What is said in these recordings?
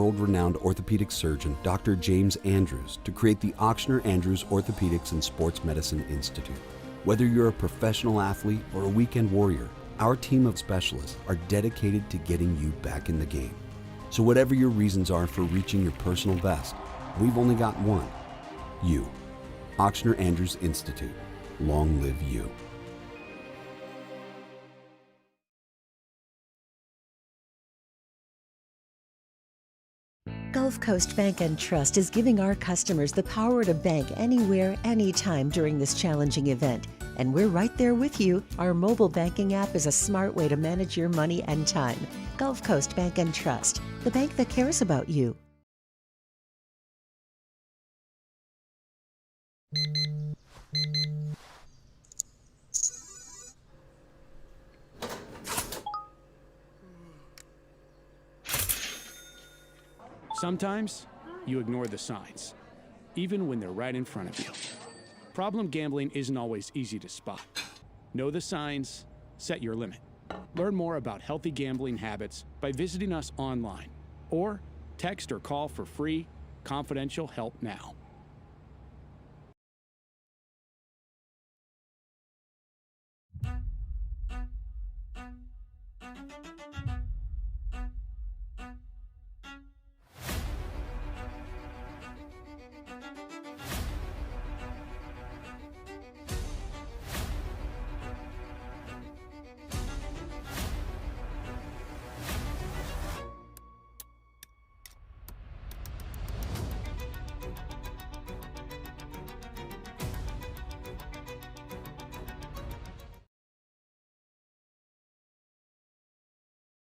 world-renowned orthopedic surgeon, Dr. James Andrews, to create the Ochsner Andrews Orthopedics and Sports Medicine Institute. Whether you're a professional athlete or a weekend warrior, our team of specialists are dedicated to getting you back in the game. So whatever your reasons are for reaching your personal best, we've only got one: you. Ochsner Andrews Institute. Long live you. Gulf Coast Bank and Trust is giving our customers the power to bank anywhere, anytime during this challenging event. And we're right there with you. Our mobile banking app is a smart way to manage your money and time. Gulf Coast Bank and Trust, the bank that cares about you. Sometimes you ignore the signs, even when they're right in front of you. Problem gambling isn't always easy to spot. Know the signs, set your limit. Learn more about healthy gambling habits by visiting us online or text or call for free, confidential help now.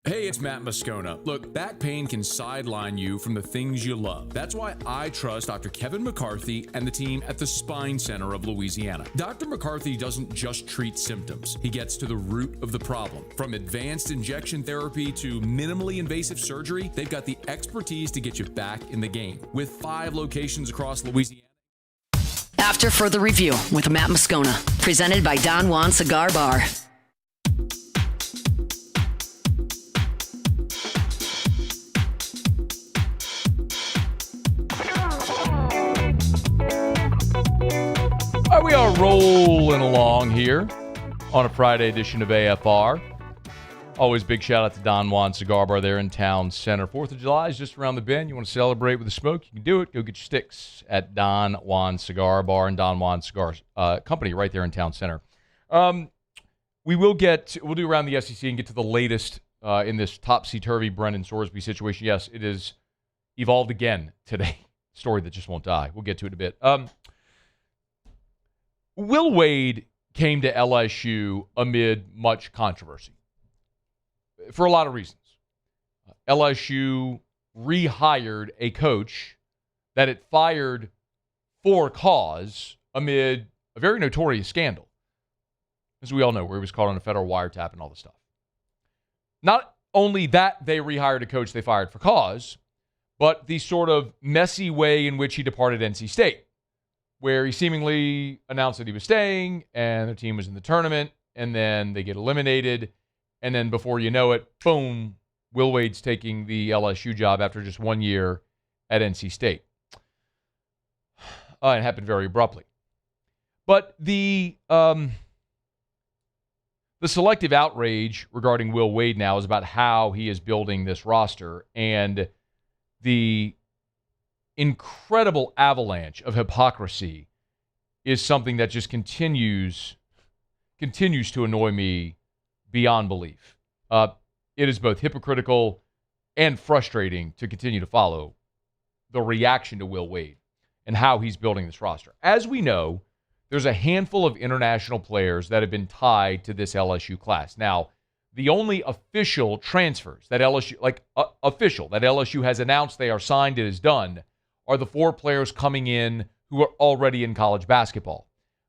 Hey, it's Matt Moscona. Look, back pain can sideline you from the things you love. That's why I trust Dr. Kevin McCarthy and the team at the Spine Center of Louisiana. Dr. McCarthy doesn't just treat symptoms. He gets to the root of the problem. From advanced injection therapy to minimally invasive surgery, they've got the expertise to get you back in the game. With 5 locations across Louisiana. After Further Review with Matt Moscona, presented by Don Juan Cigar Bar. We are rolling along here on a Friday edition of AFR. Always big shout out to Don Juan Cigar Bar there in Town Center. 4th of July is just around the bend. You want to celebrate with a smoke? You can do it. Go get your sticks at Don Juan Cigar Bar and Don Juan Cigar Company right there in Town Center. We'll do around the SEC and get to the latest in this topsy-turvy Brendan Sorsby situation. Yes, it is evolved again today. Story that just won't die. We'll get to it in a bit. Will Wade came to LSU amid much controversy for a lot of reasons. LSU rehired a coach that it fired for cause amid a very notorious scandal, as we all know, where he was caught on a federal wiretap and all this stuff. Not only that they rehired a coach they fired for cause, but the sort of messy way in which he departed NC State, where he seemingly announced that he was staying and their team was in the tournament, and then they get eliminated, and then before you know it, boom, Will Wade's taking the LSU job after just 1 year at NC State. It happened very abruptly. But the selective outrage regarding Will Wade now is about how he is building this roster, and the incredible avalanche of hypocrisy is something that just continues to annoy me beyond belief. It is both hypocritical and frustrating to continue to follow the reaction to Will Wade and how he's building this roster. As we know, there's a handful of international players that have been tied to this LSU class. Now, the only official transfers that LSU has announced they are signed and is done are the 4 players coming in who are already in college basketball.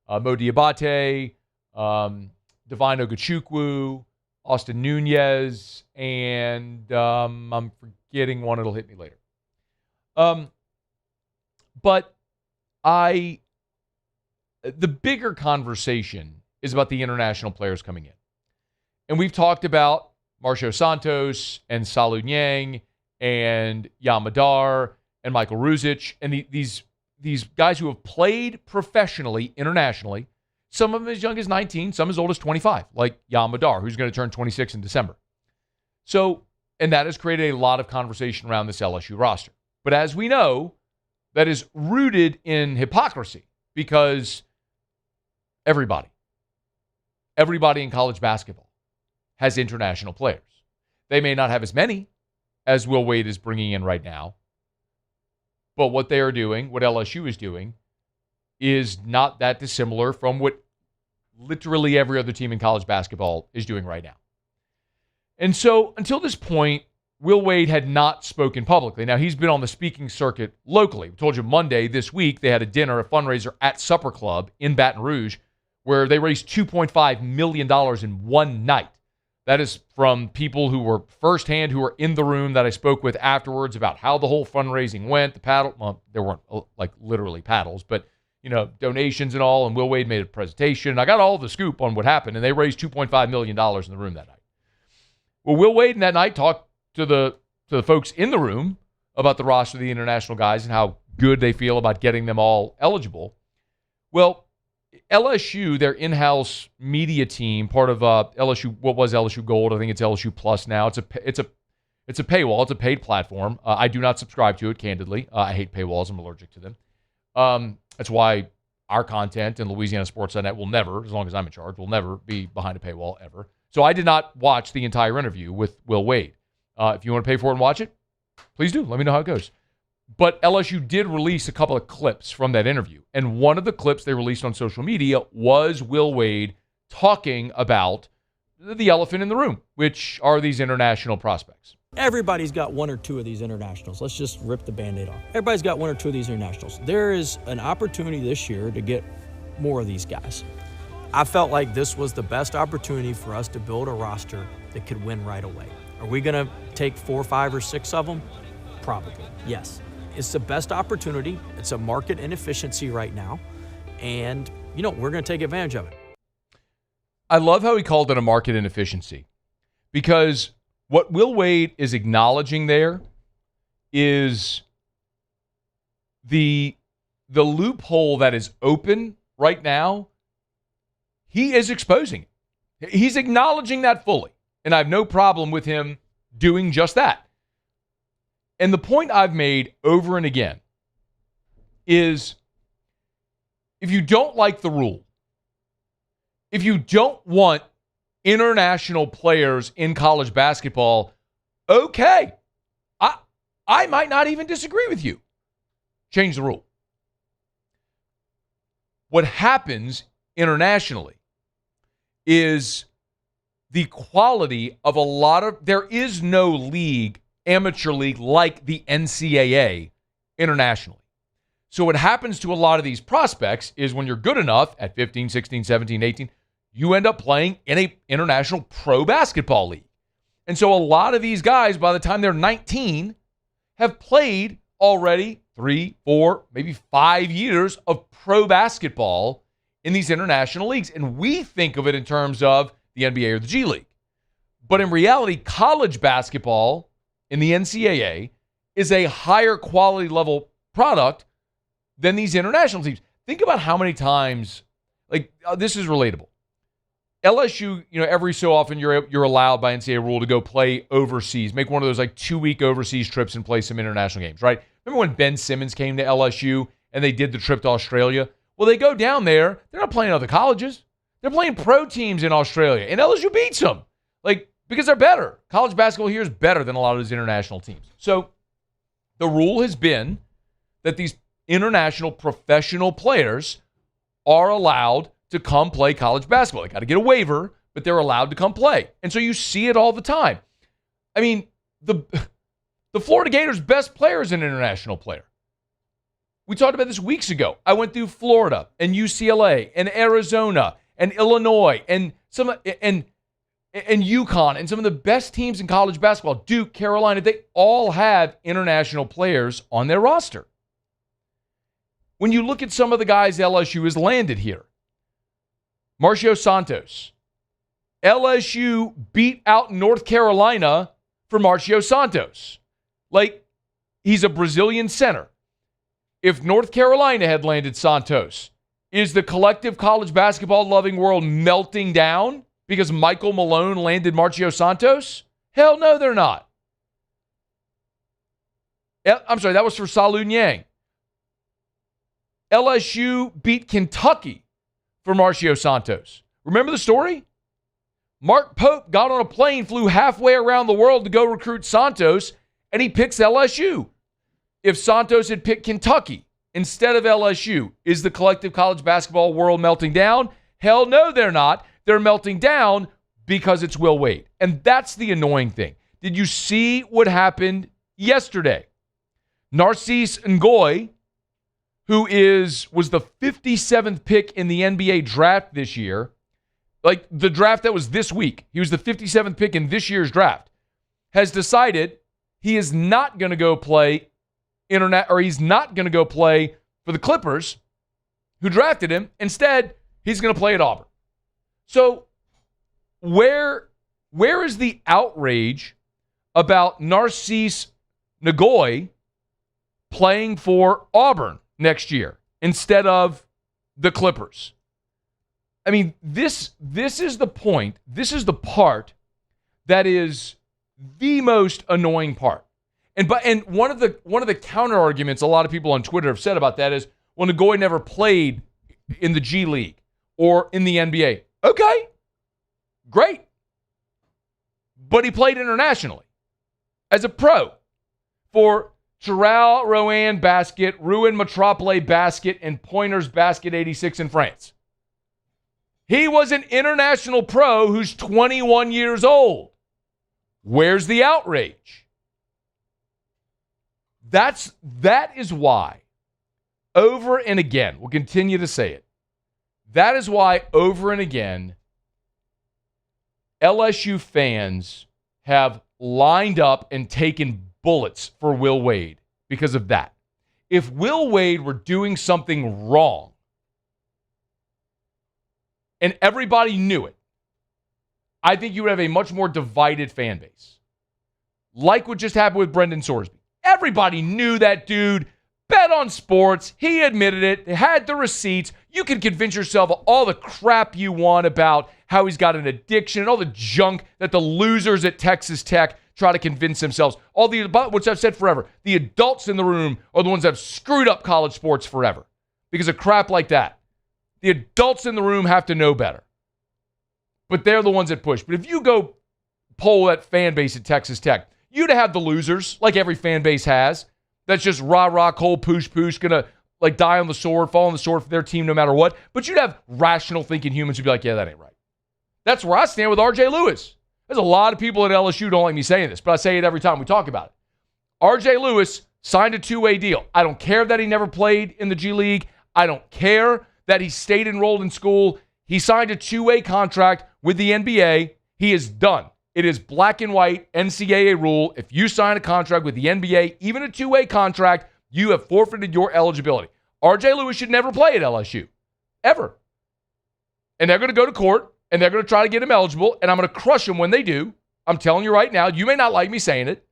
Mo Diabate, Divine Ogachukwu, Austin Nunez, and I'm forgetting one. It'll hit me later. But the bigger conversation is about the international players coming in. And we've talked about Marcio Santos and Salu Nyang and Yamadar and Michael Ruzic and these guys who have played professionally, internationally, some of them as young as 19, some as old as 25, like Yamadar, who's going to turn 26 in December. So, and that has created a lot of conversation around this LSU roster. But as we know, that is rooted in hypocrisy because everybody in college basketball has international players. They may not have as many as Will Wade is bringing in right now, but what they are doing, what LSU is doing, is not that dissimilar from what literally every other team in college basketball is doing right now. And so until this point, Will Wade had not spoken publicly. Now, he's been on the speaking circuit locally. We told you Monday this week they had a dinner, a fundraiser at Supper Club in Baton Rouge where they raised $2.5 million in one night. That is from people who were firsthand, who were in the room that I spoke with afterwards about how the whole fundraising went. The paddle, well, there weren't like literally paddles, but donations and all. And Will Wade made a presentation. And I got all the scoop on what happened, and they raised $2.5 million in the room that night. Well, Will Wade in that night talked to the folks in the room about the roster of the international guys and how good they feel about getting them all eligible. Well, LSU, their in-house media team, part of LSU, what was LSU Gold? I think it's LSU Plus now. It's a paywall. It's a paid platform. I do not subscribe to it, candidly. I hate paywalls. I'm allergic to them. That's why our content in Louisiana Sports Net will never, as long as I'm in charge, will never be behind a paywall ever. So I did not watch the entire interview with Will Wade. If you want to pay for it and watch it, please do. Let me know how it goes. But LSU did release a couple of clips from that interview. And one of the clips they released on social media was Will Wade talking about the elephant in the room, which are these international prospects. Everybody's got one or two of these internationals. Let's just rip the Band-Aid off. Everybody's got one or two of these internationals. There is an opportunity this year to get more of these guys. I felt like this was the best opportunity for us to build a roster that could win right away. Are we going to take 4, 5, or 6 of them? Probably, yes. It's the best opportunity. It's a market inefficiency right now. And, we're going to take advantage of it. I love how he called it a market inefficiency because what Will Wade is acknowledging there is the loophole that is open right now. He is exposing it. He's acknowledging that fully. And I have no problem with him doing just that. And the point I've made over and again is if you don't like the rule, if you don't want international players in college basketball, okay, I might not even disagree with you. Change the rule. What happens internationally is the quality of there is no league, amateur league, like the NCAA internationally. So what happens to a lot of these prospects is when you're good enough at 15, 16, 17, 18, you end up playing in an international pro basketball league. And so a lot of these guys, by the time they're 19, have played already 3, 4, maybe 5 years of pro basketball in these international leagues. And we think of it in terms of the NBA or the G League. But in reality, college basketball in the NCAA is a higher quality level product than these international teams. Think about how many times, this is relatable. LSU, every so often you're allowed by NCAA rule to go play overseas, make one of those 2-week overseas trips and play some international games, right? Remember when Ben Simmons came to LSU and they did the trip to Australia? Well, they go down there. They're not playing other colleges. They're playing pro teams in Australia, and LSU beats them, because they're better. College basketball here is better than a lot of those international teams. So the rule has been that these international professional players are allowed to come play college basketball. They got to get a waiver, but they're allowed to come play. And so you see it all the time. I mean, the Florida Gators' best player is an international player. We talked about this weeks ago. I went through Florida and UCLA and Arizona and Illinois and UConn and some of the best teams in college basketball, Duke, Carolina, they all have international players on their roster. When you look at some of the guys LSU has landed here, Marcio Santos, LSU beat out North Carolina for Marcio Santos. Like, he's a Brazilian center. If North Carolina had landed Santos, is the collective college basketball loving world melting down because Michael Malone landed Marcio Santos? Hell no, they're not. I'm sorry, that was for Salu Nyang. LSU beat Kentucky for Marcio Santos. Remember the story? Mark Pope got on a plane, flew halfway around the world to go recruit Santos, and he picks LSU. If Santos had picked Kentucky instead of LSU, is the collective college basketball world melting down? Hell no, they're not. They're melting down because it's Will Wade. And that's the annoying thing. Did you see what happened yesterday? Narcisse Ngoy, who was the 57th pick in the NBA draft this year, like the draft that was this week, he was the 57th pick in this year's draft, has decided he is not going to go play he's not going to go play for the Clippers, who drafted him. Instead, he's going to play at Auburn. So where is the outrage about Narcisse Ngoy playing for Auburn next year instead of the Clippers? I mean, this is the point. This is the part that is the most annoying part. And one of the counter arguments a lot of people on Twitter have said about that is, well, Ngoy never played in the G League or in the NBA. Okay, great. But he played internationally as a pro for Chirao Rouen Basket, Rouen Metropole Basket, and Pointers Basket 86 in France. He was an international pro who's 21 years old. Where's the outrage? That is why, over and again, we'll continue to say it, that is why over and again, LSU fans have lined up and taken bullets for Will Wade because of that. If Will Wade were doing something wrong and everybody knew it, I think you would have a much more divided fan base. Like what just happened with Brendan Sorsby. Everybody knew that dude bet on sports. He admitted it. Had the receipts. You can convince yourself of all the crap you want about how he's got an addiction and all the junk that the losers at Texas Tech try to convince themselves. Which I've said forever. The adults in the room are the ones that have screwed up college sports forever because of crap like that. The adults in the room have to know better. But they're the ones that push. But if you go poll that fan base at Texas Tech, you'd have the losers, like every fan base has, that's just rah-rah, cold poosh, gonna like die on the sword, fall on the sword for their team no matter what. But you'd have rational thinking humans who'd be like, yeah, that ain't right. That's where I stand with R.J. Lewis. There's a lot of people at LSU who don't like me saying this, but I say it every time we talk about it. R.J. Lewis signed a two-way deal. I don't care that he never played in the G League. I don't care that he stayed enrolled in school. He signed a two-way contract with the NBA. He is done. It is black and white NCAA rule. If you sign a contract with the NBA, even a two-way contract, you have forfeited your eligibility. R.J. Lewis should never play at LSU, ever. And they're going to go to court, and they're going to try to get him eligible, and I'm going to crush him when they do. I'm telling you right now, you may not like me saying it,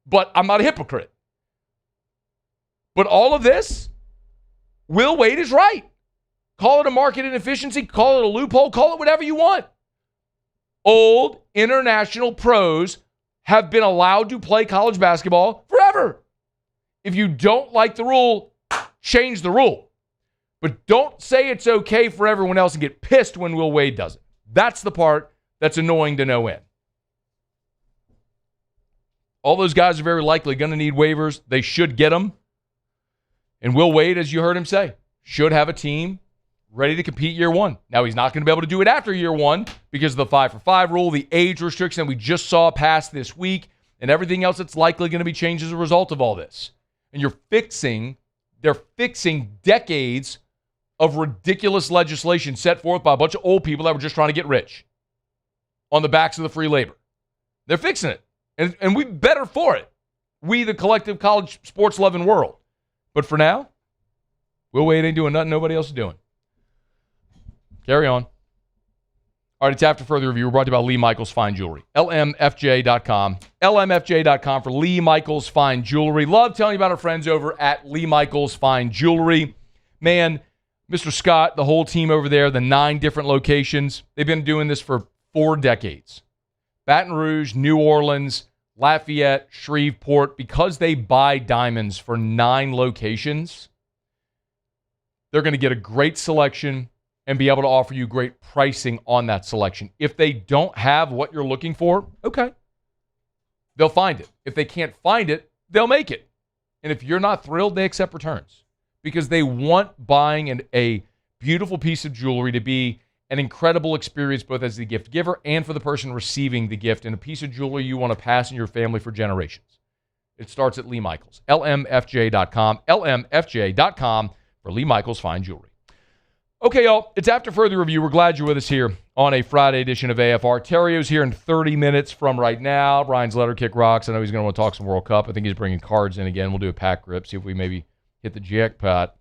but I'm not a hypocrite. But all of this, Will Wade is right. Call it a market inefficiency, call it a loophole, call it whatever you want. Old international pros have been allowed to play college basketball forever. If you don't like the rule, change the rule. But don't say it's okay for everyone else and get pissed when Will Wade does it. That's the part that's annoying to no end. All those guys are very likely going to need waivers. They should get them. And Will Wade, as you heard him say, should have a team ready to compete year one. Now, he's not going to be able to do it after year one because of the 5-for-5 rule, the age restriction that we just saw passed this week, and everything else that's likely going to be changed as a result of all this. And they're fixing decades of ridiculous legislation set forth by a bunch of old people that were just trying to get rich on the backs of the free labor. They're fixing it. And we're better for it. We, the collective college sports loving world. But for now, Will Wade ain't doing nothing nobody else is doing. Carry on. All right, it's After Further Review. We're brought to you by Lee Michaels Fine Jewelry. LMFJ.com. LMFJ.com for Lee Michaels Fine Jewelry. Love telling you about our friends over at Lee Michaels Fine Jewelry. Man, Mr. Scott, the whole team over there, the 9 different locations, they've been doing this for 4 decades. Baton Rouge, New Orleans, Lafayette, Shreveport, because they buy diamonds for 9 locations, they're going to get a great selection and be able to offer you great pricing on that selection. If they don't have what you're looking for, okay, they'll find it. If they can't find it, they'll make it. And if you're not thrilled, they accept returns because they want buying a beautiful piece of jewelry to be an incredible experience both as the gift giver and for the person receiving the gift, and a piece of jewelry you want to pass in your family for generations. It starts at Lee Michaels. LMFJ.com. LMFJ.com for Lee Michaels Fine Jewelry. Okay, y'all, it's After Further Review. We're glad you're with us here on a Friday edition of AFR. Terrio's here in 30 minutes from right now. Brian's letter kick rocks. I know he's going to want to talk some World Cup. I think he's bringing cards in again. We'll do a pack grip, see if we maybe hit the jackpot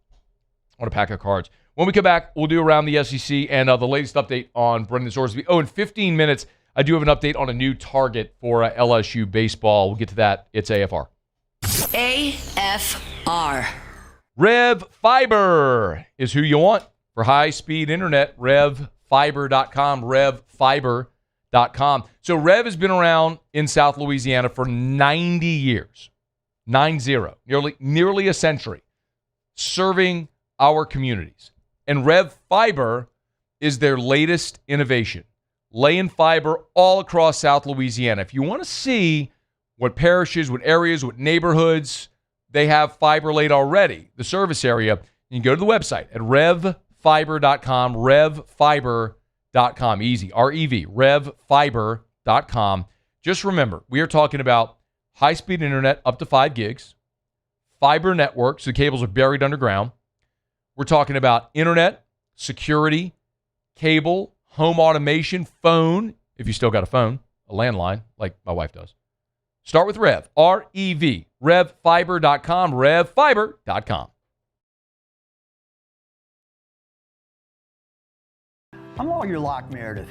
on a pack of cards. When we come back, we'll do around the SEC and the latest update on Brendan Sorsby. Oh, in 15 minutes, I do have an update on a new target for LSU baseball. We'll get to that. It's AFR. AFR. Rev Fiber is who you want for high-speed internet. RevFiber.com. RevFiber.com. So Rev has been around in South Louisiana for 90 years. 90. Nearly a century. Serving our communities. And Rev Fiber is their latest innovation. Laying fiber all across South Louisiana. If you want to see what parishes, what areas, what neighborhoods they have fiber laid already, the service area, you can go to the website at RevFiber.com. RevFiber.com. Easy. R-E-V. RevFiber.com. Just remember, we are talking about high-speed internet up to 5 gigs, fiber network, so the cables are buried underground. We're talking about internet, security, cable, home automation, phone, if you still got a phone, a landline, like my wife does. Start with Rev, R-E-V, RevFiber.com, RevFiber.com. I'm Lawyer Locke Meredith.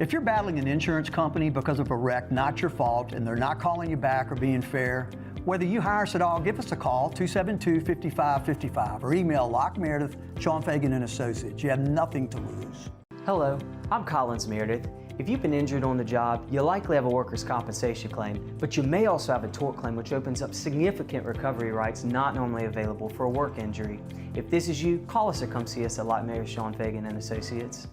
If you're battling an insurance company because of a wreck not your fault and they're not calling you back or being fair, whether you hire us at all, give us a call, 272-5555, or email Meredith, Sean Fagan and Associates. You have nothing to lose. Hello, I'm Collins Meredith. If you've been injured on the job, you'll likely have a workers' compensation claim, but you may also have a tort claim, which opens up significant recovery rights not normally available for a work injury. If this is you, call us or come see us at Lock Meredith, Sean Fagan and Associates.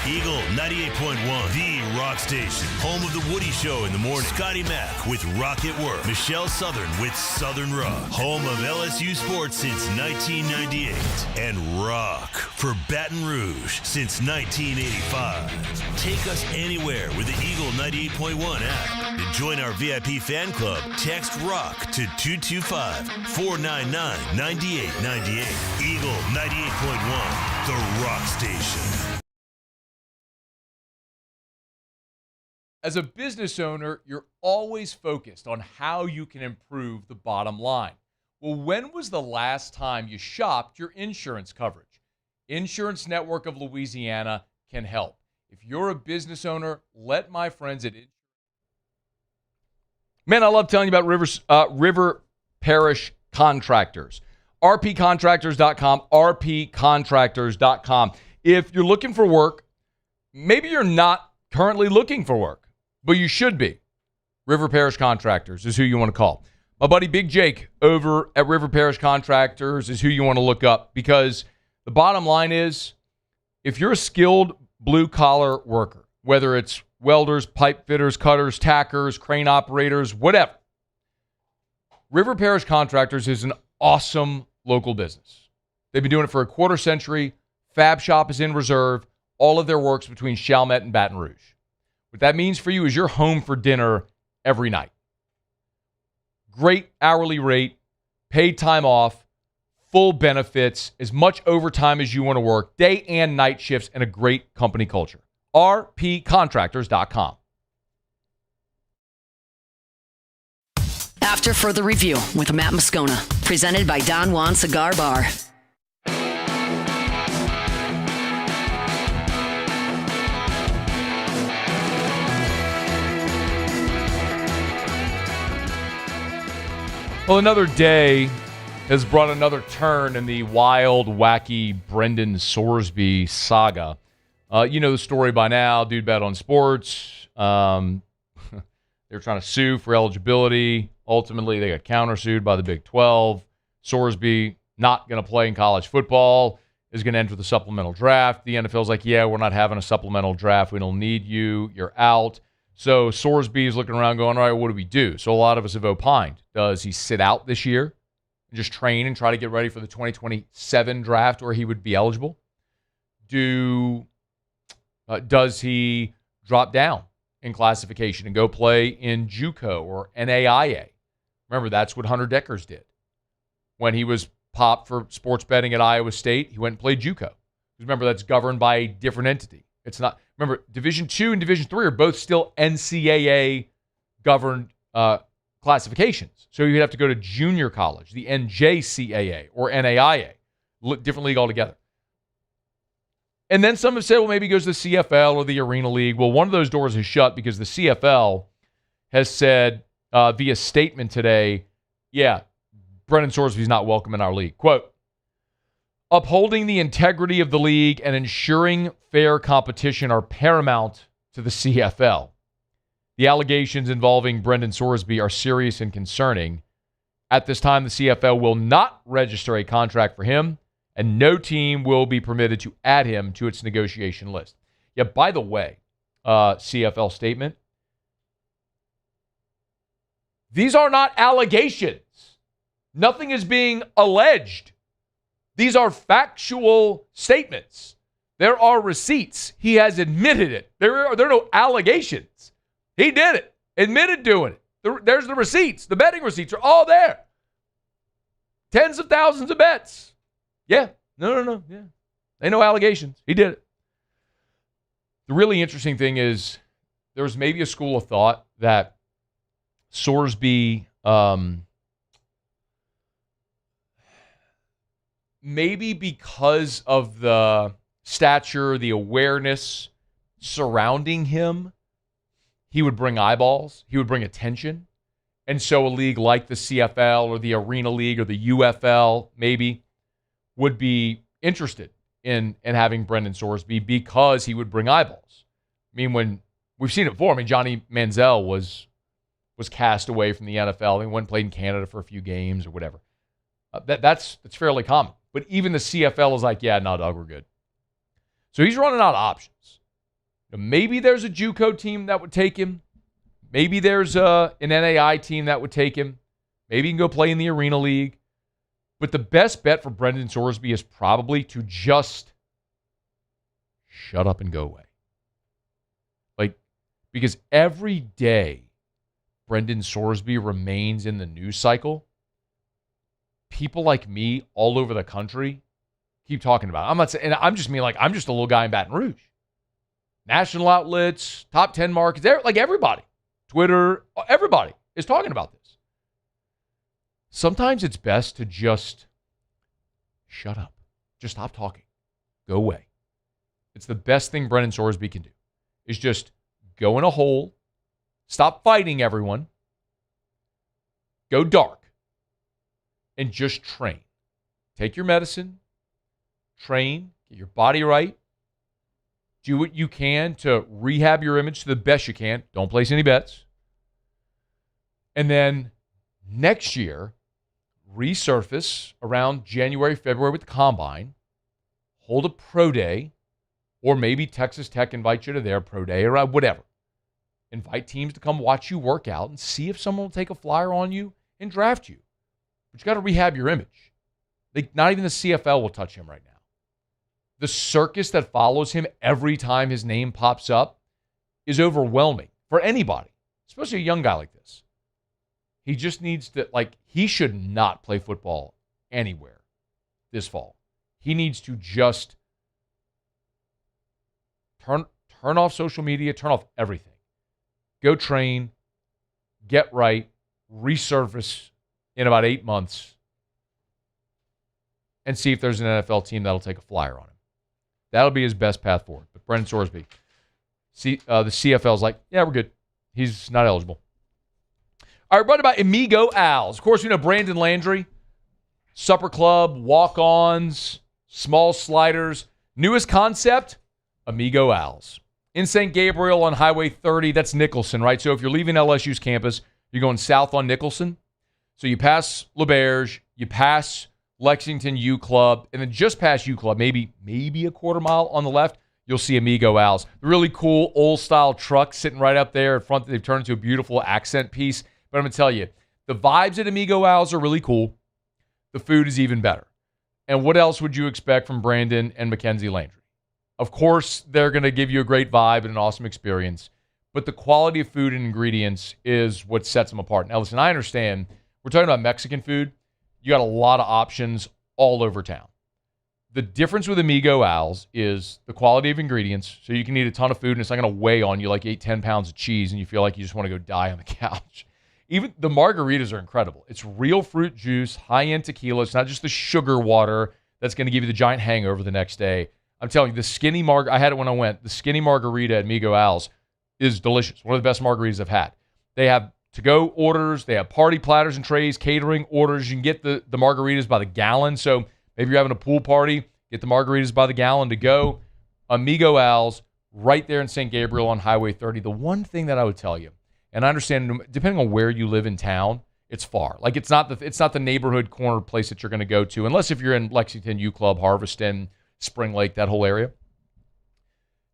Eagle 98.1, the rock station. Home of the Woody Show in the morning. Scotty Mack with Rock at Work. Michelle Southern with Southern Rock. Home of LSU sports since 1998. And rock for Baton Rouge since 1985. Take us anywhere with the Eagle 98.1 app. To join our VIP fan club, text ROCK to 225-499-9898. Eagle 98.1, the rock station. As a business owner, you're always focused on how you can improve the bottom line. Well, when was the last time you shopped your insurance coverage? Insurance Network of Louisiana can help. If you're a business owner, let my friends at Man, I love telling you about River Parish Contractors. rpcontractors.com, rpcontractors.com. If you're looking for work, maybe you're not currently looking for work, but you should be. River Parish Contractors is who you want to call. My buddy Big Jake over at River Parish Contractors is who you want to look up, because the bottom line is, if you're a skilled blue-collar worker, whether it's welders, pipe fitters, cutters, tackers, crane operators, whatever, River Parish Contractors is an awesome local business. They've been doing it for a quarter century. Fab Shop is in Reserve. All of their work's between Chalmette and Baton Rouge. What that means for you is you're home for dinner every night. Great hourly rate, paid time off, full benefits, as much overtime as you want to work, day and night shifts, and a great company culture. rpcontractors.com. After Further Review with Matt Moscona, presented by Don Juan Cigar Bar. Well, another day has brought another turn in the wild, wacky Brendan Sorsby saga. You know the story by now. Dude bet on sports. They're trying to sue for eligibility. Ultimately, they got countersued by the Big 12. Sorsby, not going to play in college football, is going to enter the supplemental draft. The NFL's like, yeah, we're not having a supplemental draft. We don't need you. You're out. So Sorsby is looking around going, all right, what do we do? So a lot of us have opined. Does he sit out this year and just train and try to get ready for the 2027 draft where he would be eligible? Does he drop down in classification and go play in JUCO or NAIA? Remember, that's what Hunter Deckers did. When he was popped for sports betting at Iowa State, he went and played JUCO. Remember, that's governed by a different entity. It's not. Remember, Division II and Division III are both still NCAA governed classifications. So you'd have to go to junior college, the NJCAA or NAIA, different league altogether. And then some have said, well, maybe he goes to the CFL or the Arena League. Well, one of those doors is shut because the CFL has said via statement today, yeah, Brendan Sorsby's not welcome in our league. Quote, upholding the integrity of the league and ensuring fair competition are paramount to the CFL. The allegations involving Brendan Sorsby are serious and concerning. At this time, the CFL will not register a contract for him, and no team will be permitted to add him to its negotiation list. Yeah, by the way, CFL statement, these are not allegations. Nothing is being alleged. These are factual statements. There are receipts. He has admitted it. There are no allegations. He did it. Admitted doing it. There's the receipts. The betting receipts are all there. Tens of thousands of bets. Yeah. No. Yeah. Ain't no allegations. He did it. The really interesting thing is there was maybe a school of thought that Sorsby maybe because of the stature, the awareness surrounding him, he would bring eyeballs. He would bring attention. And so a league like the CFL or the Arena League or the UFL maybe would be interested in having Brendan Sorsby because he would bring eyeballs. I mean, when we've seen it before. I mean, Johnny Manziel was cast away from the NFL. He went and played in Canada for a few games or whatever. That's fairly common. But even the CFL is like, yeah, no, Doug, we're good. So he's running out of options. Maybe there's a JUCO team that would take him. Maybe there's an NAI team that would take him. Maybe he can go play in the Arena League. But the best bet for Brendan Sorsby is probably to just shut up and go away. Because every day Brendan Sorsby remains in the news cycle, people like me all over the country keep talking about it. I'm not saying, and I'm just a little guy in Baton Rouge. National outlets, top 10 markets, everybody. Twitter, everybody is talking about this. Sometimes it's best to just shut up. Just stop talking. Go away. It's the best thing Brendan Sorsby can do, is just go in a hole, stop fighting everyone, go dark, and just train. Take your medicine, train, get your body right, do what you can to rehab your image to the best you can. Don't place any bets. And then next year, resurface around January, February with the Combine, hold a pro day, or maybe Texas Tech invites you to their pro day or whatever. Invite teams to come watch you work out and see if someone will take a flyer on you and draft you. But you got to rehab your image. Not even the CFL will touch him right now. The circus that follows him every time his name pops up is overwhelming for anybody, especially a young guy like this. He just needs to, he should not play football anywhere this fall. He needs to just turn off social media, turn off everything. Go train, get right, resurface in about 8 months, and see if there's an NFL team that'll take a flyer on him. That'll be his best path forward. But Brendan Sorsby, the CFL's like, yeah, we're good. He's not eligible. All right, brought about Amigo Owls. Of course, we know Brandon Landry, Supper Club, walk-ons, small sliders. Newest concept, Amigo Owls. In St. Gabriel on Highway 30, that's Nicholson, right? So if you're leaving LSU's campus, you're going south on Nicholson. So you pass LaBerge, you pass Lexington U Club, and then just past U Club, maybe a quarter mile on the left, you'll see Amigo Owls. Really cool old-style truck sitting right up there in front. They've turned into a beautiful accent piece. But I'm going to tell you, the vibes at Amigo Owls are really cool. The food is even better. And what else would you expect from Brandon and Mackenzie Landry? Of course, they're going to give you a great vibe and an awesome experience. But the quality of food and ingredients is what sets them apart. Now, listen, I understand. We're talking about Mexican food. You got a lot of options all over town. The difference with Amigo Owls is the quality of ingredients. So you can eat a ton of food, and it's not going to weigh on you like you ate 10 pounds of cheese, and you feel like you just want to go die on the couch. Even the margaritas are incredible. It's real fruit juice, high-end tequila. It's not just the sugar water that's going to give you the giant hangover the next day. I'm telling you, the skinny I had it when I went. The skinny margarita at Amigo Owls is delicious. One of the best margaritas I've had. They have to-go orders. They have party platters and trays, catering orders. You can get the margaritas by the gallon. So maybe you're having a pool party, get the margaritas by the gallon to go. Amigo Owls, right there in St. Gabriel on Highway 30. The one thing that I would tell you, and I understand, depending on where you live in town, it's far. Like it's not the neighborhood corner place that you're going to go to, unless if you're in Lexington U Club, Harveston, Spring Lake, that whole area.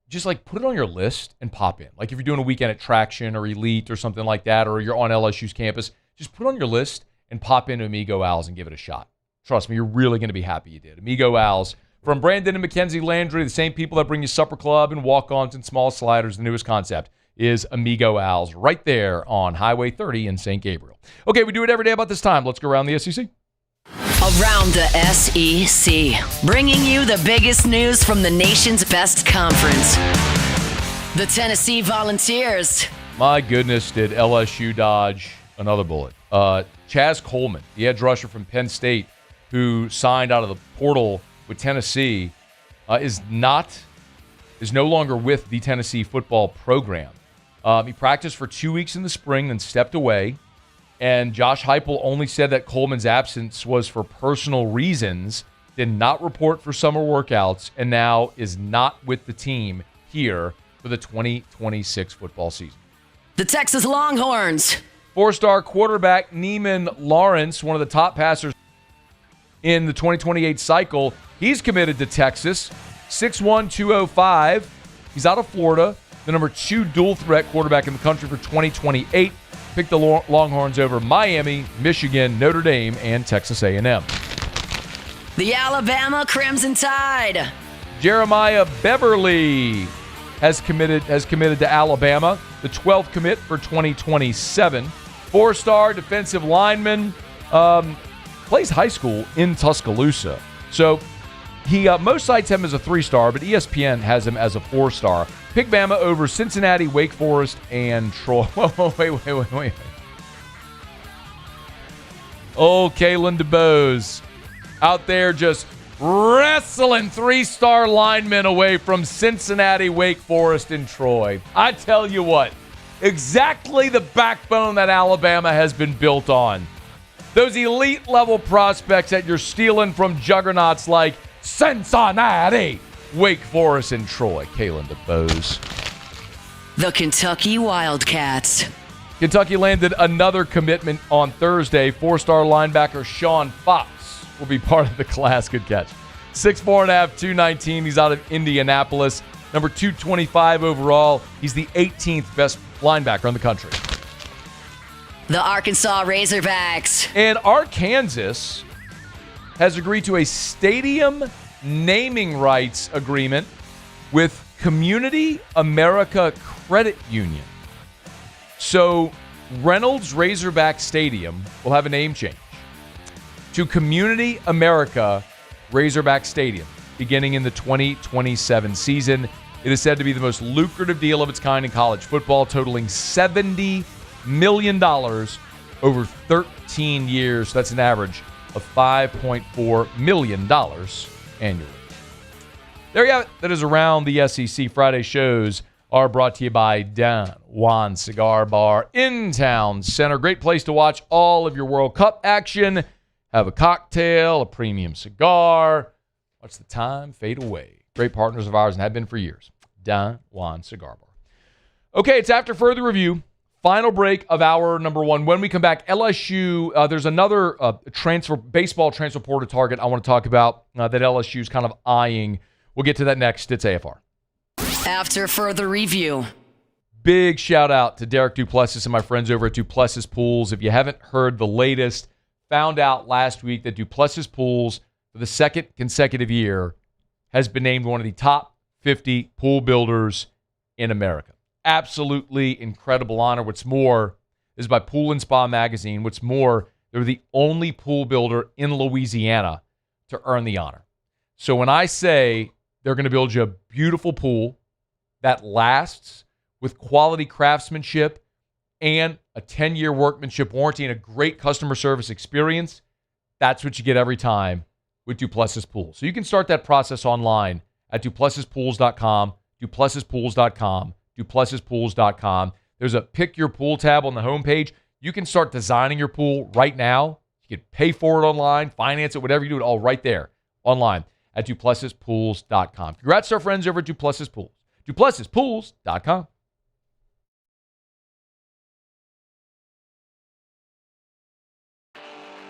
Just put it on your list and pop in. Like if you're doing a weekend at Traction or Elite or something like that, or you're on LSU's campus, just put it on your list and pop into Amigo Owls and give it a shot. Trust me, you're really going to be happy you did. Amigo Owls, from Brandon and Mackenzie Landry, the same people that bring you Supper Club and walk-ons and small sliders, the newest concept is Amigo Owls right there on Highway 30 in St. Gabriel. Okay, we do it every day about this time. Let's go around the SEC. Around the SEC, bringing you the biggest news from the nation's best conference. The Tennessee Volunteers. My goodness, did LSU dodge another bullet. Chaz Coleman, the edge rusher from Penn State, who signed out of the portal with Tennessee, is no longer with the Tennessee football program. He practiced for 2 weeks in the spring, then stepped away. And Josh Heupel only said that Coleman's absence was for personal reasons, did not report for summer workouts, and now is not with the team here for the 2026 football season. The Texas Longhorns. Four-star quarterback Neiman Lawrence, one of the top passers in the 2028 cycle, he's committed to Texas. 6'1", 205. He's out of Florida, the number 2 dual-threat quarterback in the country for 2028. Pick the Longhorns over Miami, Michigan, Notre Dame, and Texas A&M. The Alabama Crimson Tide. Jeremiah Beverly has committed to Alabama, the 12th commit for 2027. 4-star defensive lineman, plays high school in Tuscaloosa. So most sites have him as a 3-star, but ESPN has him as a 4-star. Pick Bama over Cincinnati, Wake Forest, and Troy. Whoa, wait. Oh, Kalen DeBose out there just wrestling 3-star linemen away from Cincinnati, Wake Forest, and Troy. I tell you what, exactly the backbone that Alabama has been built on. Those elite-level prospects that you're stealing from juggernauts like Cincinnati, Wake Forest, and Troy. Kalen DeBose. The Kentucky Wildcats. Kentucky landed another commitment on Thursday. 4-star linebacker Sean Fox will be part of the class. Good catch. 6'4.5", 219. He's out of Indianapolis. Number 225 overall. He's the 18th best linebacker in the country. The Arkansas Razorbacks. And Arkansas has agreed to a stadium naming rights agreement with Community America Credit Union. So Reynolds Razorback Stadium will have a name change to Community America Razorback Stadium beginning in the 2027 season. It is said to be the most lucrative deal of its kind in college football, totaling $70 million over 13 years. That's an average of $5.4 million annually. There you have it. That is Around the SEC. Friday shows are brought to you by Don Juan Cigar Bar in Town Center. Great place to watch all of your World Cup action. Have a cocktail, a premium cigar. Watch the time fade away. Great partners of ours and have been for years. Don Juan Cigar Bar. Okay, it's after further review. Final break of hour number one. When we come back, LSU, there's another baseball transfer portal target I want to talk about that LSU's kind of eyeing. We'll get to that next. It's AFR. After further review. Big shout out to Derek Duplessis and my friends over at Duplessis Pools. If you haven't heard the latest, found out last week that Duplessis Pools, for the second consecutive year, has been named one of the top 50 pool builders in America. Absolutely incredible honor. What's more, this is by Pool and Spa Magazine. What's more, they're the only pool builder in Louisiana to earn the honor. So when I say they're going to build you a beautiful pool that lasts with quality craftsmanship and a 10-year workmanship warranty and a great customer service experience, that's what you get every time with Duplessis Pools. So you can start that process online at DuplessisPools.com, DuplessisPools.com, DuplessisPools.com. There's a Pick Your Pool tab on the homepage. You can start designing your pool right now. You can pay for it online, finance it, whatever you do, it all right there online at DuplessisPools.com. Congrats to our friends over at Duplessis Pools. DuplessisPools.com.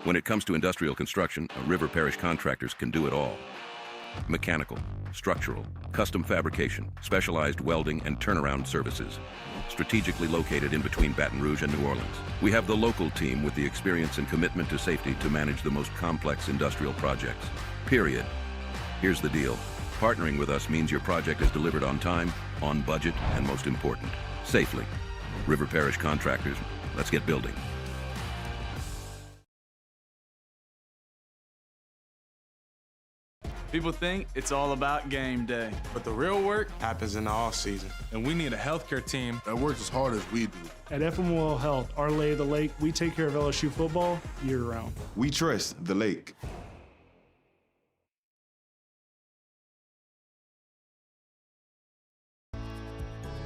When it comes to industrial construction, River Parish Contractors can do it all. Mechanical, structural, custom fabrication, specialized welding, and turnaround services. Strategically located in between Baton Rouge and New Orleans, we have the local team with the experience and commitment to safety to manage the most complex industrial projects. Period. Here's the deal. Partnering with us means your project is delivered on time, on budget, and most important, safely. River Parish Contractors, let's get building. People think it's all about game day, but the real work happens in the off season. And we need a healthcare team that works as hard as we do. At FML Health, our lay of the lake, we take care of LSU football year-round. We trust the lake.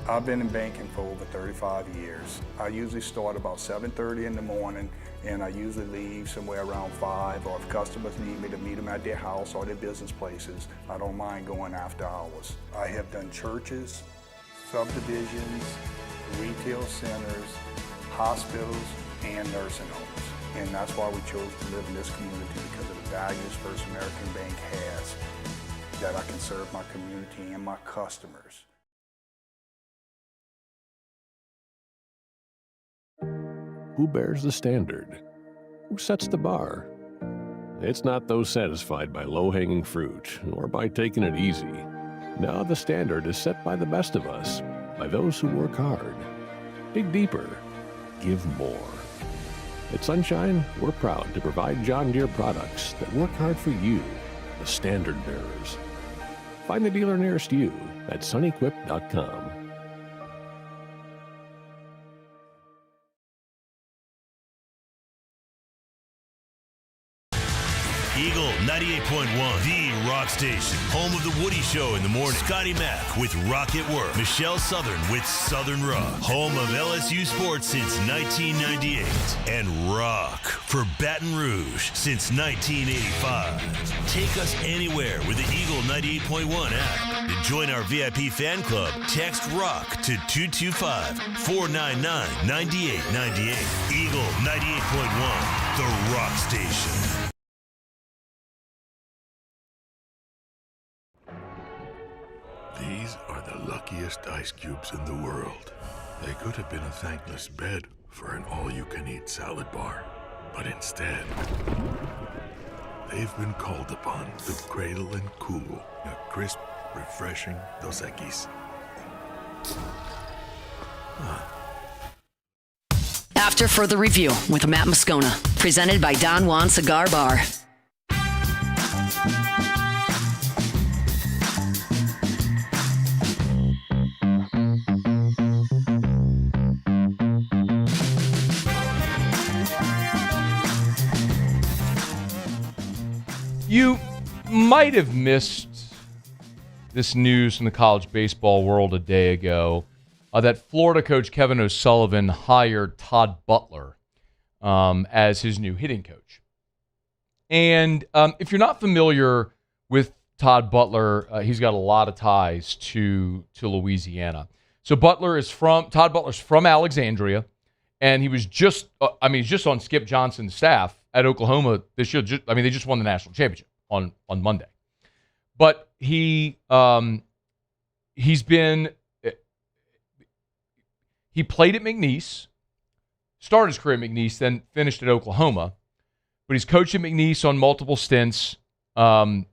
I've been in banking for over 35 years. I usually start about 7:30 in the morning, and I usually leave somewhere around 5, or if customers need me to meet them at their house or their business places, I don't mind going after hours. I have done churches, subdivisions, retail centers, hospitals, and nursing homes. And that's why we chose to live in this community, because of the values First American Bank has, that I can serve my community and my customers. Who bears the standard? Who sets the bar? It's not those satisfied by low-hanging fruit or by taking it easy. No, the standard is set by the best of us, by those who work hard. Dig deeper. Give more. At Sunshine, we're proud to provide John Deere products that work hard for you, the standard bearers. Find the dealer nearest you at sunequip.com. Eagle 98.1, the rock station. Home of the Woody Show in the morning. Scotty Mack with Rock at Work. Michelle Southern with Southern Rock. Home of LSU sports since 1998. And rock for Baton Rouge since 1985. Take us anywhere with the Eagle 98.1 app. To join our VIP fan club, text ROCK to 225-499-9898. Eagle 98.1, the rock station. These are the luckiest ice cubes in the world. They could have been a thankless bed for an all-you-can-eat salad bar. But instead, they've been called upon to cradle and cool a crisp, refreshing Dos Equis. After Further Review with Matt Moscona, presented by Don Juan Cigar Bar. You might have missed this news from the college baseball world a day ago that Florida coach Kevin O'Sullivan hired Todd Butler as his new hitting coach. And if you're not familiar with Todd Butler, he's got a lot of ties to Louisiana. So Todd Butler's from Alexandria, and he was just on Skip Johnson's staff at Oklahoma this year. They just won the national championship on Monday. But he played at McNeese, started his career at McNeese, then finished at Oklahoma. But he's coached at McNeese on multiple stints, and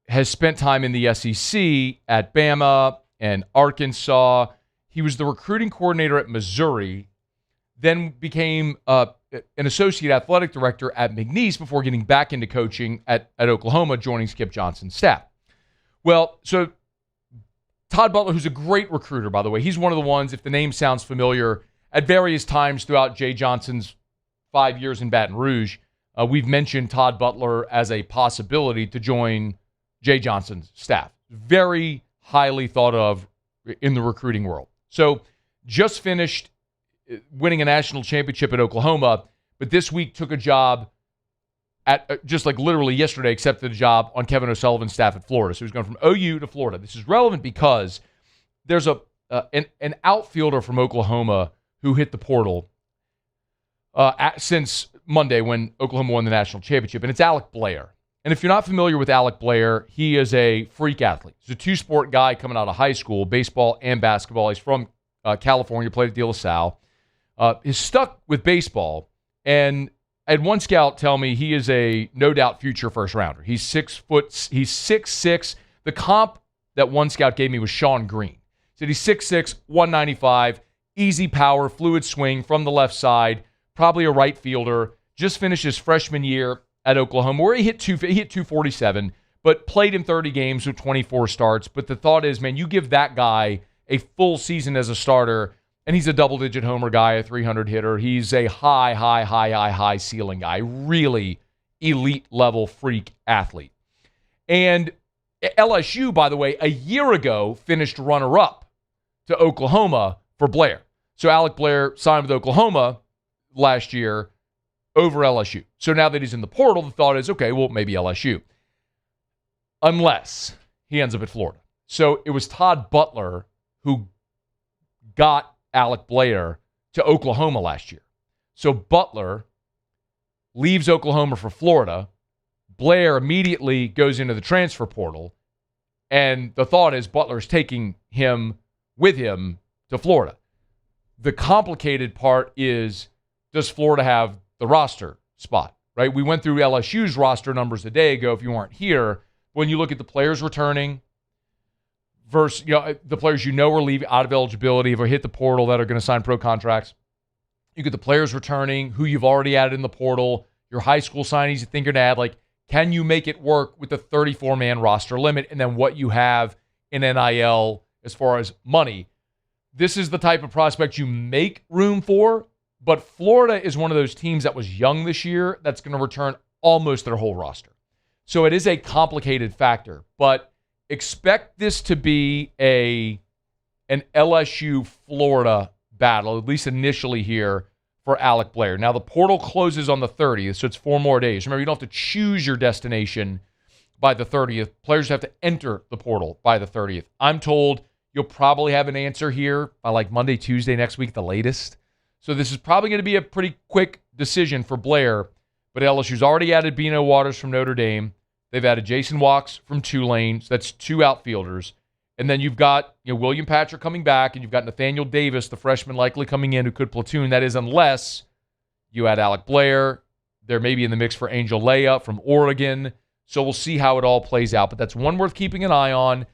has spent time in the SEC at Bama and Arkansas. He was the recruiting coordinator at Missouri, then became an associate athletic director at McNeese before getting back into coaching at Oklahoma, joining Skip Johnson's staff. Well, so Todd Butler, who's a great recruiter, by the way, he's one of the ones, if the name sounds familiar, at various times throughout Jay Johnson's 5 years in Baton Rouge, we've mentioned Todd Butler as a possibility to join Jay Johnson's staff. Very highly thought of in the recruiting world. So just finished winning a national championship at Oklahoma, but this week took a job at, just like literally yesterday, accepted a job on Kevin O'Sullivan's staff at Florida. So he's going from OU to Florida. This is relevant because there's an outfielder from Oklahoma who hit the portal since Monday when Oklahoma won the national championship, and it's Alec Blair. And if you're not familiar with Alec Blair, he is a freak athlete. He's a two-sport guy coming out of high school, baseball and basketball. He's from California, played at De La Salle. Is stuck with baseball, and I had one scout tell me he is a no-doubt future first-rounder. He's 6'6". The comp that one scout gave me was Sean Green. He said he's 6'6", 195, easy power, fluid swing from the left side, probably a right fielder. Just finished his freshman year at Oklahoma, where he hit 247, but played in 30 games with 24 starts. But the thought is, man, you give that guy a full season as a starter, and he's a double-digit homer guy, a 300 hitter. He's a high ceiling guy, really elite-level freak athlete. And LSU, by the way, a year ago finished runner-up to Oklahoma for Blair. So Alec Blair signed with Oklahoma last year over LSU. So now that he's in the portal, the thought is, okay, well, maybe LSU. Unless he ends up at Florida. So it was Todd Butler who got Alec Blair to Oklahoma last year. So Butler leaves Oklahoma for Florida. Blair immediately goes into the transfer portal. And the thought is Butler's taking him with him to Florida. The complicated part is, does Florida have the roster spot, right? We went through LSU's roster numbers a day ago if you weren't here. When you look at the players returning versus the players are leaving out of eligibility or hit the portal that are going to sign pro contracts, you get the players returning who you've already added in the portal, your high school signees you think you're going to add. Can you make it work with the 34-man roster limit and then what you have in NIL as far as money? This is the type of prospect you make room for, but Florida is one of those teams that was young this year that's going to return almost their whole roster. So it is a complicated factor, but expect this to be an LSU-Florida battle, at least initially here for Alec Blair. Now, the portal closes on the 30th, so it's 4 more days. Remember, you don't have to choose your destination by the 30th. Players have to enter the portal by the 30th. I'm told you'll probably have an answer here by Monday, Tuesday next week, the latest. So this is probably going to be a pretty quick decision for Blair, but LSU's already added Bino Waters from Notre Dame. They've added Jason Walks from Tulane, so that's 2 outfielders. And then you've got William Patrick coming back, and you've got Nathaniel Davis, the freshman, likely coming in who could platoon. That is unless you add Alec Blair. They're maybe in the mix for Angel Leia from Oregon. So we'll see how it all plays out. But that's one worth keeping an eye on.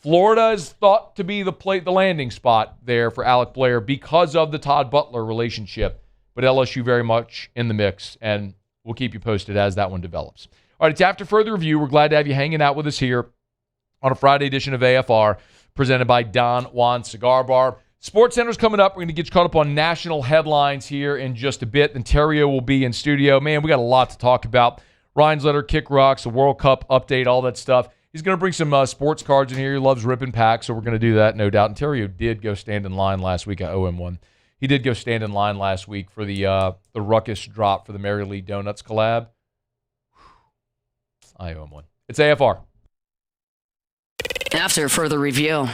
Florida is thought to be the landing spot there for Alec Blair because of the Todd Butler relationship. But LSU very much in the mix, and we'll keep you posted as that one develops. All right, it's After Further Review. We're glad to have you hanging out with us here on a Friday edition of AFR, presented by Don Juan Cigar Bar. Sports Center's coming up. We're going to get you caught up on national headlines here in just a bit. And Terrio will be in studio. Man, we got a lot to talk about. Ryan's Letter, Kick Rocks, the World Cup update, all that stuff. He's going to bring some sports cards in here. He loves ripping packs, so we're going to do that, no doubt. And Terrio did go stand in line last week. I owe him one. He did go stand in line last week for the Ruckus drop for the Mary Lee Donuts collab. I owe him one. It's AFR. After Further Review.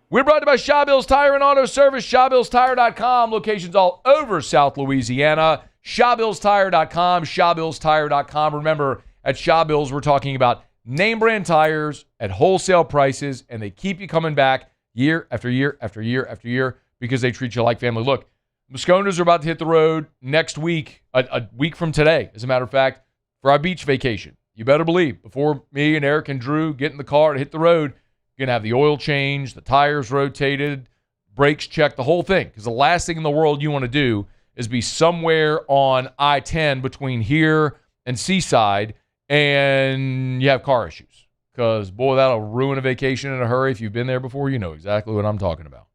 We're brought to you by Shawbills Tire and Auto Service, ShawbillsTire.com. Locations all over South Louisiana. ShawbillsTire.com, ShawbillsTire.com. Remember, at Shawbills, we're talking about name brand tires at wholesale prices, and they keep you coming back year after year after year after year because they treat you like family. Look, Mosconas are about to hit the road next week, a week from today, as a matter of fact, for our beach vacation. You better believe, before me and Eric and Drew get in the car and hit the road, you're going to have the oil change, the tires rotated, brakes checked, the whole thing. Because the last thing in the world you want to do is be somewhere on I-10 between here and Seaside and you have car issues. Because, boy, that'll ruin a vacation in a hurry. If you've been there before, you know exactly what I'm talking about.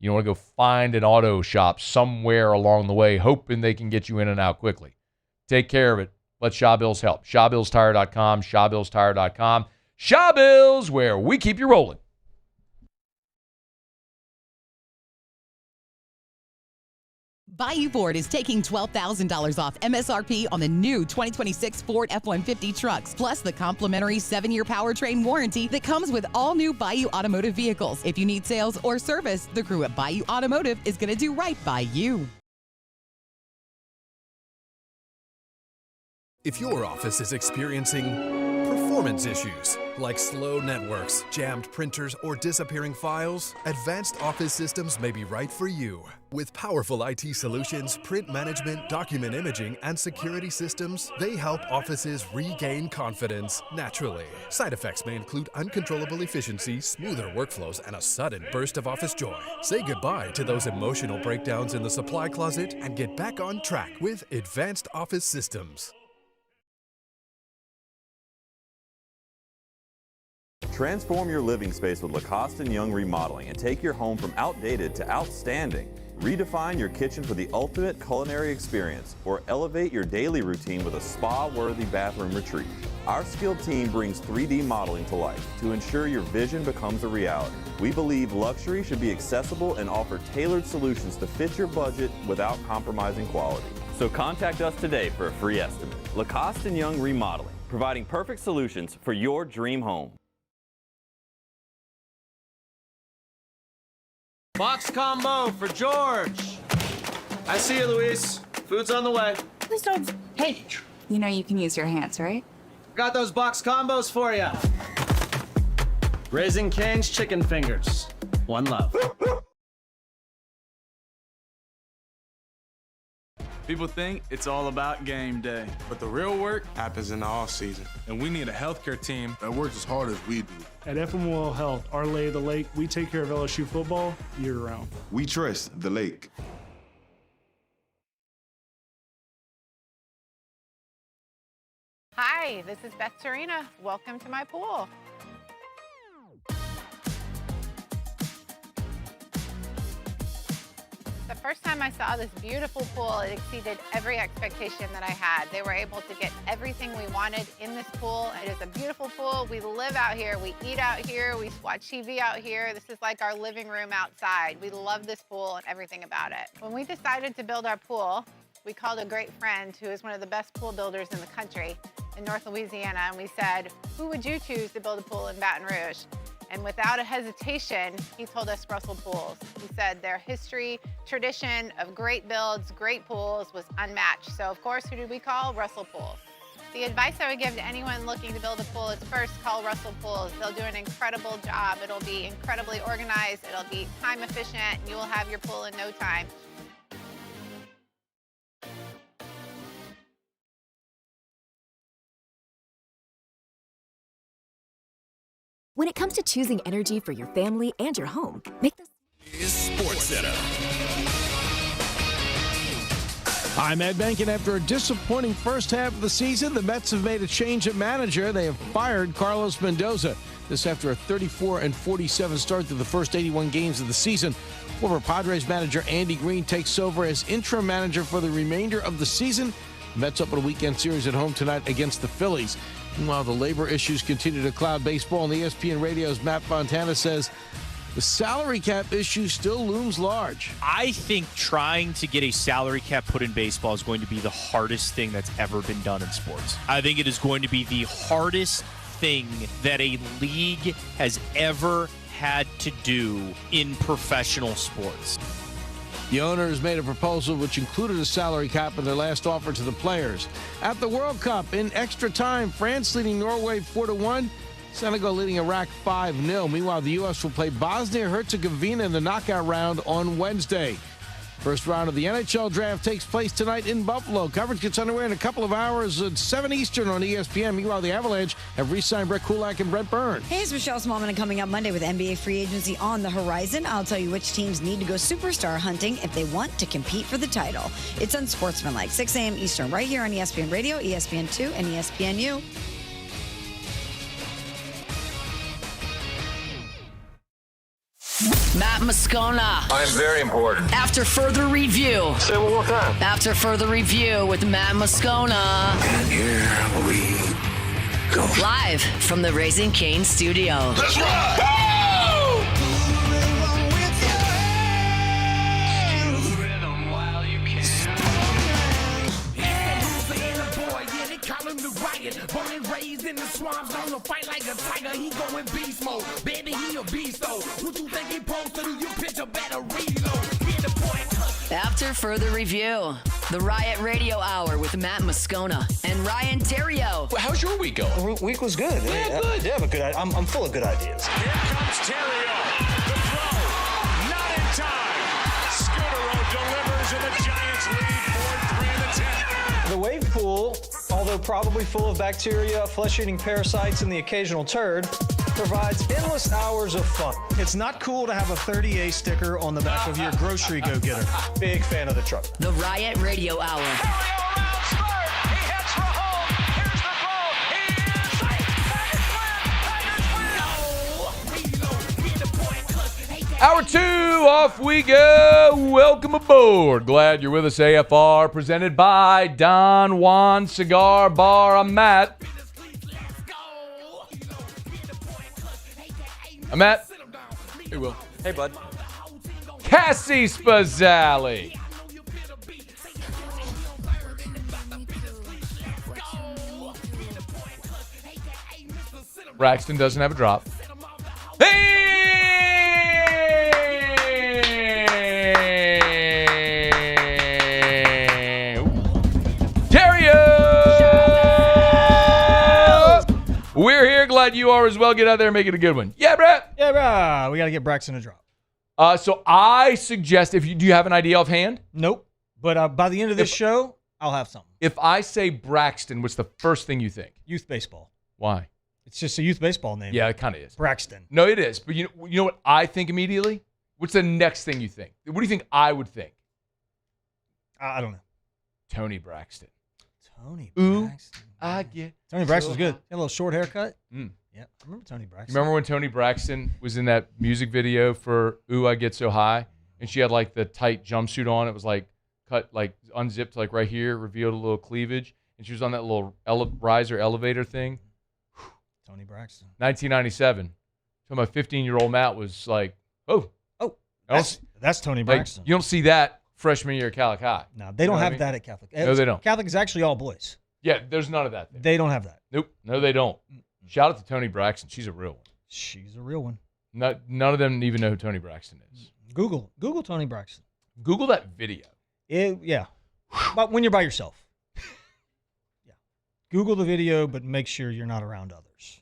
You want to go find an auto shop somewhere along the way, hoping they can get you in and out quickly. Take care of it. Let Shawbills help. ShawbillsTire.com, ShawbillsTire.com. Shawbills, where we keep you rolling. Bayou Ford is taking $12,000 off MSRP on the new 2026 Ford F-150 trucks, plus the complimentary 7-year powertrain warranty that comes with all new Bayou Automotive vehicles. If you need sales or service, the crew at Bayou Automotive is going to do right by you. If your office is experiencing performance issues like slow networks, jammed printers, or disappearing files, Advanced Office Systems may be right for you. With powerful IT solutions, print management, document imaging, and security systems, they help offices regain confidence naturally. Side effects may include uncontrollable efficiency, smoother workflows, and a sudden burst of office joy. Say goodbye to those emotional breakdowns in the supply closet and get back on track with Advanced Office Systems. Transform your living space with Lacoste & Young Remodeling and take your home from outdated to outstanding. Redefine your kitchen for the ultimate culinary experience or elevate your daily routine with a spa-worthy bathroom retreat. Our skilled team brings 3D modeling to life to ensure your vision becomes a reality. We believe luxury should be accessible and offer tailored solutions to fit your budget without compromising quality. So contact us today for a free estimate. Lacoste & Young Remodeling, providing perfect solutions for your dream home. Box combo for George. I see you, Luis. Food's on the way. Please don't. Hey, you know you can use your hands, right? Got those box combos for you. Raising Cane's chicken fingers. One love. People think it's all about game day, but the real work happens in the off season. And we need a healthcare team that works as hard as we do. At FML Health, our lay of the lake, we take care of LSU football year-round. We trust the lake. Hi, this is Beth Serena. Welcome to my pool. The first time I saw this beautiful pool, it exceeded every expectation that I had. They were able to get everything we wanted in this pool. It is a beautiful pool. We live out here, we eat out here, we watch TV out here. This is like our living room outside. We love this pool and everything about it. When we decided to build our pool, we called a great friend who is one of the best pool builders in the country in North Louisiana, and we said, who would you choose to build a pool in Baton Rouge? And without a hesitation, he told us Russell Pools. He said their history, tradition of great builds, great pools was unmatched. So of course, who did we call? Russell Pools. The advice I would give to anyone looking to build a pool is first call Russell Pools. They'll do an incredible job. It'll be incredibly organized. It'll be time efficient. And you will have your pool in no time. When it comes to choosing energy for your family and your home, make the Sports Center. I'm Ed Benkin. After a disappointing first half of the season, the Mets have made a change at manager. They have fired Carlos Mendoza. This after a 34-47 start to the first 81 games of the season. Former Padres manager Andy Green takes over as interim manager for the remainder of the season. The Mets open a weekend series at home tonight against the Phillies. Meanwhile, the labor issues continue to cloud baseball, and the ESPN Radio's Matt Fontana says the salary cap issue still looms large. I think trying to get a salary cap put in baseball is going to be the hardest thing that's ever been done in sports. I think it is going to be the hardest thing that a league has ever had to do in professional sports. The owners made a proposal which included a salary cap in their last offer to the players. At the World Cup, in extra time, France leading Norway 4-1, Senegal leading Iraq 5-0. Meanwhile, the U.S. will play Bosnia-Herzegovina in the knockout round on Wednesday. First round of the NHL draft takes place tonight in Buffalo. Coverage gets underway in a couple of hours at 7 Eastern on ESPN. Meanwhile, the Avalanche have re-signed Brett Kulak and Brett Burns. Hey, it's Michelle Smallman, and coming up Monday with NBA free agency on the horizon, I'll tell you which teams need to go superstar hunting if they want to compete for the title. It's Unsportsmanlike, 6 a.m. Eastern, right here on ESPN Radio, ESPN2, and ESPNU. Matt Moscona. I'm very important. After further review. Say it one more time. After further review with Matt Moscona. And here we go. Live from the Raising Cane studio. Let's ride! Born and raised in the swamps, gonna fight like a tiger. He going beast mode, baby, he a beast though. What you think he supposed to do? You pitch a better reload. Get the point. After further review, the Riot Radio Hour with Matt Moscona and Ryan Terrio. Well, how's your week going? Week was good. Yeah, good. Yeah, but good. I'm full of good ideas. Here comes Terrio. The throw, not in time. Scudero delivers, and the Giants lead 4-3 in the 10th. The wave pool, although probably full of bacteria, flesh-eating parasites, and the occasional turd, provides endless hours of fun. It's not cool to have a 30A sticker on the back of your grocery go-getter. Big fan of the truck. The Riot Radio Hour. Hour 2, off we go. Welcome aboard. Glad you're with us. AFR presented by Don Juan Cigar Bar. I'm Matt. I'm Matt. Hey, Will. Hey, bud. Cassie Spazzali. Braxton doesn't have a drop. Hey! We're here. Glad you are as well. Get out there and make it a good one. Yeah, Brett. Yeah, bro. We got to get Braxton a drop. So I suggest, do you have an idea offhand? Nope. But by the end of this show, I'll have something. If I say Braxton, what's the first thing you think? Youth baseball. Why? It's just a youth baseball name. Yeah, it kind of is. Braxton. No, it is. But you know what I think immediately? What's the next thing you think? What do you think I would think? I don't know. Tony Braxton. Tony Ooh, Braxton. I get Tony Braxton's good. He had a little short haircut. Mm. Yeah, I remember Tony Braxton. You remember when Tony Braxton was in that music video for Ooh, I Get So High? And she had like the tight jumpsuit on. It was like cut, like unzipped, like right here, revealed a little cleavage. And she was on that little riser elevator thing. Tony Braxton. 1997. So my 15-year-old Matt was like, oh. That's Tony Braxton. Like, you don't see that freshman year at Catholic High. No, they don't have that at Catholic. No, they don't. Catholic is actually all boys. Yeah, there's none of that there. They don't have that. Nope. No, they don't. Shout out to Tony Braxton. She's a real one. She's a real one. None of them even know who Tony Braxton is. Google Tony Braxton. Google that video. Yeah. But when you're by yourself. Yeah. Google the video, but make sure you're not around others.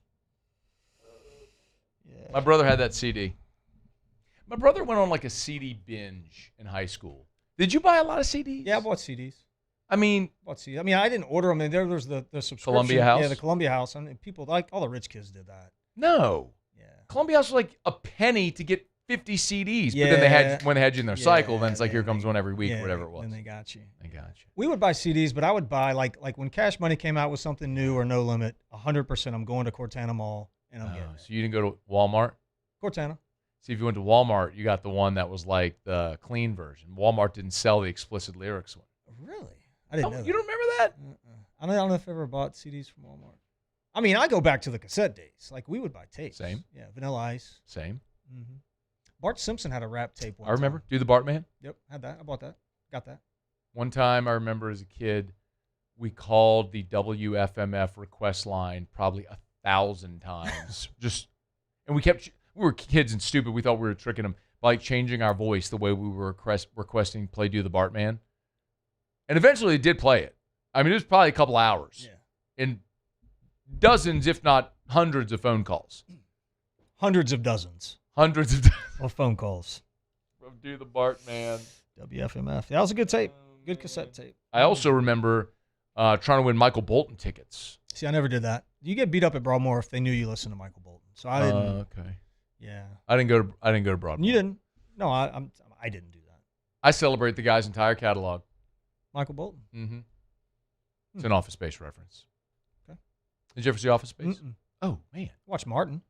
Yeah. My brother had that CD. My brother went on like a CD binge in high school. Did you buy a lot of CDs? Yeah, I bought CDs. I mean, I didn't order them. There was the subscription. Columbia House? Yeah, the Columbia House. And people, like all the rich kids did that. No. Yeah. Columbia House was like a penny to get 50 CDs. Yeah. But then they had you in their cycle. Then it's like, here comes one every week, whatever it was. And they got you. They got you. We would buy CDs, but I would buy, like when Cash Money came out with something new or No Limit, 100% I'm going to Cortana Mall and I'm getting it. So you didn't go to Walmart? Cortana. See, if you went to Walmart, you got the one that was like the clean version. Walmart didn't sell the explicit lyrics one. Really? I didn't know You don't remember that? I don't know if I ever bought CDs from Walmart. I mean, I go back to the cassette days. Like, we would buy tapes. Same. Yeah, Vanilla Ice. Same. Mm-hmm. Bart Simpson had a rap tape one I remember. time. Do the Bartman? Yep, had that. I bought that. Got that. One time, I remember as a kid, we called the WFMF request line probably 1,000 times. And we were kids and stupid. We thought we were tricking them by like changing our voice the way we were requesting play Do the Bartman. And eventually it did play it. I mean, it was probably a couple hours. Yeah. And dozens, if not hundreds of phone calls. Hundreds of dozens. Hundreds of phone calls. From Do the Bartman. WFMF. That was a good tape. Good cassette tape. I also remember trying to win Michael Bolton tickets. See, I never did that. You get beat up at Broadmoor if they knew you listened to Michael Bolton. So I didn't. Okay. Yeah. I didn't go to Broadmoor. You didn't? No, I didn't do that. I celebrate the guy's entire catalog. Michael Bolton. Mm-hmm. It's an Office Space reference. Okay. Did you ever see Office Space? Mm-mm. Oh man. Watch Martin.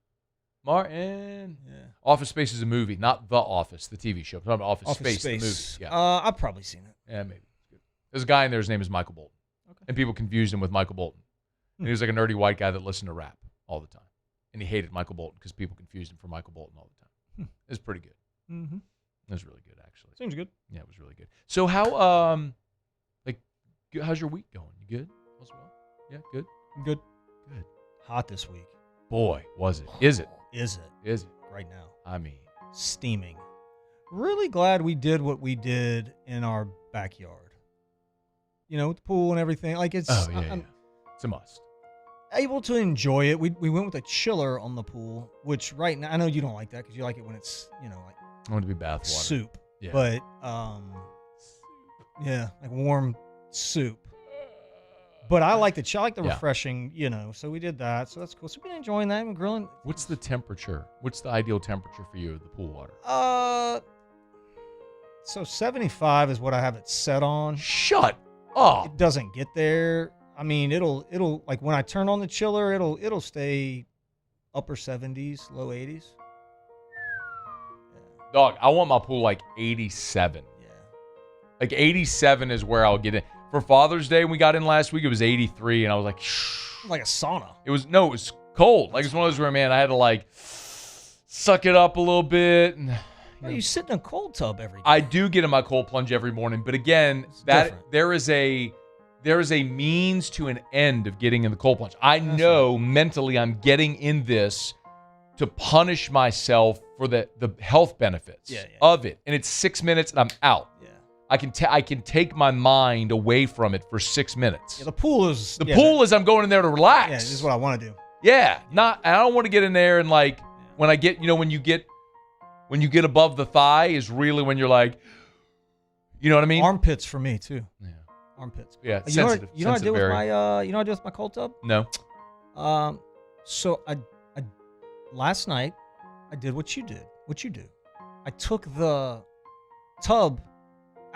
Martin. Yeah. Office Space is a movie, not The Office, the TV show. I'm talking about Office Space, the movie. Yeah. I've probably seen it. Yeah, maybe. There's a guy in there. His name is Michael Bolton. Okay. And people confused him with Michael Bolton. And he was like a nerdy white guy that listened to rap all the time. And he hated Michael Bolton because people confused him for Michael Bolton all the time. It was pretty good. Mm-hmm. It was really good, actually. Seems good. Yeah, it was really good. So how, how's your week going? You good? As well? Yeah, good? Good. Good. Hot this week. Boy, was it. Is it? Is it? Is it? Right now. I mean. Steaming. Really glad we did what we did in our backyard. You know, with the pool and everything. Like, it's... Oh, yeah. It's a must. Able to enjoy it. We went with a chiller on the pool, which right now, I know you don't like that because you like it when it's, like... I want it to be bath water. Soup. Yeah. But, yeah, like warm soup. But I like the refreshing, so we did that. So that's cool. So we've been enjoying that and grilling. What's the temperature? What's the ideal temperature for you of the pool water? So 75 is what I have it set on. Shut up. It doesn't get there. I mean, it'll like when I turn on the chiller, it'll stay upper 70s, low 80s. Dog, I want my pool like 87. Yeah. Like 87 is where I'll get in. For Father's Day, when we got in last week, it was 83, and I was like, shh. Like a sauna. It was cold. Like, it's one of those where, man, I had to like suck it up a little bit. And, you sit in a cold tub every day. I do get in my cold plunge every morning, but again, there is a means to an end of getting in the cold plunge. I know mentally I'm getting in this to punish myself for the health benefits of it. And it's 6 minutes and I'm out. Yeah. I can take my mind away from it for 6 minutes. Yeah, the pool is I'm going in there to relax. Yeah, this is what I want to do. Yeah. I don't want to get in there and like when I get, when you get above the thigh is really when you're like, you know what I mean? Armpits for me too. Yeah. Armpits. Yeah, sensitive. You know what I did with area. you know what I did with my cold tub? No. So I last night I did what you did. What you do? I took the tub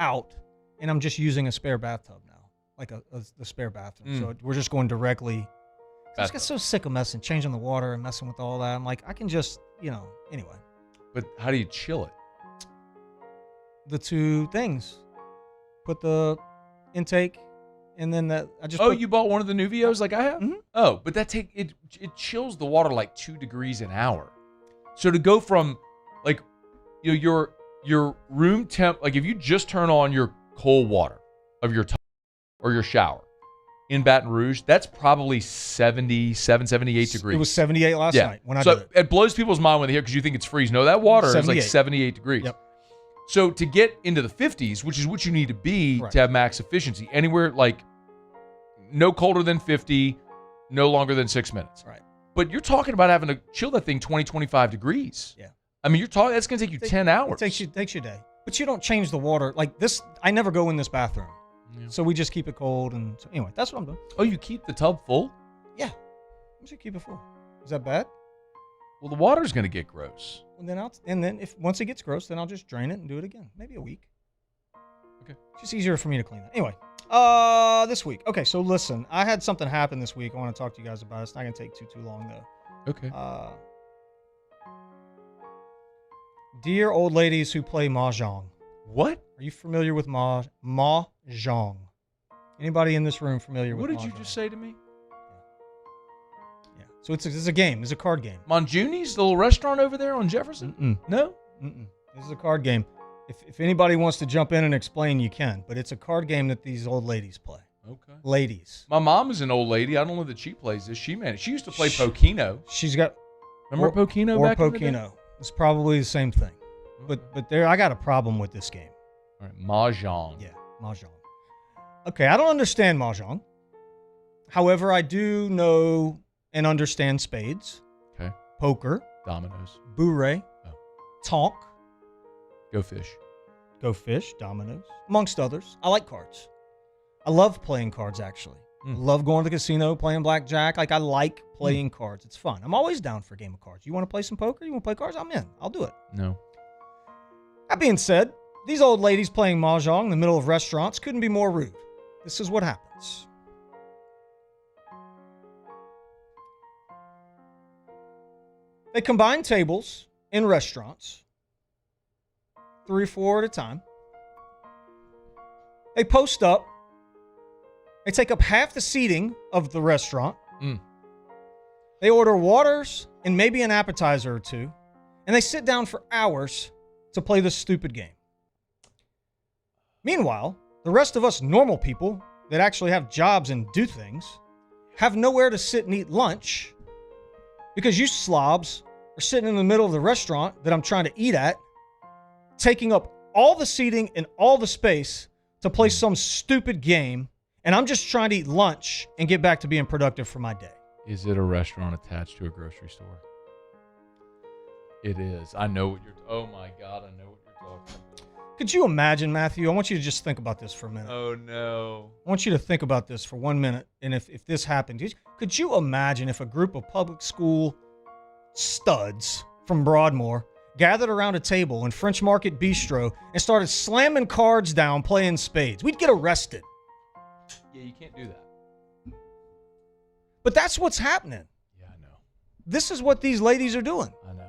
out, and I'm just using a spare bathtub now, like the spare bathroom. So we're just going directly. I just got so sick of changing the water and messing with all that. I'm like, I can just, anyway. But how do you chill it? The two things. Put the intake, and then that I just. You bought one of the Nuvios like I have? Mm-hmm. Oh, but it chills the water like 2 degrees an hour. So to go from like, your room temp, like if you just turn on your cold water of your tub or your shower in Baton Rouge, that's probably 77, 78 degrees. It was 78 last night when I did it. It blows people's mind when they hear because you think it's freezing. No, that water is like 78 degrees. Yep. So to get into the 50s, which is what you need to be to have max efficiency, anywhere like no colder than 50, no longer than 6 minutes. Right. But you're talking about having to chill that thing 20, 25 degrees. Yeah. I mean, that's going to take you 10 hours. It takes you a day. But you don't change the water. Like this, I never go in this bathroom. Yeah. So we just keep it cold. And so anyway, that's what I'm doing. Oh, you keep the tub full? Yeah. I should keep it full. Is that bad? Well, the water's going to get gross. And then if once it gets gross, then I'll just drain it and do it again. Maybe a week. Okay. It's just easier for me to clean that. Anyway, this week. Okay, so listen, I had something happen this week. I want to talk to you guys about it. It's not going to take too long, though. Okay. Dear old ladies who play mahjong. What? Are you familiar with mahjong? Anybody in this room familiar with mahjong? What did you just say to me? Yeah. So it's a game. It's a card game. Monjuni's, the little restaurant over there on Jefferson? No? This is a card game. If anybody wants to jump in and explain, you can. But it's a card game that these old ladies play. Okay. Ladies. My mom is an old lady. I don't know that she plays this. She used to play Pokino. She's got... Remember Pokino back in the day? Pokino. It's probably the same thing. Okay. But I got a problem with this game. All right, mahjong. Yeah, mahjong. Okay, I don't understand mahjong. However, I do know and understand spades. Okay. Poker. Dominoes. Bourrée. Tonk. Go fish. Go fish. Dominoes. Amongst others. I like cards. I love playing cards, actually. Love going to the casino, playing blackjack. Like, I like playing cards. It's fun. I'm always down for a game of cards. You want to play some poker? You want to play cards? I'm in. I'll do it. No. That being said, these old ladies playing mahjong in the middle of restaurants couldn't be more rude. This is what happens. They combine tables in restaurants, 3 or 4 at a time. They post up. They take up half the seating of the restaurant. They order waters and maybe an appetizer or two, and they sit down for hours to play this stupid game. Meanwhile, the rest of us normal people that actually have jobs and do things have nowhere to sit and eat lunch because you slobs are sitting in the middle of the restaurant that I'm trying to eat at, taking up all the seating and all the space to play some stupid game, and I'm just trying to eat lunch and get back to being productive for my day. Is it a restaurant attached to a grocery store? It is. I know what you're... Oh, my God. I know what you're talking about. Could you imagine, Matthew? I want you to just think about this for a minute. Oh, no. I want you to think about this for 1 minute. And if this happened, could you imagine if a group of public school studs from Broadmoor gathered around a table in French Market Bistro and started slamming cards down playing spades? We'd get arrested. Yeah, you can't do that. But that's what's happening. Yeah, I know. This is what these ladies are doing. I know.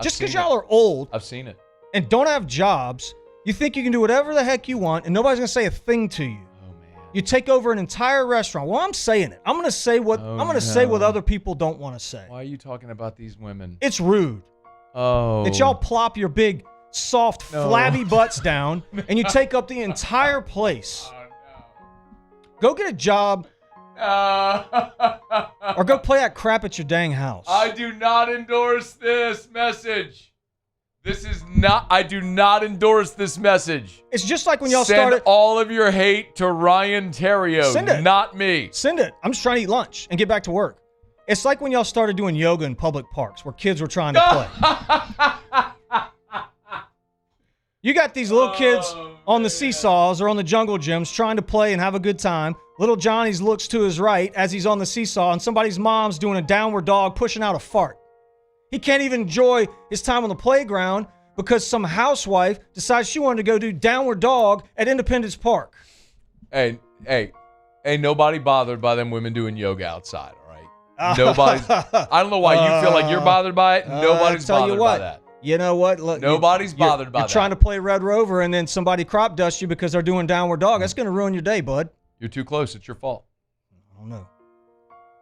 Just because y'all are old. I've seen it. And don't have jobs, you think you can do whatever the heck you want and nobody's going to say a thing to you. Oh, man. You take over an entire restaurant. Well, I'm saying it. I'm going to say what say what other people don't want to say. Why are you talking about these women? It's rude. Oh. That y'all plop your big, soft, flabby butts down and you take up the entire place. Oh, no. Go get a job. Or go play that crap at your dang house. I do not endorse this message. I do not endorse this message. It's just like when y'all Send started. all of your hate to Ryan Terrio, Send it. not me. Send it. I'm just trying to eat lunch and get back to work. It's like when y'all started doing yoga in public parks where kids were trying to play. You got these little kids on the seesaws or on the jungle gyms trying to play and have a good time. Little Johnny's looks to his right as he's on the seesaw and somebody's mom's doing a downward dog pushing out a fart. He can't even enjoy his time on the playground because some housewife decides she wanted to go do downward dog at Independence Park. Hey, nobody bothered by them women doing yoga outside, all right? Nobody's. I don't know why you feel like you're bothered by it. Nobody's bothered by that. You know what? Look, nobody's bothered by that. You're trying to play Red Rover and then somebody crop dusts you because they're doing downward dog. That's going to ruin your day, bud. You're too close. It's your fault. I don't know.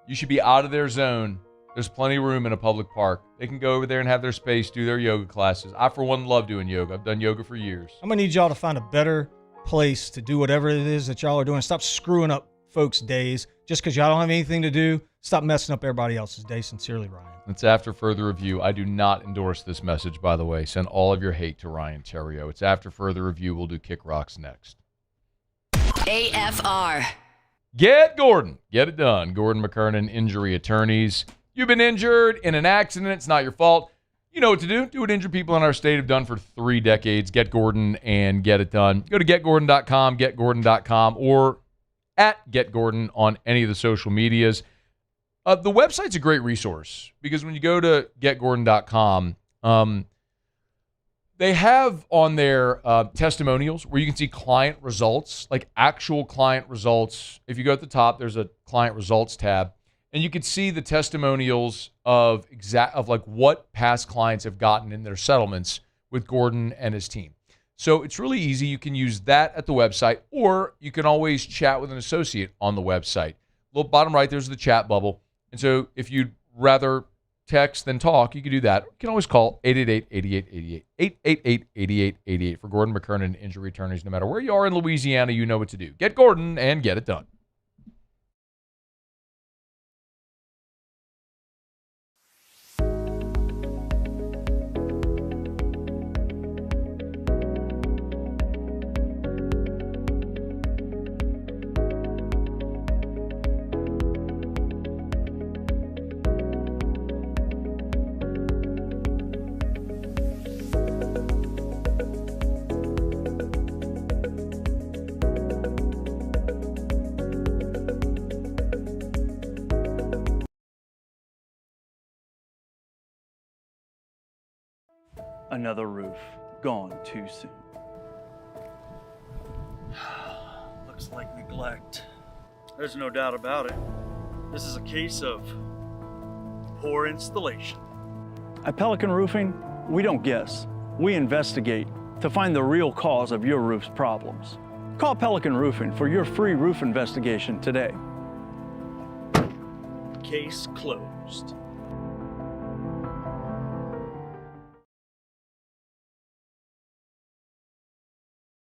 You should be out of their zone. There's plenty of room in a public park. They can go over there and have their space, do their yoga classes. I, for one, love doing yoga. I've done yoga for years. I'm going to need y'all to find a better place to do whatever it is that y'all are doing. Stop screwing up folks' days just because y'all don't have anything to do. Stop messing up everybody else's day. Sincerely, Ryan. It's after further review. I do not endorse this message, by the way. Send all of your hate to Ryan Terrio. It's after further review. We'll do Kick Rocks next. AFR. Get Gordon. Get it done. Gordon McKernan, Injury Attorneys. You've been injured in an accident. It's not your fault. You know what to do. Do what injured people in our state have done for 3 decades. Get Gordon and get it done. Go to getgordon.com, getgordon.com, or at getgordon on any of the social medias. The website's a great resource because when you go to getgordon.com, they have on there testimonials where you can see client results, like actual client results. If you go at the top, there's a client results tab, and you can see the testimonials of like what past clients have gotten in their settlements with Gordon and his team. So it's really easy. You can use that at the website, or you can always chat with an associate on the website. Little bottom right, there's the chat bubble. And so if you'd rather text than talk, you can do that. You can always call 888-8888, 888-8888 for Gordon McKernan Injury Attorneys. No matter where you are in Louisiana, you know what to do. Get Gordon and get it done. Another roof gone too soon. Looks like neglect. There's no doubt about it. This is a case of poor installation. At Pelican Roofing, we don't guess. We investigate to find the real cause of your roof's problems. Call Pelican Roofing for your free roof investigation today. Case closed.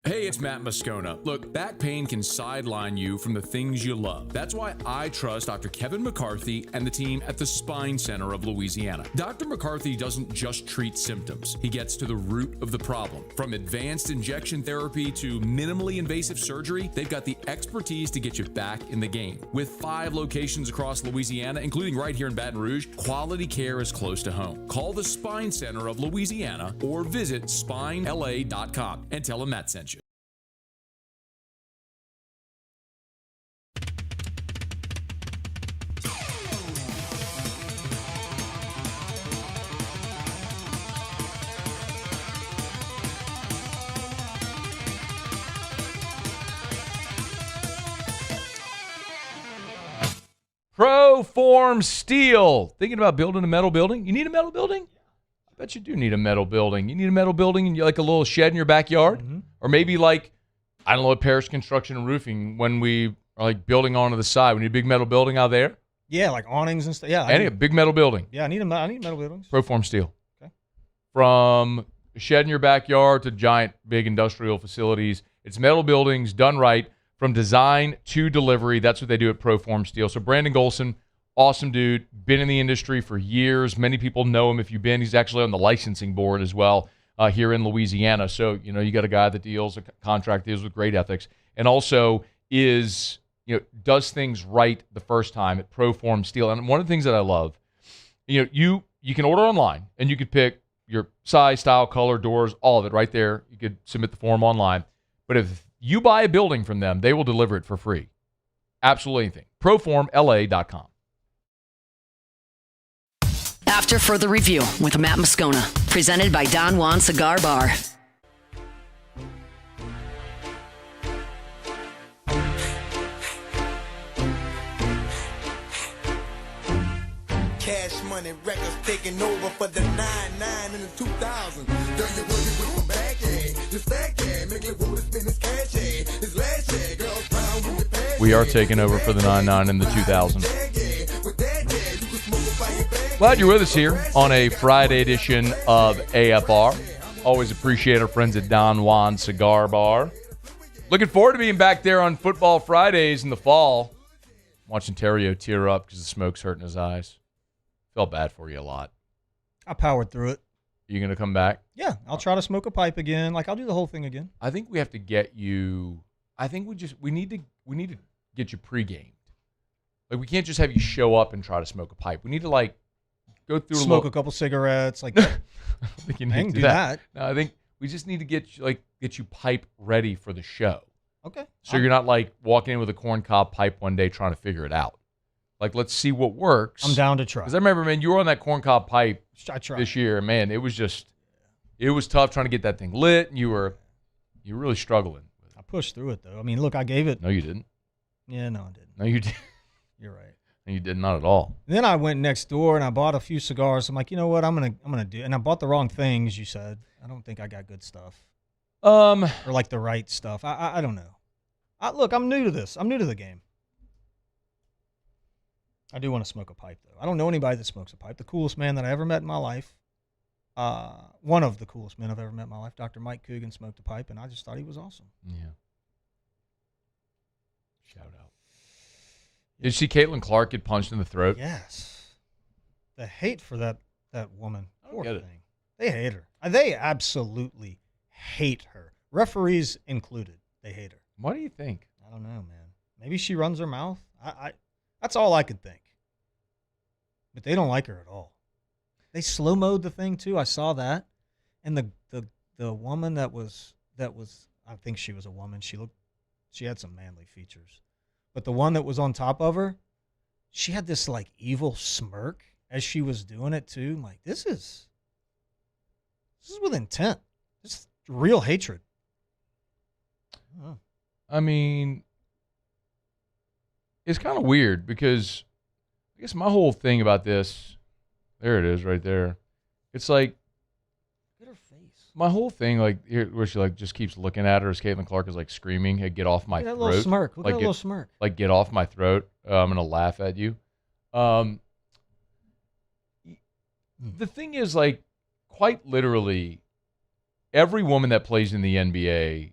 Hey, it's Matt Moscona. Look, back pain can sideline you from the things you love. That's why I trust Dr. Kevin McCarthy and the team at the Spine Center of Louisiana. Dr. McCarthy doesn't just treat symptoms. He gets to the root of the problem. From advanced injection therapy to minimally invasive surgery, they've got the expertise to get you back in the game. With 5 locations across Louisiana, including right here in Baton Rouge, quality care is close to home. Call the Spine Center of Louisiana or visit spinela.com and tell them Matt sent you. Proform Steel. Thinking about building a metal building? You need a metal building? I bet you do need a metal building. You need a metal building and you like a little shed in your backyard? Mm-hmm. Or maybe like, I don't know, at Parish Construction and Roofing when we are like building onto the side. We need a big metal building out there. Yeah, like awnings and stuff. Yeah. A big metal building. Yeah, I need metal buildings. Proform Steel. Okay. From a shed in your backyard to giant big industrial facilities. It's metal buildings done right. From design to delivery, that's what they do at Proform Steel. So Brandon Golson, awesome dude, been in the industry for years. Many people know him. If you've been, he's actually on the licensing board as well here in Louisiana. So, you know, you got a guy that deals with great ethics and also does things right the first time at Proform Steel. And one of the things that I love, you can order online and you could pick your size, style, color, doors, all of it right there. You could submit the form online. But if you buy a building from them, they will deliver it for free. Absolutely anything. Proformla.com. After Further Review with Matt Moscona, presented by Don Juan Cigar Bar. Cash Money Records taking over for the 99 in the 2000s. Girl, you working with my back, yeah. Just back, yeah. Make it roll, spin this cash, yeah. This last, yeah. Girls round with your past. We are taking over for the 99 in the 2000s. Glad you're with us here on a Friday edition of AFR. Always appreciate our friends at Don Juan Cigar Bar. Looking forward to being back there on Football Fridays in the fall. Watching Terrio tear up because the smoke's hurting his eyes. Felt bad for you a lot. I powered through it. You going to come back? Yeah, I'll try to smoke a pipe again. I'll do the whole thing again. I think we have to get you. I think we need to get you pre-gamed. Like, we can't just have you show up and try to smoke a pipe. We need to, like, go through a couple cigarettes. Like, I think you can do that. No, I think we just need to get you pipe ready for the show. Okay. So you're not, like, walking in with a corncob pipe one day trying to figure it out. Like, let's see what works. I'm down to try. Because I remember, man, you were on that corncob pipe this year, and, man, it was tough trying to get that thing lit, and you were really struggling. I pushed through it, though. I mean, look, I gave it. No, you didn't. Yeah, no, I didn't. No, you did. You're right. No, you did not at all. Then I went next door and I bought a few cigars. I'm like, you know what? I'm gonna do. And I bought the wrong things. You said I don't think I got good stuff. Or like the right stuff. I don't know. Look, I'm new to this. I'm new to the game. I do want to smoke a pipe, though. I don't know anybody that smokes a pipe. The coolest man that I ever met in my life, one of the coolest men I've ever met in my life, Dr. Mike Coogan, smoked a pipe, and I just thought he was awesome. Yeah. Shout out. Did you see Caitlin Clark get punched in the throat? Yes. The hate for that woman. Poor get it. thing. They hate her. They absolutely hate her. Referees included. They hate her. What do you think? I don't know, man. Maybe she runs her mouth. That's all I could think. But they don't like her at all. They slow-mode the thing too. I saw that. And the woman that was I think she was a woman. She had some manly features. But the one that was on top of her, she had this like evil smirk as she was doing it too. I'm like, this is with intent. This is real hatred. I mean, it's kind of weird because I guess my whole thing about this, there it is right there. It's like, look at her face. My whole thing, like, here, where she like just keeps looking at her as Caitlin Clark is like screaming, "Hey, get off my throat!" Look at that little smirk. Look like, at that little smirk. Like, get off my throat. I'm gonna laugh at you. The thing is, like, quite literally, every woman that plays in the NBA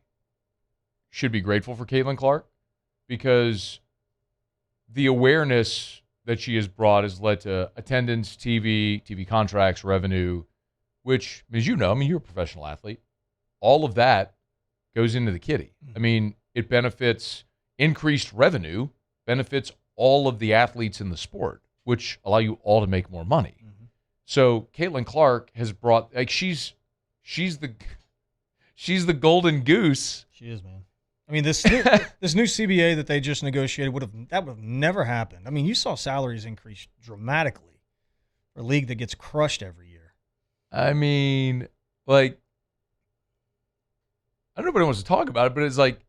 should be grateful for Caitlin Clark because the awareness that she has brought has led to attendance, TV contracts, revenue, which, as you know, I mean, you're a professional athlete. All of that goes into the kitty. I mean, it benefits increased revenue, benefits all of the athletes in the sport, which allow you all to make more money. So Caitlin Clark has brought, like, she's the golden goose. She is, man. I mean, this new CBA that they just negotiated would have never happened. I mean, you saw salaries increase dramatically for a league that gets crushed every year. I mean, like, I don't know if anybody wants to talk about it, but it's like,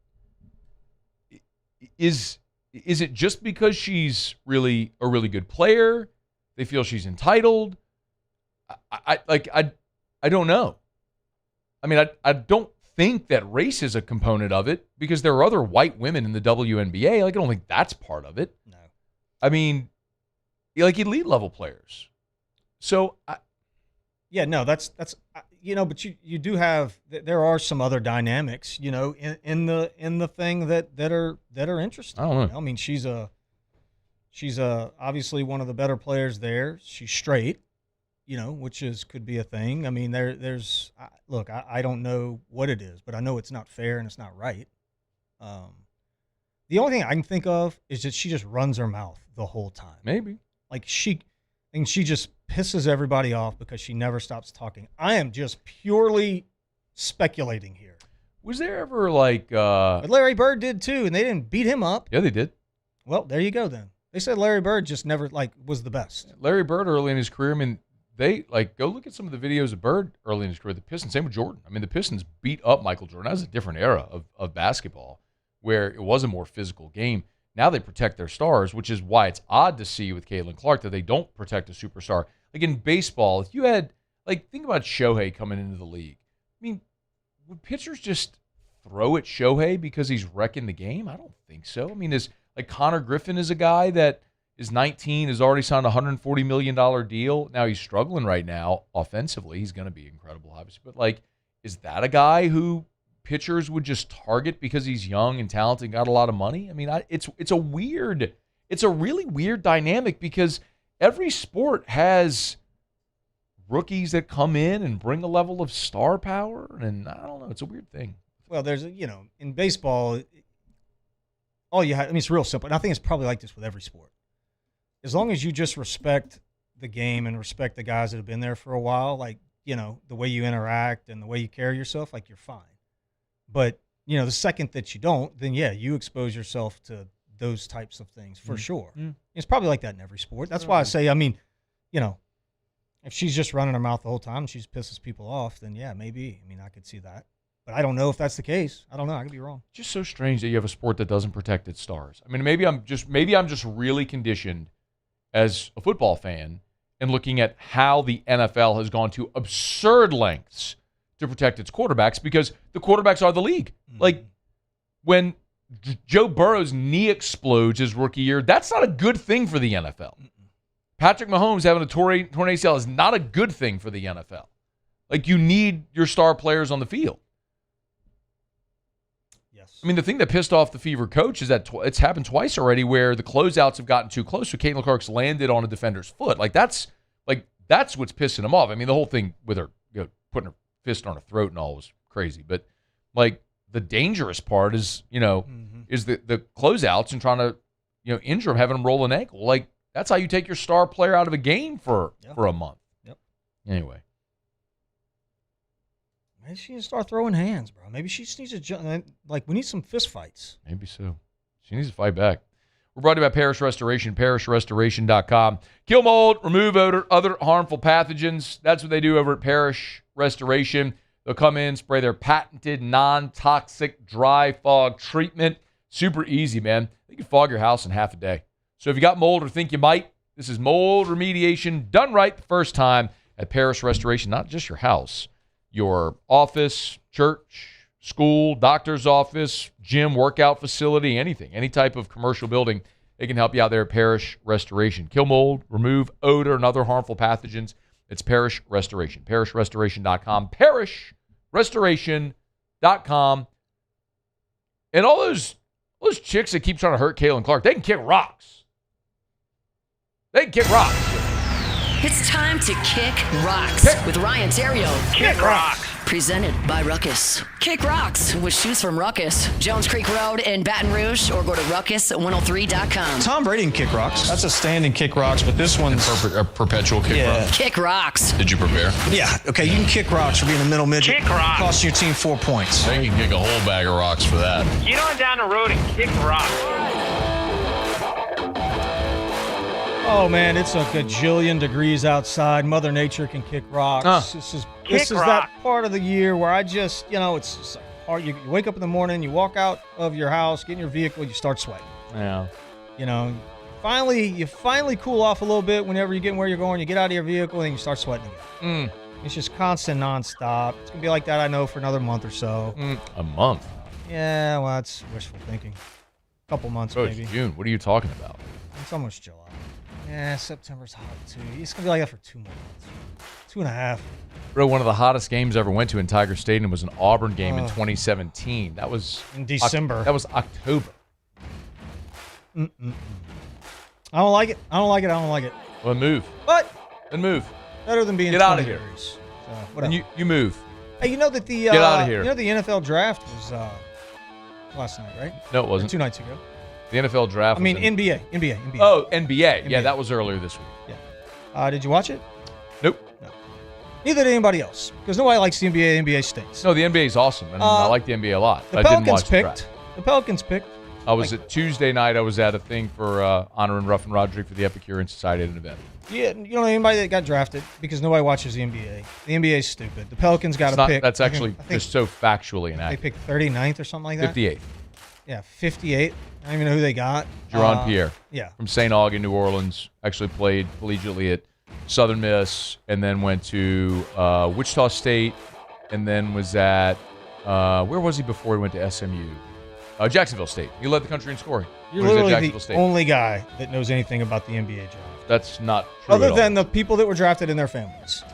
is it just because she's really a really good player? They feel she's entitled. I don't know. I mean, I don't think that race is a component of it because there are other white women in the WNBA. Like, I don't think that's part of it. No. I mean, like, elite level players. So, yeah, no, that's but you do have, there are some other dynamics, in the thing that are interesting. I don't know. I mean, she's obviously one of the better players there. She's straight, which could be a thing. I mean, there's look, I don't know what it is, but I know it's not fair and it's not right. The only thing I can think of is that she just runs her mouth the whole time. Maybe. Like, she just pisses everybody off because she never stops talking. I am just purely speculating here. Was there ever like But Larry Bird did too, and they didn't beat him up. Yeah, they did. Well, there you go then. They said Larry Bird just never was the best. Larry Bird early in his career, I mean, they go look at some of the videos of Bird early in his career. The Pistons, same with Jordan. I mean, the Pistons beat up Michael Jordan. That was a different era of basketball where it was a more physical game. Now they protect their stars, which is why it's odd to see with Caitlin Clark that they don't protect a superstar. Like in baseball, if you had, think about Shohei coming into the league. I mean, would pitchers just throw at Shohei because he's wrecking the game? I don't think so. I mean, Connor Griffin is a guy that is 19, has already signed a $140 million deal. Now he's struggling right now offensively. He's going to be incredible, obviously. But, is that a guy who pitchers would just target because he's young and talented and got a lot of money? I mean, it's a really weird dynamic because every sport has rookies that come in and bring a level of star power, and I don't know, it's a weird thing. Well, there's in baseball, all you have, I mean, it's real simple. And I think it's probably like this with every sport. As long as you just respect the game and respect the guys that have been there for a while, like, you know, the way you interact and the way you carry yourself, like, you're fine. But, you know, the second that you don't, then, yeah, you expose yourself to those types of things for sure. It's probably like that in every sport. That's why I say, I mean, you know, if she's just running her mouth the whole time and she just pisses people off, then, yeah, maybe. I mean, I could see that. But I don't know if that's the case. I don't know. I could be wrong. Just so strange that you have a sport that doesn't protect its stars. I mean, maybe I'm just really conditioned as a football fan and looking at how the NFL has gone to absurd lengths to protect its quarterbacks because the quarterbacks are the league. Like when Joe Burrow's knee explodes his rookie year, that's not a good thing for the NFL. Patrick Mahomes having a torn ACL is not a good thing for the NFL. Like, you need your star players on the field. Yes. I mean, the thing that pissed off the Fever coach is that it's happened twice already where the closeouts have gotten too close, so Caitlin Clark's landed on a defender's foot. That's what's pissing him off. I mean, the whole thing with her, you know, putting her fist on her throat and all was crazy. But, like, the dangerous part is, you know, is the closeouts and trying to, you know, injure him, having him roll an ankle. Like, that's how you take your star player out of a game for a month. Yep. Anyway. Maybe she needs to start throwing hands, bro. Maybe she just needs to, we need some fist fights. Maybe so. She needs to fight back. We're brought to you by Parish Restoration, parishrestoration.com. Kill mold, remove odor, other harmful pathogens. That's what they do over at Parish Restoration. They'll come in, spray their patented non-toxic dry fog treatment. Super easy, man. They can fog your house in half a day. So if you got mold or think you might, this is mold remediation done right the first time at Parish Restoration. Not just your house, your office, church, school, doctor's office, gym, workout facility, anything, any type of commercial building. They can help you out there at Parish Restoration. Kill mold, remove odor and other harmful pathogens. It's Parish Restoration. Parishrestoration.com. Parishrestoration.com. And all those chicks that keep trying to hurt Caitlin Clark, they can kick rocks. They can kick rocks. It's time to kick rocks with Ryan Terrio. Kick rocks. Presented by Ruckus. Kick rocks with shoes from Ruckus. Jones Creek Road in Baton Rouge, or go to ruckus103.com. Tom Brady can kick rocks. That's a standing kick rocks, but this one's a perpetual kick rock. Kick rocks. Did you prepare? Yeah. Okay, you can kick rocks for being a middle midget. Kick rocks. Costing your team 4 points. They can kick a whole bag of rocks for that. Get on down the road and kick rocks. Oh, man, it's a gajillion degrees outside. Mother Nature can kick rocks. This is that part of the year where I just, you know, it's just hard. You wake up in the morning, you walk out of your house, get in your vehicle, you start sweating. Yeah. You know, you finally cool off a little bit whenever you get where you're going. You get out of your vehicle, and you start sweating again. It's just constant, nonstop. It's going to be like that, I know, for another month or so. A month? Yeah, well, that's wishful thinking. A couple months, maybe. It's June. What are you talking about? It's almost July. Yeah, September's hot, too. It's going to be like that for 2 more months. 2.5. Bro, one of the hottest games I ever went to in Tiger Stadium was an Auburn game in 2017. That was in December. That was October. I don't like it. Well, move. But then move. Better than being get out of here. So, and you move. Hey, you know that the get out of here. You know the NFL draft was last night, right? No, it wasn't. Or 2 nights ago. The NFL draft. I mean, NBA. Oh, NBA. Yeah, that was earlier this week. Yeah. Did you watch it? Nope. No. Neither did anybody else, because nobody likes the NBA. NBA stinks. No, the NBA is awesome, and I like the NBA a lot. The I Pelicans didn't watch picked. The Pelicans picked. I was at Tuesday night. I was at a thing for honoring Ruff and Roderick for the Epicurean Society at an event. Yeah, you don't know anybody that got drafted because nobody watches the NBA. The NBA is stupid. The Pelicans got to pick. That's actually just so factually inaccurate. They picked 39th or something like that. 58th. Yeah, 58. I don't even know who they got. Jerron Pierre. Yeah. From St. Aug, New Orleans. Actually played collegiately at Southern Miss, and then went to Wichita State, and then was at where was he before he went to SMU? Jacksonville State. He led the country in scoring. You're literally the only guy that knows anything about the NBA draft. That's not true. Other than the people that were drafted and their families.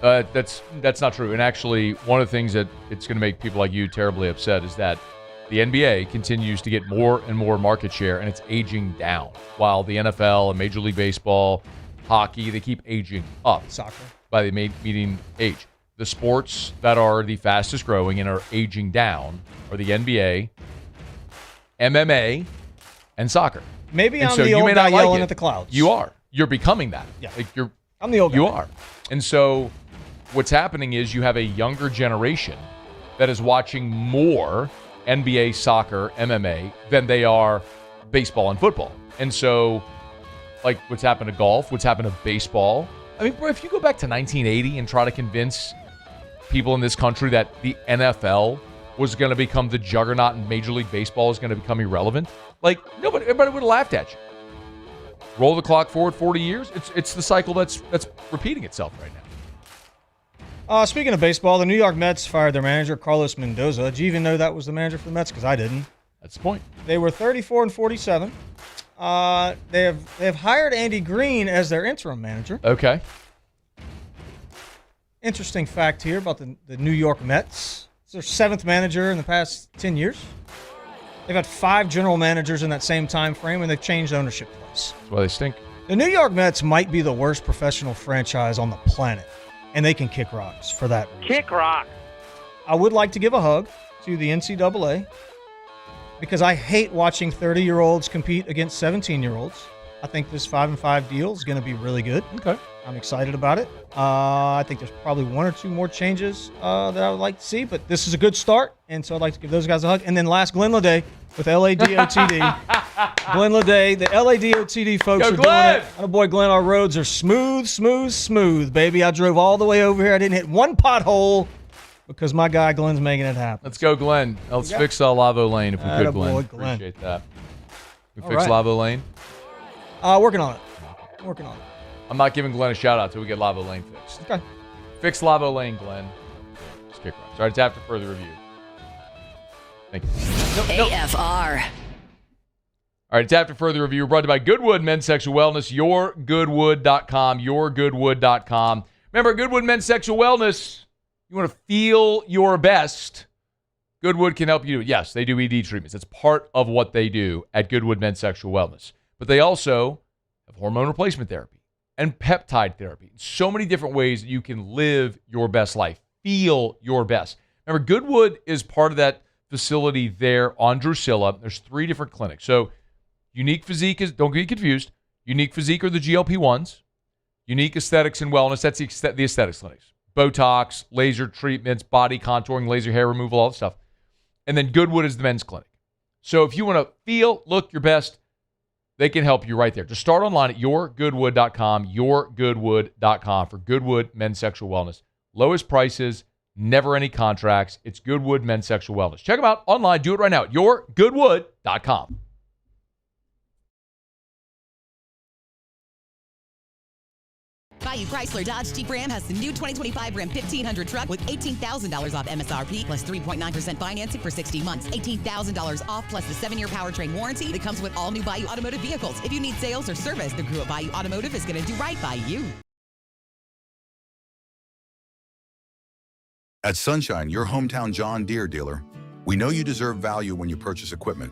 That's not true. And actually, one of the things that it's going to make people like you terribly upset is that the NBA continues to get more and more market share, and it's aging down. While the NFL and Major League Baseball, hockey, they keep aging up. Soccer. By the median age. the sports that are the fastest growing and are aging down are the NBA, MMA, and soccer. Maybe And I'm so the you old may guy not like yelling it. at the clouds. You are. You're becoming that. Yeah. Like I'm the old guy. You are. And so what's happening is you have a younger generation that is watching more NBA, soccer, MMA than they are baseball and football. And so, like, what's happened to golf, what's happened to baseball. I mean, bro, if you go back to 1980 and try to convince people in this country that the NFL was going to become the juggernaut and Major League Baseball is going to become irrelevant, like, everybody would have laughed at you. Roll the clock forward 40 years. It's the cycle that's repeating itself right now. Speaking of baseball, the New York Mets fired their manager, Carlos Mendoza. Did you even know that was the manager for the Mets? Because I didn't. That's the point. They were 34-47. They have hired Andy Green as their interim manager. Okay. Interesting fact here about the New York Mets. It's their seventh manager in the past 10 years. They've had 5 general managers in that same time frame, and they've changed ownership twice. That's why they stink. The New York Mets might be the worst professional franchise on the planet, and they can kick rocks for that reason. Kick rock. I would like to give a hug to the NCAA because I hate watching 30-year-olds compete against 17-year-olds. I think this 5-5 deal is going to be really good. Okay. I'm excited about it. I think there's probably 1 or 2 more changes that I would like to see, but this is a good start, and so I'd like to give those guys a hug. And then last, Glenn Leday with LADOTD. Glenn Leday, the LADOTD folks are Glenn! doing it. Oh, boy, Glenn, our roads are smooth, smooth, smooth, baby. I drove all the way over here. I didn't hit one pothole because my guy Glenn's making it happen. Let's go, Glenn. Let's fix Lavo Lane if we could, Glenn. Boy, Glenn. Appreciate that. We All fix right. Lavo Lane? Working on it. Working on it. I'm not giving Glenn a shout-out till we get Lavo Lane fixed. Okay. Fix Lavo Lane, Glenn. Just kick rocks. All right, it's after further review. Thank you. AFR. All right, it's after further review. Brought to you by Goodwood Men's Sexual Wellness, yourgoodwood.com, yourgoodwood.com. Remember, Goodwood Men's Sexual Wellness, you want to feel your best, Goodwood can help you do it. Yes, they do ED treatments. It's part of what they do at Goodwood Men's Sexual Wellness. But they also have hormone replacement therapy and peptide therapy. So many different ways that you can live your best life, feel your best. Remember, Goodwood is part of that facility there on Drusilla. There's 3 different clinics. So Unique Physique is, don't get confused, Unique Physique are the GLP-1s. Unique Aesthetics and Wellness, that's the aesthetics clinics. Botox, laser treatments, body contouring, laser hair removal, all that stuff. And then Goodwood is the men's clinic. So if you want to feel, look your best, they can help you right there. Just start online at yourgoodwood.com, yourgoodwood.com for Goodwood Men's Sexual Wellness. Lowest prices, never any contracts. It's Goodwood Men's Sexual Wellness. Check them out online. Do it right now at yourgoodwood.com. Bayou Chrysler Dodge Jeep Ram has the new 2025 Ram 1500 truck with $18,000 off MSRP plus 3.9% financing for 60 months. $18,000 off plus the 7-year powertrain warranty that comes with all new Bayou Automotive vehicles. If you need sales or service, the crew at Bayou Automotive is going to do right by you. At Sunshine, your hometown John Deere dealer, we know you deserve value when you purchase equipment.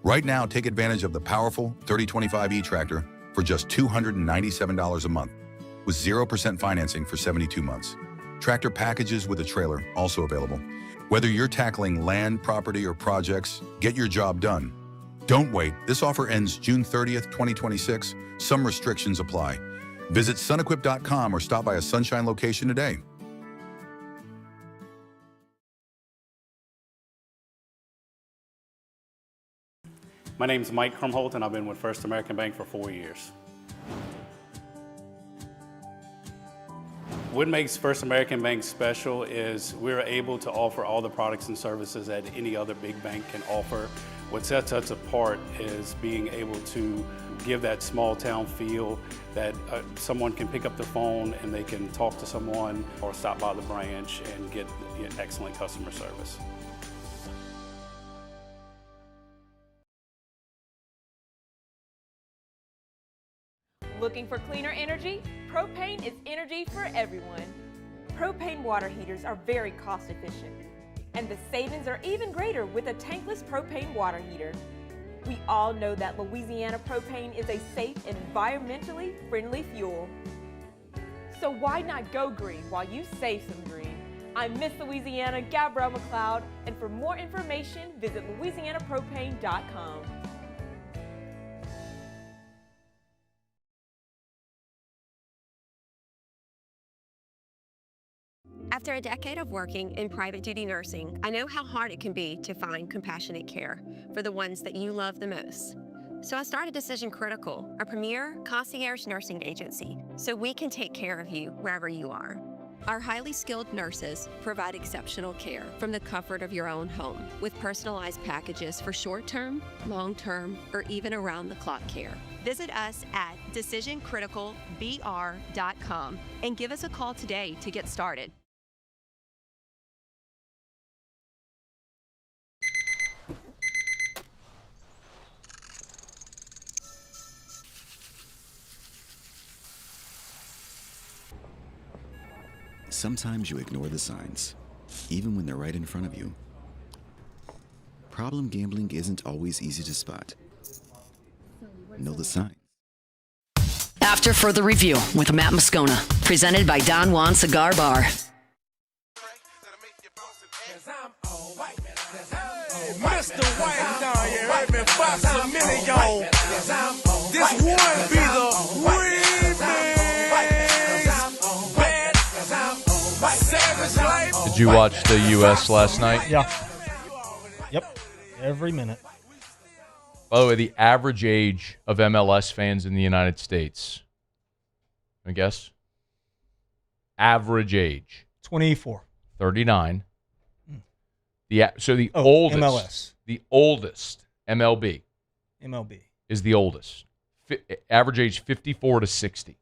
Right now, take advantage of the powerful 3025E tractor for just $297 a month, with 0% financing for 72 months. Tractor packages with a trailer also available. Whether you're tackling land, property, or projects, get your job done. Don't wait. This offer ends June 30th, 2026. Some restrictions apply. Visit sunequip.com or stop by a Sunshine location today. My name is Mike Krumholt, and I've been with First American Bank for 4 years. What makes First American Bank special is we're able to offer all the products and services that any other big bank can offer. What sets us apart is being able to give that small town feel that someone can pick up the phone and they can talk to someone or stop by the branch and get excellent customer service. Looking for cleaner energy? Propane is energy for everyone. Propane water heaters are very cost efficient, and the savings are even greater with a tankless propane water heater. We all know that Louisiana propane is a safe and environmentally friendly fuel. So why not go green while you save some green? I'm Miss Louisiana, Gabrielle McLeod, and for more information, visit louisianapropane.com. After a decade of working in private duty nursing, I know how hard it can be to find compassionate care for the ones that you love the most. So I started Decision Critical, a premier concierge nursing agency, so we can take care of you wherever you are. Our highly skilled nurses provide exceptional care from the comfort of your own home, with personalized packages for short-term, long-term, or even around-the-clock care. Visit us at decisioncriticalbr.com and give us a call today to get started. Sometimes you ignore the signs, even when they're right in front of you. Problem gambling isn't always easy to spot. Know the signs. After further review with Matt Moscona, presented by Don Juan Cigar Bar. Mr. White Star, you heard me 5 minutes ago. This one be the Did you watch the U.S. last night? Yeah. Yep. Every minute. By the way, the average age of MLS fans in the United States, I guess, average age. 24. 39. So the oldest. MLS. The oldest MLB. MLB. Is the oldest. Average age 54 to 60.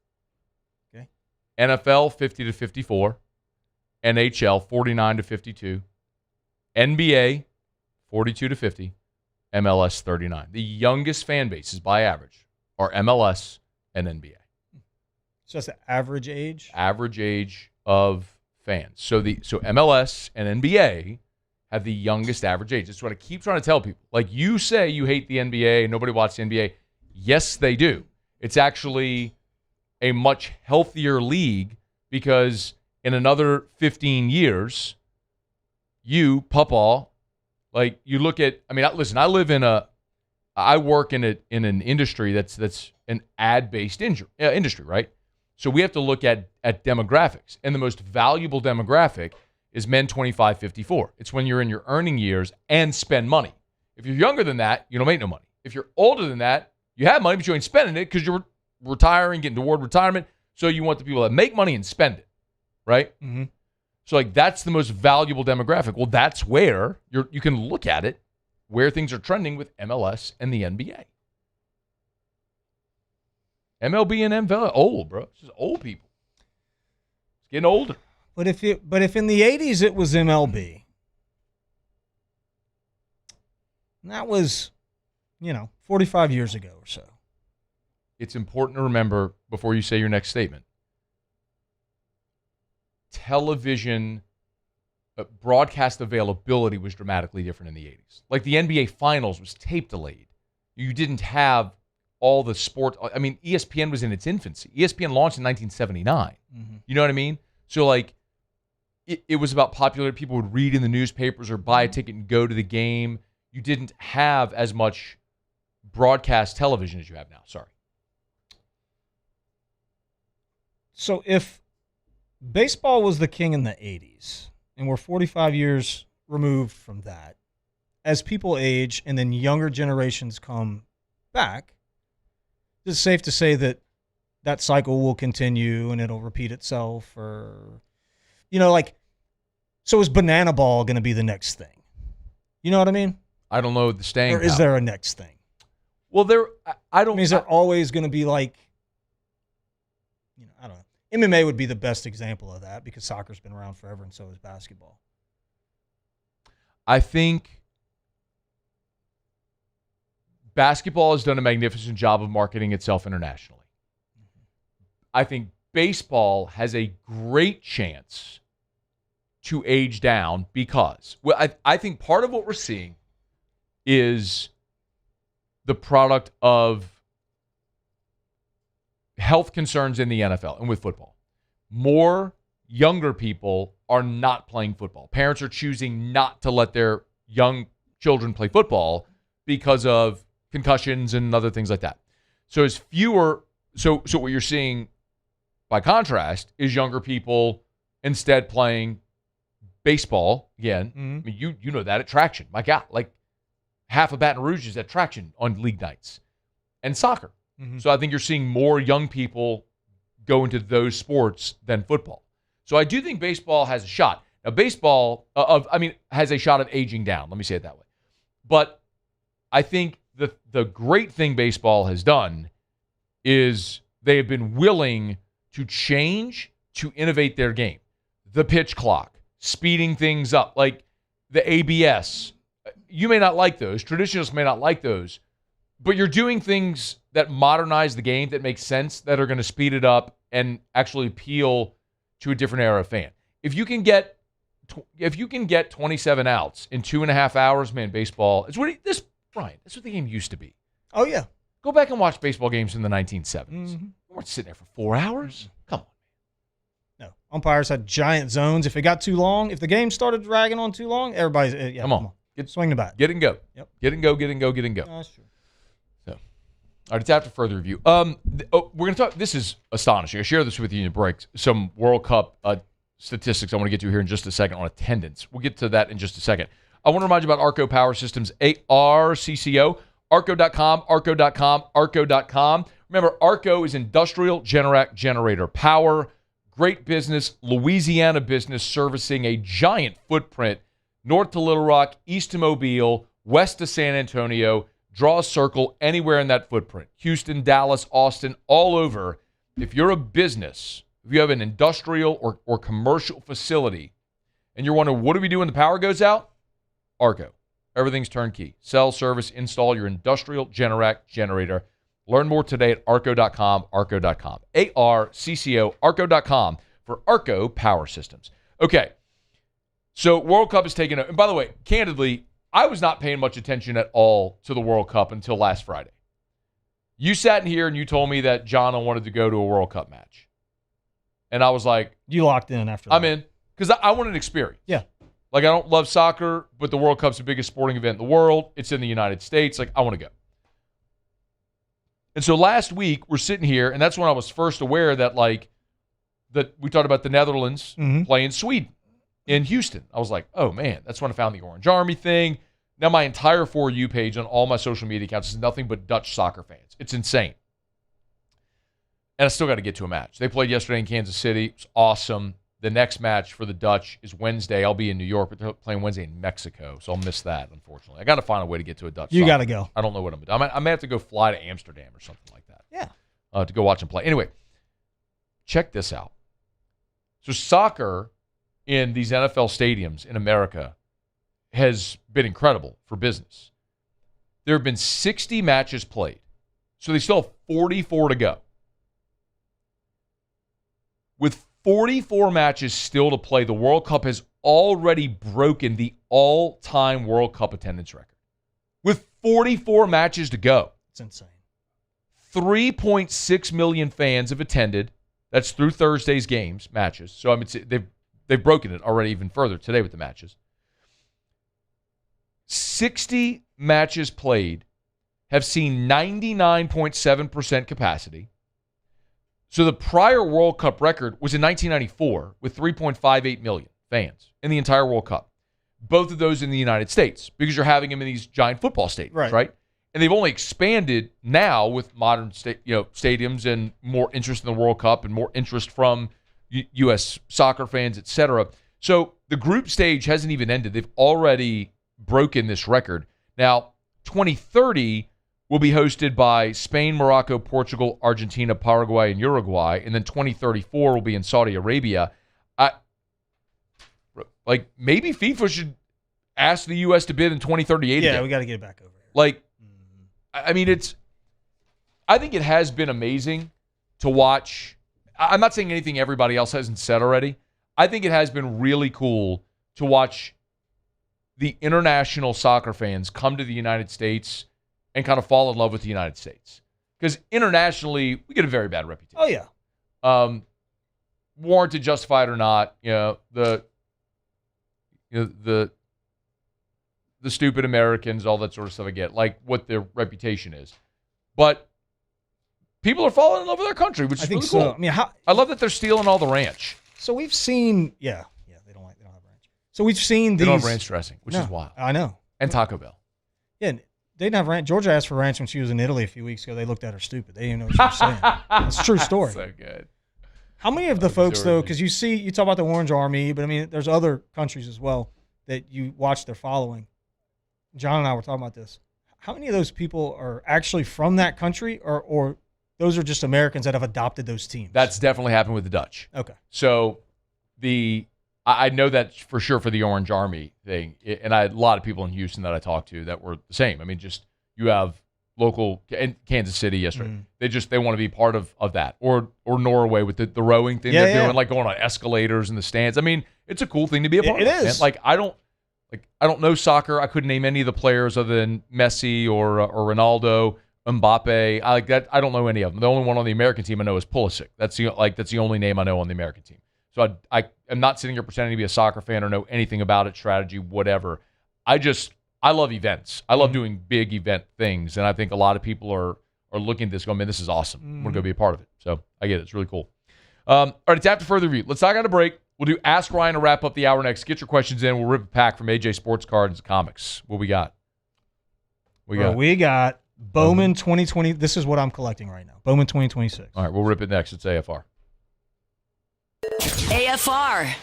Okay. NFL 50 to 54. NHL 49 to 52. NBA 42 to 50. MLS 39. The youngest fan bases by average are MLS and NBA. So that's the average age? Average age of fans. So MLS and NBA have the youngest average age. That's what I keep trying to tell people. Like, you say you hate the NBA and nobody watches the NBA. Yes, they do. It's actually a much healthier league because in another 15 years, you, Papa, like, you look at, I mean, listen, I work in an industry that's an ad-based industry, right? So we have to look at demographics. And the most valuable demographic is men 25-54. It's when you're in your earning years and spend money. If you're younger than that, you don't make no money. If you're older than that, you have money, but you ain't spending it because you're retiring, getting toward retirement. So you want the people that make money and spend it, right? Mm-hmm. So, like, that's the most valuable demographic. Well, that's where you can look at it, where things are trending with MLS and the NBA. MLB and NFL are old, bro. It's just old people. It's getting older. But if in the 80s it was MLB, and that was, 45 years ago or so. It's important to remember before you say your next statement. Television broadcast availability was dramatically different in the 80s. Like, the NBA Finals was tape delayed. You didn't have all the sport. I mean, ESPN was in its infancy. ESPN launched in 1979. Mm-hmm. You know what I mean? So, like, it was about popularity. People would read in the newspapers or buy a ticket and go to the game. You didn't have as much broadcast television as you have now. Sorry. So if baseball was the king in the 80s, and we're 45 years removed from that, as people age and then younger generations come back, it's safe to say that that cycle will continue and it'll repeat itself, or, so is banana ball going to be the next thing? You know what I mean? I don't know the staying Or is power. there a next thing? Well, I don't. Is there always going to be like, I don't know. MMA would be the best example of that because soccer's been around forever and so has basketball. I think basketball has done a magnificent job of marketing itself internationally. I think baseball has a great chance to age down because, I think part of what we're seeing is the product of health concerns in the NFL and with football. More younger people are not playing football. Parents are choosing not to let their young children play football because of concussions and other things like that. So as fewer, so what you're seeing by contrast is younger people instead playing baseball again. I mean, you know that at Traction. My God, like half of Baton Rouge is at Traction on league nights, and soccer. So I think you're seeing more young people go into those sports than football. So I do think baseball has a shot. Now, baseball has a shot of aging down. Let me say it that way. But I think the great thing baseball has done is they have been willing to change, to innovate their game. The pitch clock, speeding things up, like the ABS. You may not like those. Traditionalists may not like those. But you're doing things that modernize the game, that make sense, that are going to speed it up and actually appeal to a different era of fan. If you can get 27 outs in 2.5 hours, man, baseball is what Brian. That's what the game used to be. Oh yeah. Go back and watch baseball games in the 1970s. We weren't sitting there for 4 hours. Come on. No, umpires had giant zones. If it got too long, if the game started dragging on too long, everybody's Come on. Swing the bat. Get and go. Yep. Get and go. Get and go. Get and go. That's true. So, all right, it's after further review. We're going to talk. This is astonishing. I share this with you in the break. Some World Cup statistics I want to get to here in just a second on attendance. We'll get to that in just a second. I want to remind you about Arco Power Systems, ARCCO, Arco.com, Arco.com, Arco.com. Remember, Arco is industrial generator power. Great business, Louisiana business servicing a giant footprint. North to Little Rock, east to Mobile, west to San Antonio. Draw a circle anywhere in that footprint. Houston, Dallas, Austin, all over. If you're a business, if you have an industrial or commercial facility, and you're wondering, what do we do when the power goes out? Arco. Everything's turnkey. Sell, service, install your industrial generator. Learn more today at arco.com, arco.com. ARCCO, arco.com for Arco Power Systems. Okay. So World Cup is taking and by the way, candidly, I was not paying much attention at all to the World Cup until last Friday. You sat in here and you told me that John wanted to go to a World Cup match. And I was like, you locked in after that. I'm in. Because I want an experience. Yeah. Like, I don't love soccer, but the World Cup's the biggest sporting event in the world. It's in the United States. Like, I want to go. And so last week, we're sitting here, and that's when I was first aware that, like, that we talked about the Netherlands playing Sweden in Houston. I was like, oh, man, that's when I found the Orange Army thing. Now my entire For You page on all my social media accounts is nothing but Dutch soccer fans. It's insane. And I still got to get to a match. They played yesterday in Kansas City. It was awesome. The next match for the Dutch is Wednesday. I'll be in New York, but they're playing Wednesday in Mexico, so I'll miss that, unfortunately. I got to find a way to get to a Dutch. You got to go. I don't know what I'm going to do. I may have to go fly to Amsterdam or something like that. Yeah. To go watch them play. Anyway, check this out. So soccer in these NFL stadiums in America has been incredible for business. There have been 60 matches played, so they still have 44 to go. With 44 matches still to play, the World Cup has already broken the all-time World Cup attendance record. With 44 matches to go. It's insane. 3.6 million fans have attended. That's through Thursday's matches. So I mean, they've broken it already even further today with the matches. 60 matches played have seen 99.7% capacity. So the prior World Cup record was in 1994 with 3.58 million fans in the entire World Cup. Both of those in the United States because you're having them in these giant football stadiums, right? And they've only expanded now with modern stadiums and more interest in the World Cup and more interest from U.S. soccer fans, et cetera. So the group stage hasn't even ended. They've already broken this record. Now, 2030 will be hosted by Spain, Morocco, Portugal, Argentina, Paraguay, and Uruguay. And then 2034 will be in Saudi Arabia. Maybe FIFA should ask the U.S. to bid in 2038 Yeah, again. we got to get it back over here. Like, I mean, I think it has been amazing to watch. I'm not saying anything everybody else hasn't said already. I think it has been really cool to watch the international soccer fans come to the United States and kind of fall in love with the United States. Because internationally, we get a very bad reputation. Oh, yeah. warranted, justified or not, the stupid Americans, all that sort of stuff I get, like what their reputation is. But people are falling in love with their country, which is really cool. I mean, I love that they're stealing all the ranch. So we've seen, they don't have ranch. So we've seen They these. don't have ranch dressing, which is wild. I know. And Taco Bell. Yeah, they didn't have ranch. Georgia asked for ranch when she was in Italy a few weeks ago. They looked at her stupid. They didn't know what she was saying. It's a true story. So good. How many of the folks, though, because you talk about the Orange Army, but I mean, there's other countries as well that you watch their following. John and I were talking about this. How many of those people are actually from that country, or those are just Americans that have adopted those teams? That's definitely happened with the Dutch. Okay. So I know that for sure for the Orange Army thing, and I had a lot of people in Houston that I talked to that were the same. I mean, just you have local in Kansas City yesterday. They want to be part of that, or Norway with the rowing thing they're doing, like going on escalators in the stands. I mean, it's a cool thing to be a part of. It is. Man. I don't know soccer. I couldn't name any of the players other than Messi or Ronaldo, Mbappe. I don't know any of them. The only one on the American team I know is Pulisic. That's the only name I know on the American team. So I am not sitting here pretending to be a soccer fan or know anything about it, strategy, whatever. I love events. I love doing big event things, and I think a lot of people are looking at this going, man, this is awesome. I'm going to go be a part of it. So I get it. It's really cool. All right, it's after further review. Let's talk on a break. We'll do Ask Ryan to wrap up the hour next. Get your questions in. We'll rip a pack from AJ Sports Cards and Comics. What we got? We got Bowman 2020. This is what I'm collecting right now. Bowman 2026. All right, we'll rip it next. It's AFR. AFR.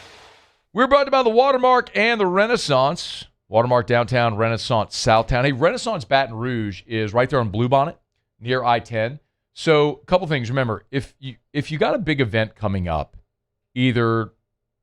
We're brought to you by the Watermark and the Renaissance. Watermark downtown, Renaissance Southtown. Hey, Renaissance Baton Rouge is right there on Bluebonnet near I-10. So a couple things. Remember, if you got a big event coming up, either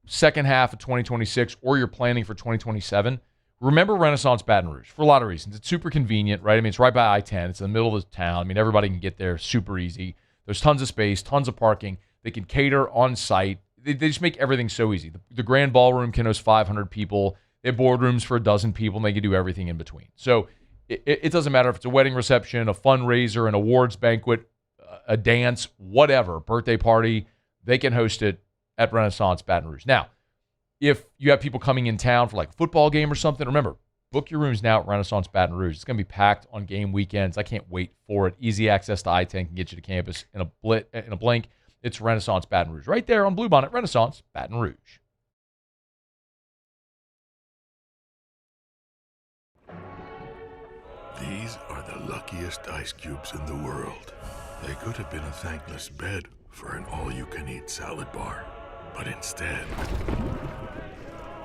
second half of 2026 or you're planning for 2027, remember Renaissance Baton Rouge for a lot of reasons. It's super convenient, right? I mean, it's right by I-10. It's in the middle of the town. I mean, everybody can get there super easy. There's tons of space, tons of parking. They can cater on site. They just make everything so easy. The Grand Ballroom can host 500 people. They have boardrooms for 12 people, and they can do everything in between. So it doesn't matter if it's a wedding reception, a fundraiser, an awards banquet, a dance, whatever, birthday party, they can host it at Renaissance Baton Rouge. Now, if you have people coming in town for like a football game or something, remember, book your rooms now at Renaissance Baton Rouge. It's going to be packed on game weekends. I can't wait for it. Easy access to I-10 can get you to campus in a blink. It's Renaissance Baton Rouge. Right there on Bluebonnet, Renaissance Baton Rouge. These are the luckiest ice cubes in the world. They could have been a thankless bed for an all-you-can-eat salad bar. But instead,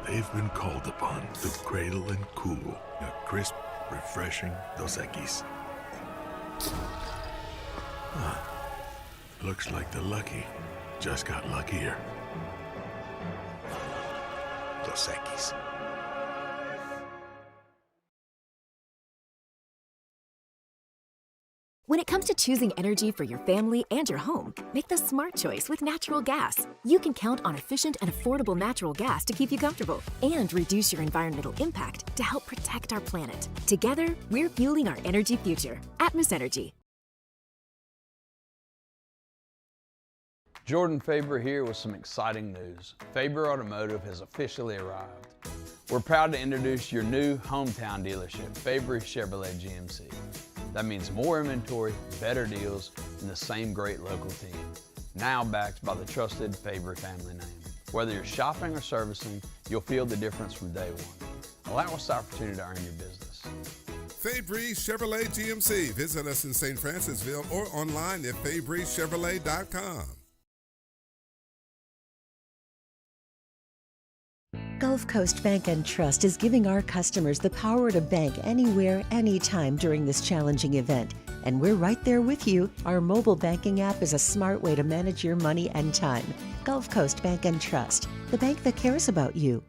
they've been called upon to cradle and cool a crisp, refreshing Dos Equis. Looks like the lucky just got luckier. Dos Equis. When it comes to choosing energy for your family and your home, make the smart choice with natural gas. You can count on efficient and affordable natural gas to keep you comfortable and reduce your environmental impact to help protect our planet. Together, we're fueling our energy future. Atmos Energy. Jordan Faber here with some exciting news. Faber Automotive has officially arrived. We're proud to introduce your new hometown dealership, Faber Chevrolet GMC. That means more inventory, better deals, and the same great local team. Now backed by the trusted Faber family name. Whether you're shopping or servicing, you'll feel the difference from day one. Allow us the opportunity to earn your business. Fabry Chevrolet GMC. Visit us in St. Francisville or online at FabryChevrolet.com. Gulf Coast Bank and Trust is giving our customers the power to bank anywhere, anytime during this challenging event. And we're right there with you. Our mobile banking app is a smart way to manage your money and time. Gulf Coast Bank and Trust, the bank that cares about you.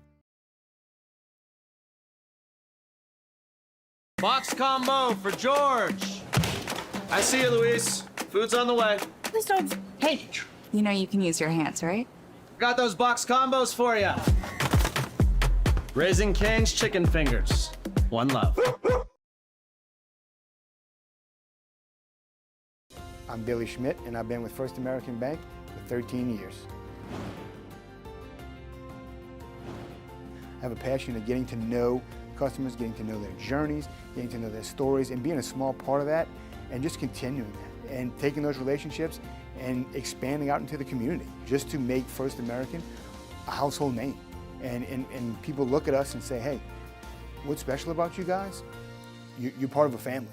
Box combo for George. I see you, Luis. Food's on the way. Please don't. Hey, you know you can use your hands, right? Got those box combos for you. Raising Cane's chicken fingers. One love. I'm Billy Schmidt, and I've been with First American Bank for 13 years. have a passion of getting to know customers, getting to know their journeys, getting to know their stories, and being a small part of that, and just continuing that, and taking those relationships and expanding out into the community, just to make First American a household name. And people look at us and say, hey, what's special about you guys? You're part of a family.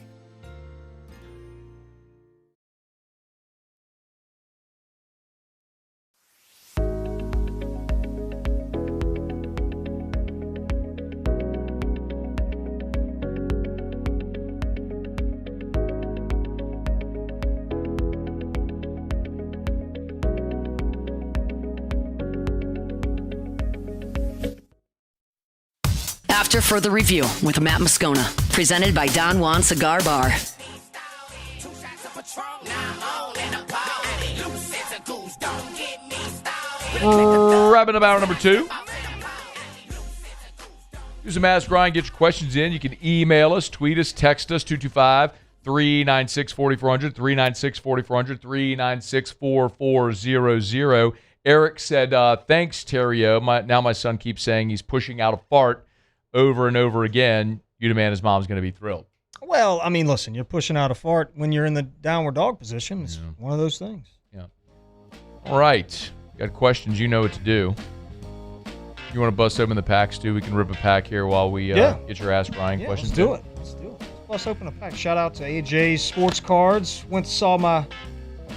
After Further Review with Matt Moscona, presented by Don Juan Cigar Bar. Wrapping up hour number 2. Do some Ask Ryan. Get your questions in. You can email us, tweet us, text us, 225-396-4400, 396-4400, 396-4400. Eric said, thanks, Terrio. Now my son keeps saying he's pushing out a fart over and over again. You demand his mom's going to be thrilled. Well, I mean, listen, you're pushing out a fart when you're in the downward dog position. It's one of those things. Yeah. All right. Got questions, you know what to do. You want to bust open the packs, too? We can rip a pack here while we get your Ask Ryan questions. Let's do it. Let's bust open a pack. Shout out to AJ's Sports Cards. Went and saw my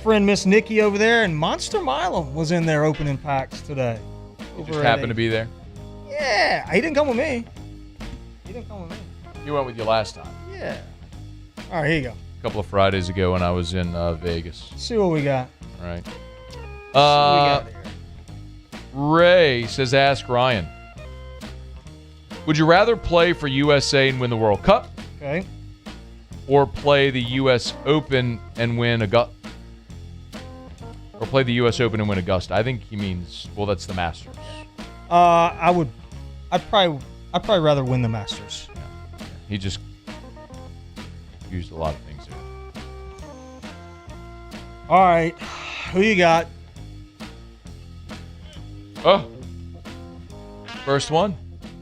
friend Miss Nikki over there, and Monster Milam was in there opening packs today. You just happened to be there? Yeah. He didn't come with me. He went with you last time. Yeah. All right, here you go. A couple of Fridays ago when I was in Vegas. Let's see what we got. All right. Let's see what we got here. Ray says, Ask Ryan. Would you rather play for USA and win the World Cup? Okay. Or play the U.S. Open and win Augusta? Or play the U.S. Open and win Augusta? I think he means, well, that's the Masters. I'd probably rather win the Masters. Yeah. He just used a lot of things there. All right. Who you got? Oh. First one.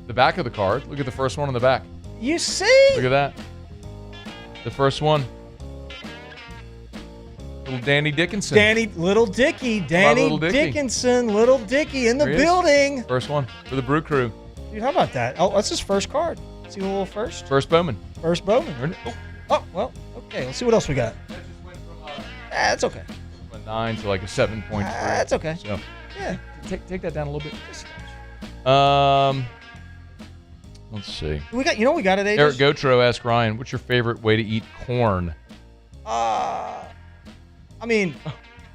The back of the card. Look at the first one on the back. You see? Look at that. The first one. Little Danny Dickinson. Little Dicky Dickinson, Little Dicky in the building. First one for the Brew Crew. Dude, how about that? Oh, that's his first card. See a little first? First Bowman. Oh, well, okay. Let's see what else we got. That's okay. From a 9 to like a 7.3. That's okay. So, yeah. Take that down a little bit. Let's see. We got it, AJ. Eric Gotro asked Ryan, what's your favorite way to eat corn? I mean,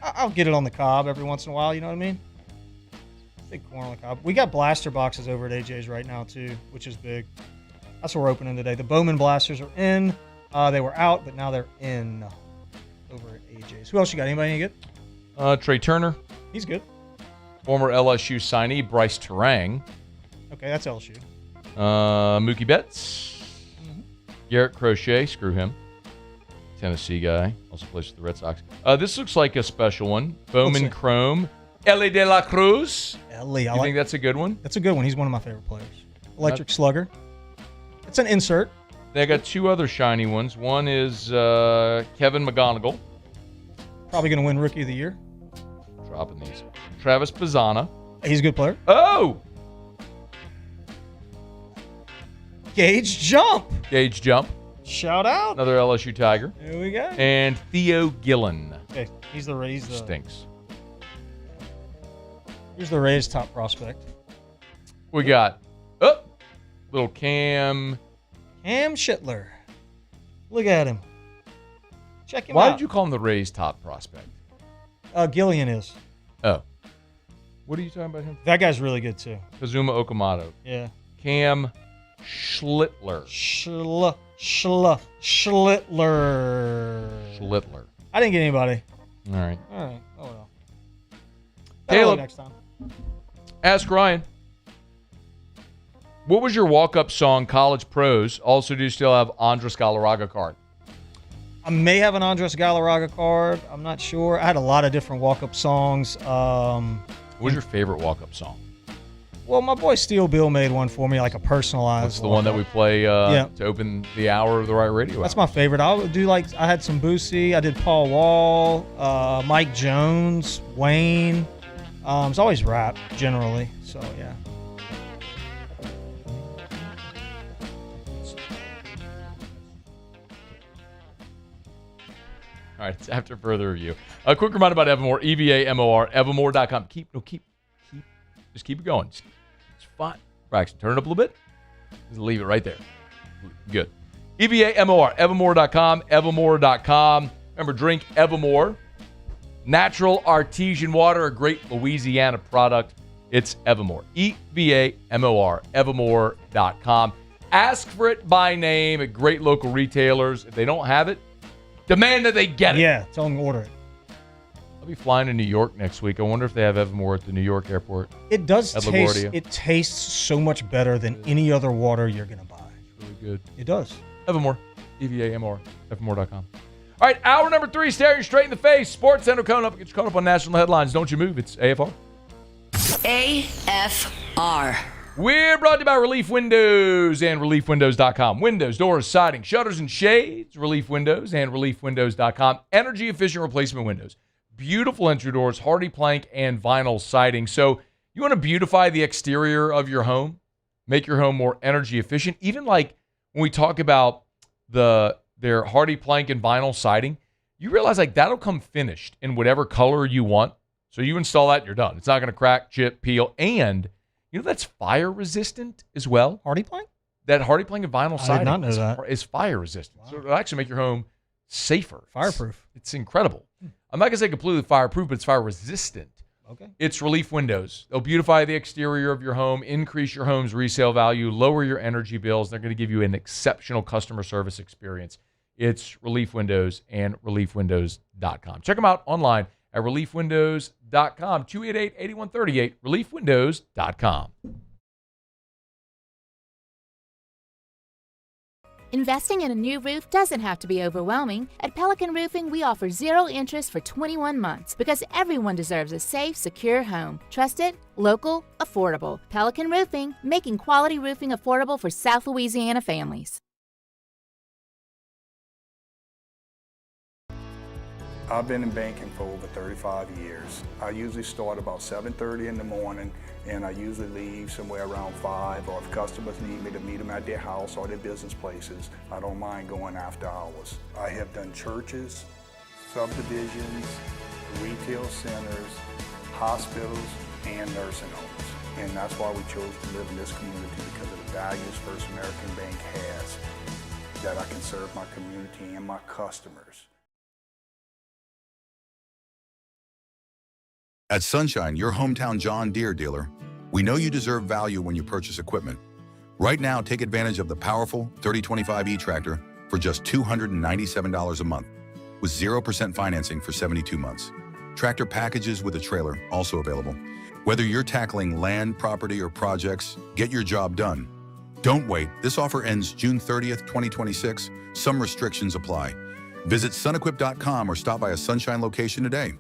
I'll get it on the cob every once in a while, you know what I mean? Big corn on the cob. We got blaster boxes over at AJ's right now, too, which is big. That's what we're opening today. The Bowman blasters are in. They were out, but now they're in over at AJ's. Who else you got? Anybody any good? Trey Turner. He's good. Former LSU signee Bryce Terang. Okay, that's LSU. Mookie Betts. Garrett Crochet. Screw him. Tennessee guy. Also plays for the Red Sox. This looks like a special one. Bowman Chrome. Ellie De La Cruz. Ellie. You think that's a good one? That's a good one. He's one of my favorite players. Electric Slugger. It's an insert. They got two other shiny ones. One is Kevin McGonigal. Probably going to win Rookie of the Year. Dropping these. Travis Pizzana. He's a good player. Oh! Gage Jump. Shout out. Another LSU Tiger. There we go. And Theo Gillen. Okay, he's the Rays. Stinks. Here's the Rays' top prospect. We got little Cam Schittler. Look at him. Check him out. Why did you call him the Rays' top prospect? Gillian is. Oh. What are you talking about him? That guy's really good, too. Kazuma Okamoto. Yeah. Cam Schlittler. Schlittler. I didn't get anybody. All right. Oh, well. Caleb, next time. Ask Ryan. What was your walk-up song, College Pros? Also, do you still have Andres Galarraga card? I may have an Andres Galarraga card. I'm not sure. I had a lot of different walk-up songs. What was your favorite walk-up song? Well, my boy Steel Bill made one for me, like a personalized. That's the one that we play to open the hour of the Riot Radio. That's my favorite. I would do I had some Boosie. I did Paul Wall, Mike Jones, Wayne. It's always rap generally. So yeah. All right, it's after further review. A quick reminder about Evermore, EVAMOR, evermore.com. Just keep it going. It's fine. Braxton, turn it up a little bit. Just leave it right there. Good. EVAMOR, evermore.com, evermore.com. Remember, drink Evermore. Natural artesian water, a great Louisiana product. It's Evermore. EVAMOR, evermore.com. Ask for it by name at great local retailers. If they don't have it, demand that they get it. Yeah, tell them to order it. I'll be flying to New York next week. I wonder if they have Evermore at the New York airport. It does taste. It tastes so much better than any other water you're gonna buy. It's really good. It does. Evermore, EVAMOR, evermore.com. All right, hour number 3, staring you straight in the face. Sports Center coming up. Get you caught up on national headlines. Don't you move. It's AFR. AFR. We're brought to you by Relief Windows and ReliefWindows.com. Windows, doors, siding, shutters, and shades. Relief Windows and ReliefWindows.com. Energy efficient replacement windows. Beautiful entry doors, hardy plank, and vinyl siding. So you want to beautify the exterior of your home, make your home more energy efficient. Even like when we talk about their hardy plank and vinyl siding, you realize like that'll come finished in whatever color you want. So you install that and you're done. It's not going to crack, chip, peel, and you know that's fire resistant as well. Hardy plank? That hardy plank and vinyl siding I did not know that. is fire resistant. Wow. So it'll actually make your home safer. Fireproof. It's incredible. I'm not going to say completely fireproof, but it's fire resistant. Okay. It's Relief Windows. They'll beautify the exterior of your home, increase your home's resale value, lower your energy bills. They're going to give you an exceptional customer service experience. It's Relief Windows and ReliefWindows.com. Check them out online at ReliefWindows.com, 288-8138, ReliefWindows.com. Investing in a new roof doesn't have to be overwhelming. At Pelican Roofing, we offer 0 interest for 21 months because everyone deserves a safe, secure home. Trusted, local, affordable. Pelican Roofing, making quality roofing affordable for South Louisiana families. I've been in banking for over 35 years. I usually start about 7:30 in the morning, and I usually leave somewhere around 5, or if customers need me to meet them at their house or their business places, I don't mind going after hours. I have done churches, subdivisions, retail centers, hospitals, and nursing homes. And that's why we chose to live in this community, because of the values First American Bank has, that I can serve my community and my customers. At Sunshine, your hometown John Deere dealer, we know you deserve value when you purchase equipment. Right now, take advantage of the powerful 3025E tractor for just $297 a month, with 0% financing for 72 months. Tractor packages with a trailer also available. Whether you're tackling land, property, or projects, get your job done. Don't wait. This offer ends June 30th, 2026. Some restrictions apply. Visit sunequip.com or stop by a Sunshine location today.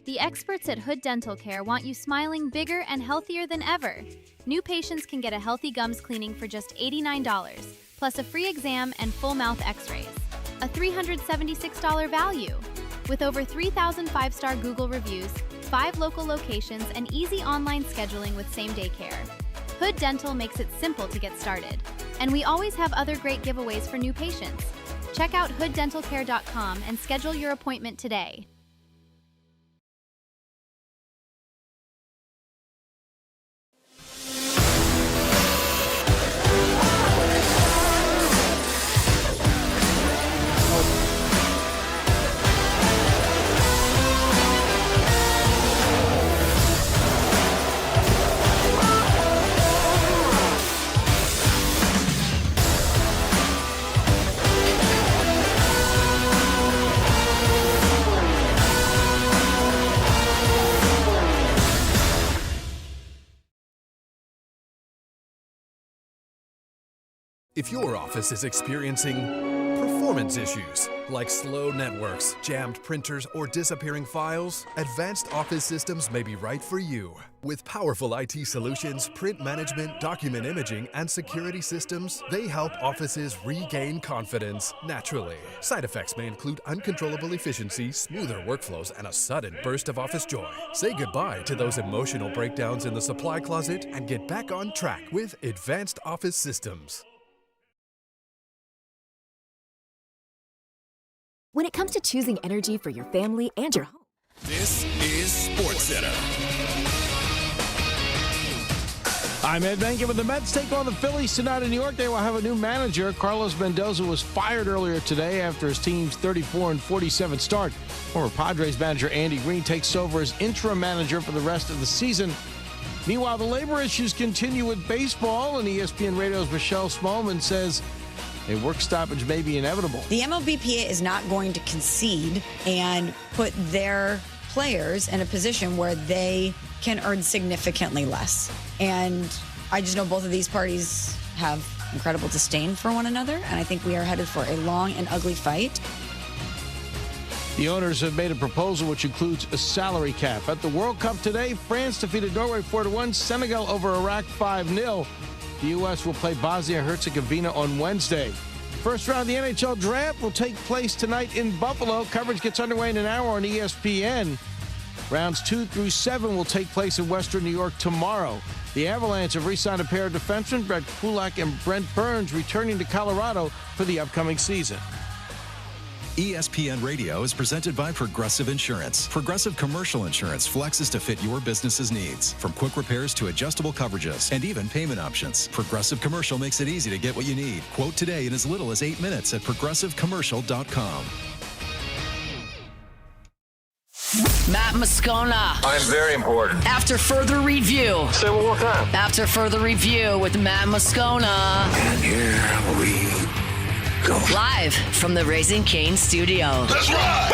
The experts at Hood Dental Care want you smiling bigger and healthier than ever. New patients can get a healthy gums cleaning for just $89, plus a free exam and full mouth x-rays. A $376 value. With over 3,000 5-star Google reviews, 5 local locations, and easy online scheduling with same-day care. Hood Dental makes it simple to get started. And we always have other great giveaways for new patients. Check out hooddentalcare.com and schedule your appointment today. If your office is experiencing performance performance issues like slow networks, jammed printers, or disappearing files, Advanced Office Systems may be right for you. With powerful IT solutions, print management, document imaging, and security systems, they help offices regain confidence naturally. Side effects may include uncontrollable efficiency, smoother workflows, and a sudden burst of office joy. Say goodbye to those emotional breakdowns in the supply closet and get back on track with Advanced Office Systems. When it comes to choosing energy for your family and your home, This is SportsCenter. I'm Ed Benkin with the Mets take on the Phillies tonight in New York. They will have a new manager. Carlos Mendoza was fired earlier today after his team's 34-47 start. Former Padres manager Andy Green takes over as interim manager for the rest of the season. Meanwhile, the labor issues continue with baseball, and ESPN Radio's Michelle Smallman says a work stoppage may be inevitable. The MLBPA is not going to concede and put their players in a position where they can earn significantly less. And I just know both of these parties have incredible disdain for one another, and I think we are headed for a long and ugly fight. The owners have made a proposal which includes a salary cap. At the World Cup today, France defeated Norway 4-1, Senegal over Iraq 5-0. The U.S. will play Bosnia-Herzegovina on Wednesday. First round of the NHL draft will take place tonight in Buffalo. Coverage gets underway in an hour on ESPN. Rounds 2 through 7 will take place in Western New York tomorrow. The Avalanche have re-signed a pair of defensemen, Brett Kulak and Brent Burns, returning to Colorado for the upcoming season. ESPN Radio is presented by Progressive Insurance. Progressive Commercial Insurance flexes to fit your business's needs. From quick repairs to adjustable coverages and even payment options, Progressive Commercial makes it easy to get what you need. Quote today in as little as 8 minutes at progressivecommercial.com. Matt Moscona. I'm very important. After further review. Say it one more time. After further review with Matt Moscona. And here we go. Live from the Raising Cane studio. Let's rock!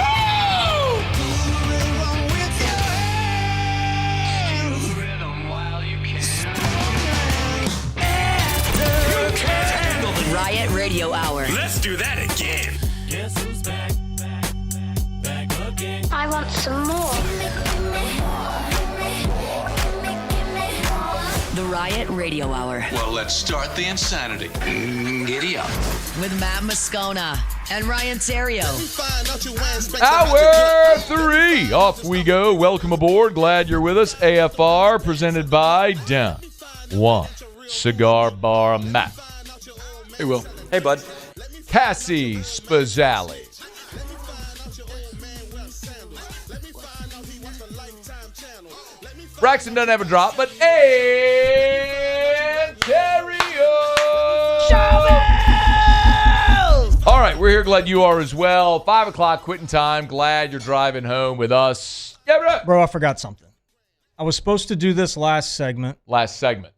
Riot Radio Hour. Let's do that again. Guess who's back? Back again. I want some more. The Riot Radio Hour. Well, let's start the insanity. Giddy up. With Matt Moscona and Ryan Terrio. Hour 3. Off we go. Welcome aboard. Glad you're with us. AFR presented by Down One Cigar Bar. Matt. Hey, Will. Hey, bud. Cassie Spazzali. Braxton doesn't have a drop, but Ontario. All right, we're here. Glad you are as well. 5 o'clock quitting time. Glad you're driving home with us. Yeah, bro, I forgot something. I was supposed to do this last segment. The last segment.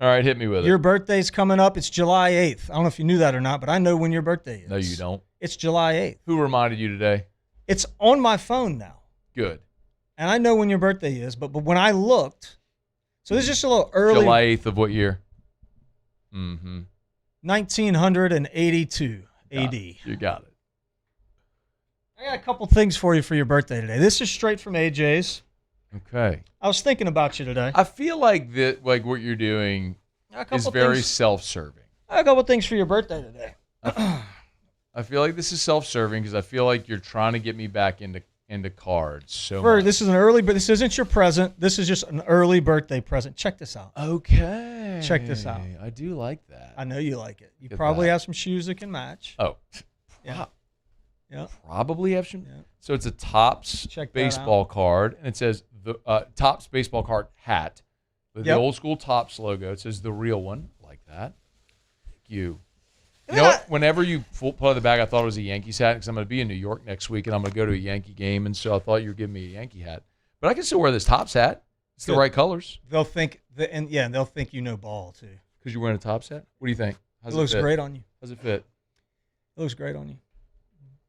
All right, hit me with it. Your birthday's coming up. It's July 8th. I don't know if you knew that or not, but I know when your birthday is. No, you don't. It's July 8th. Who reminded you today? It's on my phone now. Good. And I know when your birthday is, but when I looked, so this is just a little early. July 8th of what year? 1982 AD. You got it. I got a couple things for you for your birthday today. This is straight from AJ's. Okay. I was thinking about you today. I feel like that, like what you're doing is very self-serving. I got a couple things for your birthday today. I feel like this is self-serving because I feel like you're trying to get me back into cards. So this is an early, but this isn't your present. This is just an early birthday present. Check this out. Okay. Check this out. I do like that. I know you like it. You probably have some shoes that can match. Oh. Yeah. Yeah. Probably have some. Yeah. So it's a Topps baseball card, and it says the Topps baseball card hat with the old school Topps logo. It says the real one, like that. Thank you. You know what? Whenever you pull out the bag, I thought it was a Yankees hat because I'm going to be in New York next week and I'm going to go to a Yankee game, and so I thought you were giving me a Yankee hat. But I can still wear this Topps hat. It's the right colors. They'll think they'll think you know ball too. Because you're wearing a Topps hat. What do you think? It looks great on you. How's it fit? It looks great on you.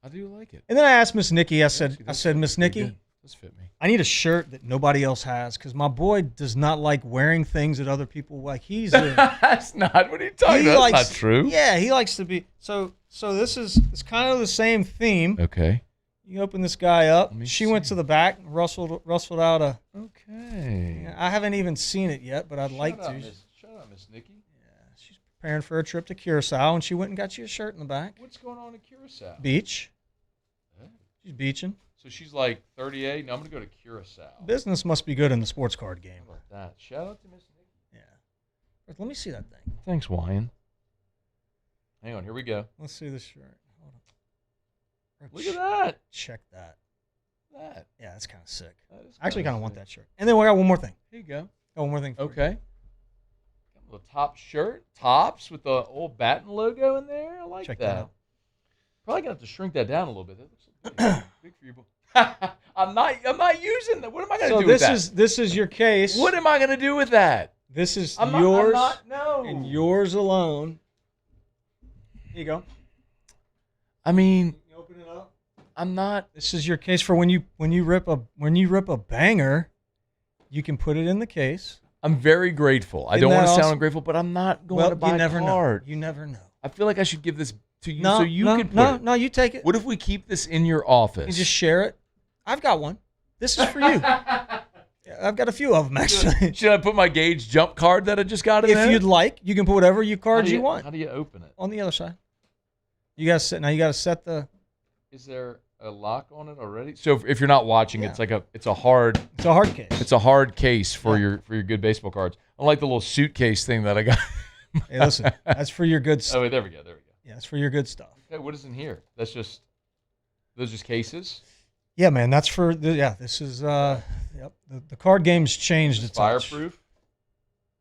I do like it. And then I asked Miss Nikki. I said, Miss Nikki, does fit me. I need a shirt that nobody else has because my boy does not like wearing things that other people like. He's a, That's not what are you talking about. That's not true. Yeah, he likes to be. So it's kind of the same theme. Okay. You open this guy up. She went to the back and rustled out a. Okay. I haven't even seen it yet, but I'd like to. Shut up, Miss Nikki. Preparing for a trip to Curacao, and she went and got you a shirt in the back. What's going on in Curacao? Beach. She's beaching. So she's like 38. No, I'm going to go to Curacao. Business must be good in the sports card game. How about that? Shout out to Miss Nikki. Yeah. Let me see that thing. Thanks, Wyan. Hang on. Here we go. Let's see the shirt. Hold on. Look at that. Check that. That. Yeah, that's kind of sick. I I actually kind of want that shirt. And then we got one more thing. Here you go. Got one more thing. Okay. The top shirt, tops with the old Batten logo in there. I like Check that. that out. Probably gonna have to shrink that down a little bit. That looks big for you. I'm not using that. What am I gonna do with that? So this is your case. What am I gonna do with that? This is I'm yours no. and yours alone. Here you go. I mean, You open it up. I'm not. This is your case for when you rip a banger, you can put it in the case. I'm very grateful. I Isn't don't want that to sound awesome? ungrateful, but I'm not going to buy you never a card. know. You never know. I feel like I should give this to you No, so you no, can put no, it. no, you take it. What if we keep this in your office? You just share it. I've got one. This is for you. Yeah, I've got a few of them actually. Should I put my Gage jump card that I just got in If there? you'd like, you can put whatever cards you want How do you open it? on the other side. You got to set. Now you got to set the. Is there a lock on it already? So if you're not watching, it's a hard case. It's a hard case for your good baseball cards. Unlike the little suitcase thing that I got. Hey, listen, that's for your good stuff. Oh, wait, there we go. Yeah, it's for your good stuff. Okay, what is in here? Those just cases. Yeah, man, that's for this is yep. The card game's changed. It's Fireproof.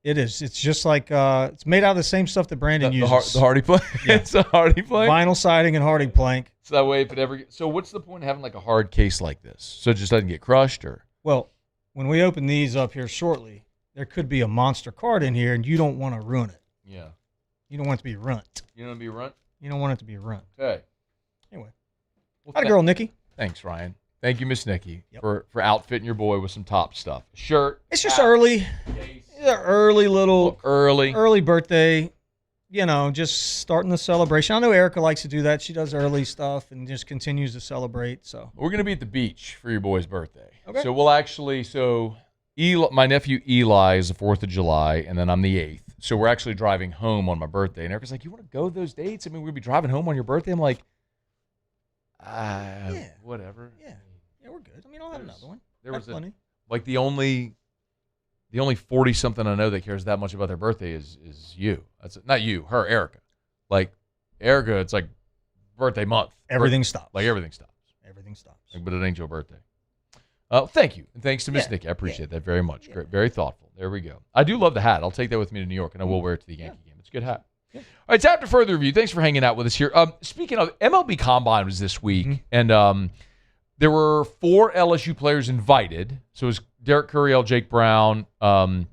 It is. It's just like it's made out of the same stuff that Brandon uses. The hardy plank. Yeah. It's a hardy plank. Vinyl siding and hardy plank. So that way, if it ever. So what's the point of having like a hard case like this? So it just doesn't get crushed, or? Well, when we open these up here shortly, there could be a monster card in here, and you don't want to ruin it. Yeah. You don't want it to be runt. You don't want to be runt. You don't want it to be runt. Okay. Anyway, Well, hi, girl, Nikki. Thanks, Ryan. Thank you, Miss Nikki, for outfitting your boy with some top stuff. Shirt. It's just early. It's an early little early birthday. You know, just starting the celebration. I know Erica likes to do that. She does early stuff and just continues to celebrate. So We're gonna be at the beach for your boy's birthday. Okay. So we'll actually. Eli, my nephew Eli is the 4th of July, and then I'm the 8th. So we're actually driving home on my birthday. And Erica's like, "You want to go those dates? I mean, we're gonna be driving home on your birthday." I'm like, whatever. Yeah, we're good. I mean, I'll have another one. There Have was plenty. like the only 40-something I know that cares that much about their birthday is you. That's not you, her, Erica. Like Erica, it's like birthday month. Everything stops. Like everything stops. Everything stops. Like, but it ain't your birthday. Thank you. And thanks to Miss Nikki. I appreciate that very much. Great, very thoughtful. There we go. I do love the hat. I'll take that with me to New York, and I will wear it to the Yankee game. It's a good hat. All right, it's after further review. Thanks for hanging out with us here. Speaking of, MLB Combine was this week, and there were 4 LSU players invited. So it was Derek Curriell, Jake Brown, Devin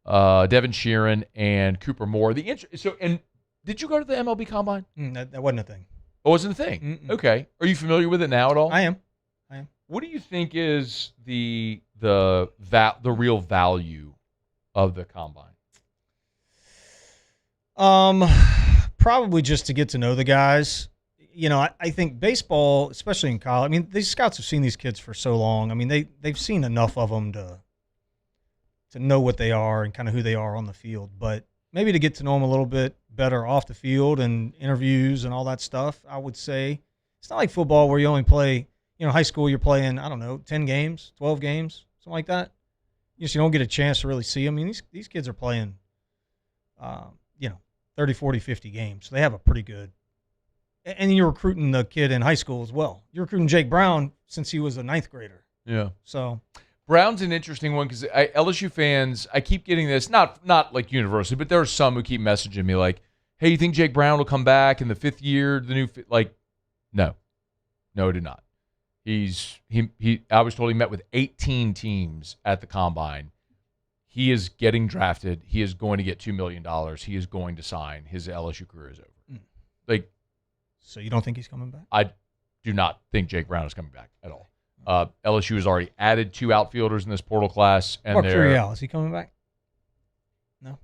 Sheeran, and Cooper Moore. And did you go to the MLB Combine? That wasn't a thing. Oh, it wasn't a thing? Mm-mm. Okay. Are you familiar with it now at all? I am. What do you think is the real value of the Combine? Probably just to get to know the guys. You know, I think baseball, especially in college, I mean, these scouts have seen these kids for so long. I mean, they've seen enough of them to know what they are and kind of who they are on the field. But maybe to get to know them a little bit better off the field and interviews and all that stuff, I would say. It's not like football where you only play, high school, you're playing, 10 games, 12 games, something like that. You don't get a chance to really see them. I mean, these kids are playing, 30, 40, 50 games. So they have a pretty good. And you're recruiting the kid in high school as well. You're recruiting Jake Brown since he was a 9th grader. Yeah. So Brown's an interesting one because LSU fans, I keep getting this, not like universally, but there are some who keep messaging me like, hey, you think Jake Brown will come back in the 5th year, no, I do not. I was told he met with 18 teams at the Combine. He is getting drafted. He is going to get $2 million. He is going to sign. His LSU career is over. So you don't think he's coming back? I do not think Jake Brown is coming back at all. LSU has already added 2 outfielders in this portal class. And Mark Curiel, is he coming back? No.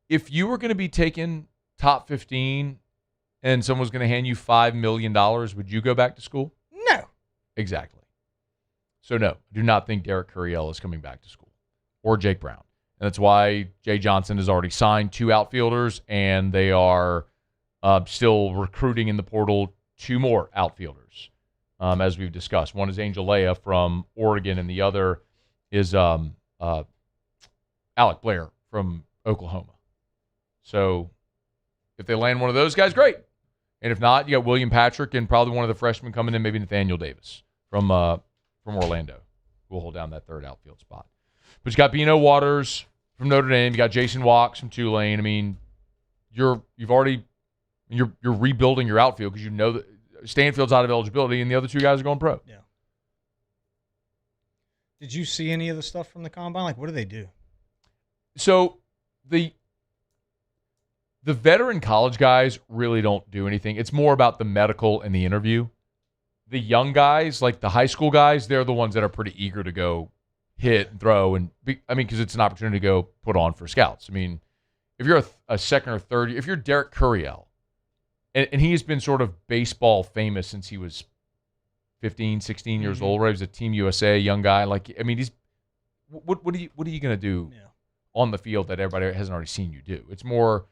If you were going to be taken top 15 and someone was going to hand you $5 million, would you go back to school? No. Exactly. So, no, I do not think Derek Curiel is coming back to school, or Jake Brown. And that's why Jay Johnson has already signed 2 outfielders, and they are still recruiting in the portal 2 more outfielders, as we've discussed. One is Angel Leia from Oregon, and the other is Alec Blair from Oklahoma. So if they land one of those guys, great. And if not, you got William Patrick and probably one of the freshmen coming in, maybe Nathaniel Davis from Orlando, who will hold down that 3rd outfield spot. But you got Bino Waters from Notre Dame. You got Jason Walks from Tulane. I mean, you're rebuilding your outfield because you know that Stanfield's out of eligibility and the other 2 guys are going pro. Yeah. Did you see any of the stuff from the combine? Like, what do they do? So the veteran college guys really don't do anything. It's more about the medical and the interview. The young guys, like the high school guys, they're the ones that are pretty eager to go hit and throw. Because it's an opportunity to go put on for scouts. I mean, if you're a second or third, if you're Derek Curiel, and he has been sort of baseball famous since he was 15, 16 years old, right? He was a Team USA young guy. Like, I mean, he's what are you going to do on the field that everybody hasn't already seen you do? It's more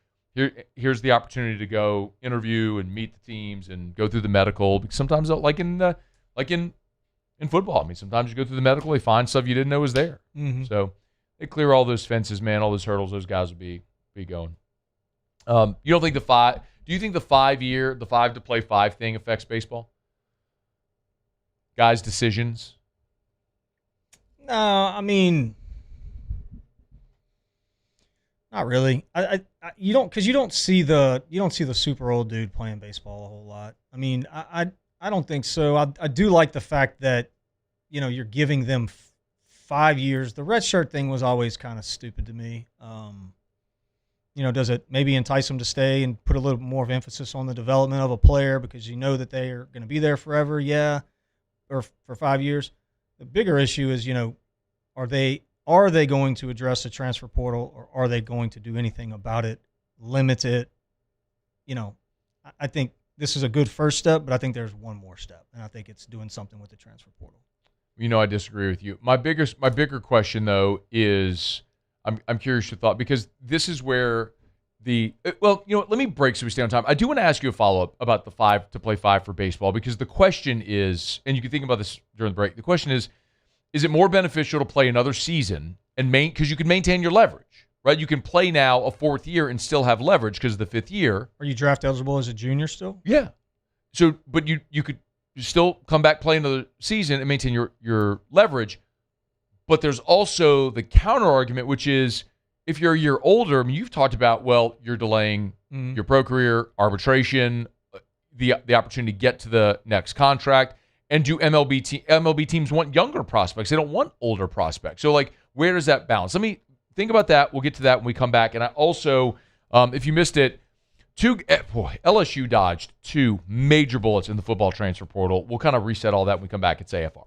here's the opportunity to go interview and meet the teams and go through the medical. Because sometimes, like in football, I mean, sometimes you go through the medical, they find stuff you didn't know was there. Mm-hmm. So they clear all those fences, man, all those hurdles. Those guys will be going. You don't think do you think the 5 to play 5 thing affects baseball? Guys' decisions? No, I mean, not really. You don't see the super old dude playing baseball a whole lot. I mean, I don't think so. I do like the fact that, you're giving them 5 years. The red shirt thing was always kind of stupid to me. Does it maybe entice them to stay and put a little more of emphasis on the development of a player because you know that they are going to be there forever? Yeah, or for 5 years. The bigger issue is, are they going to address the transfer portal, or are they going to do anything about it, limit it? I think this is a good first step, but I think there's one more step, and I think it's doing something with the transfer portal. I disagree with you. My bigger question, though, is I'm curious your thought, because this is where let me break so we stay on time. I do want to ask you a follow-up about the 5 to play 5 for baseball, because the question is, and you can think about this during the break, the question is it more beneficial to play another season because you can maintain your leverage, right? You can play now a 4th year and still have leverage because of the 5th year. Are you draft eligible as a junior still? Yeah. So, but you could still come back, play another season and maintain your leverage. But there's also the counter argument, which is if you're a year older, I mean, you've talked about, you're delaying your pro career, arbitration, the opportunity to get to the next contract. And do MLB teams want younger prospects? They don't want older prospects. So, where does that balance? Let me think about that. We'll get to that when we come back. And I also, if you missed it, LSU dodged 2 major bullets in the football transfer portal. We'll kind of reset all that when we come back. It's AFR.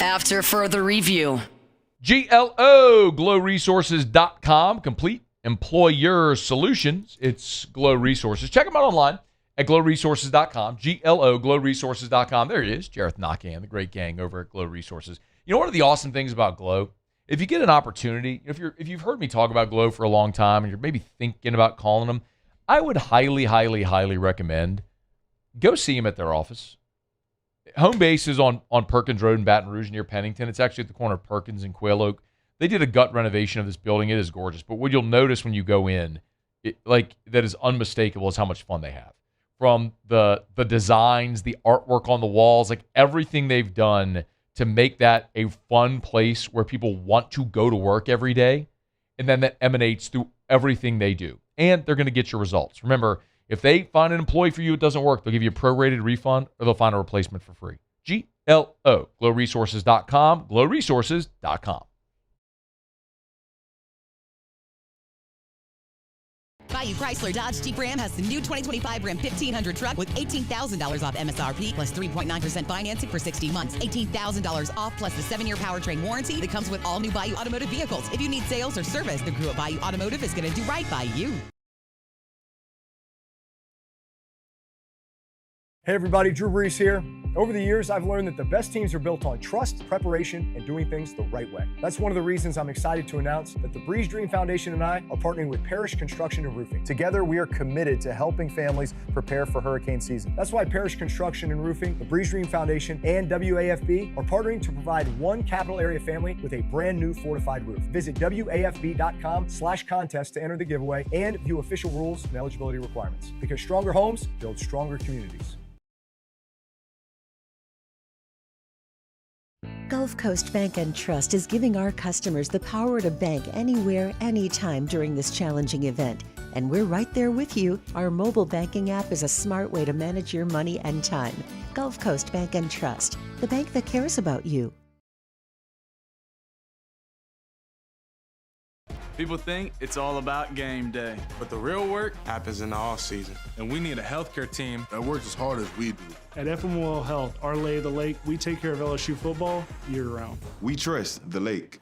After further review. GLO, glowresources.com, complete employer solutions. It's Glow Resources. Check them out online at glowresources.com, GLO, glowresources.com. There it is, Jareth Knockan, the great gang over at Glow Resources. One of the awesome things about Glow, if you get an opportunity, if you've heard me talk about Glow for a long time and you're maybe thinking about calling them, I would highly, highly, highly recommend go see them at their office. Home base is on Perkins Road in Baton Rouge near Pennington. It's actually at the corner of Perkins and Quail Oak. They did a gut renovation of this building. It is gorgeous. But what you'll notice when you go in, that is unmistakable, is how much fun they have. From the designs, the artwork on the walls, everything they've done to make that a fun place where people want to go to work every day. And then that emanates through everything they do. And they're going to get your results. Remember, if they find an employee for you, it doesn't work, they'll give you a prorated refund or they'll find a replacement for free. GLO, glowresources.com, glowresources.com. Bayou Chrysler Dodge Jeep Ram has the new 2025 Ram 1500 truck with $18,000 off MSRP plus 3.9% financing for 60 months. $18,000 off plus the 7-year powertrain warranty that comes with all new Bayou Automotive vehicles. If you need sales or service, the crew at Bayou Automotive is going to do right by you. Hey everybody, Drew Brees here. Over the years, I've learned that the best teams are built on trust, preparation, and doing things the right way. That's one of the reasons I'm excited to announce that the Breeze Dream Foundation and I are partnering with Parish Construction and Roofing. Together, we are committed to helping families prepare for hurricane season. That's why Parish Construction and Roofing, the Breeze Dream Foundation, and WAFB are partnering to provide one capital area family with a brand new fortified roof. Visit WAFB.com/contest to enter the giveaway and view official rules and eligibility requirements. Because stronger homes build stronger communities. Gulf Coast Bank and Trust is giving our customers the power to bank anywhere, anytime during this challenging event. And we're right there with you. Our mobile banking app is a smart way to manage your money and time. Gulf Coast Bank and Trust, the bank that cares about you. People think it's all about game day, but the real work happens in the off season. And we need a healthcare team that works as hard as we do. At FML Health, our lay of the lake, we take care of LSU football year-round. We trust the lake.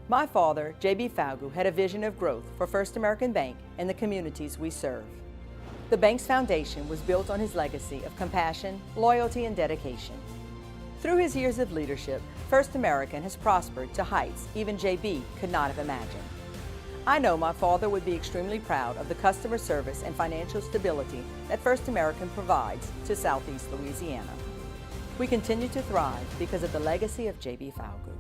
My father, J.B. Falgu, had a vision of growth for First American Bank and the communities we serve. The bank's foundation was built on his legacy of compassion, loyalty, and dedication. Through his years of leadership, First American has prospered to heights even J.B. could not have imagined. I know my father would be extremely proud of the customer service and financial stability that First American provides to Southeast Louisiana. We continue to thrive because of the legacy of J.B. Falgu.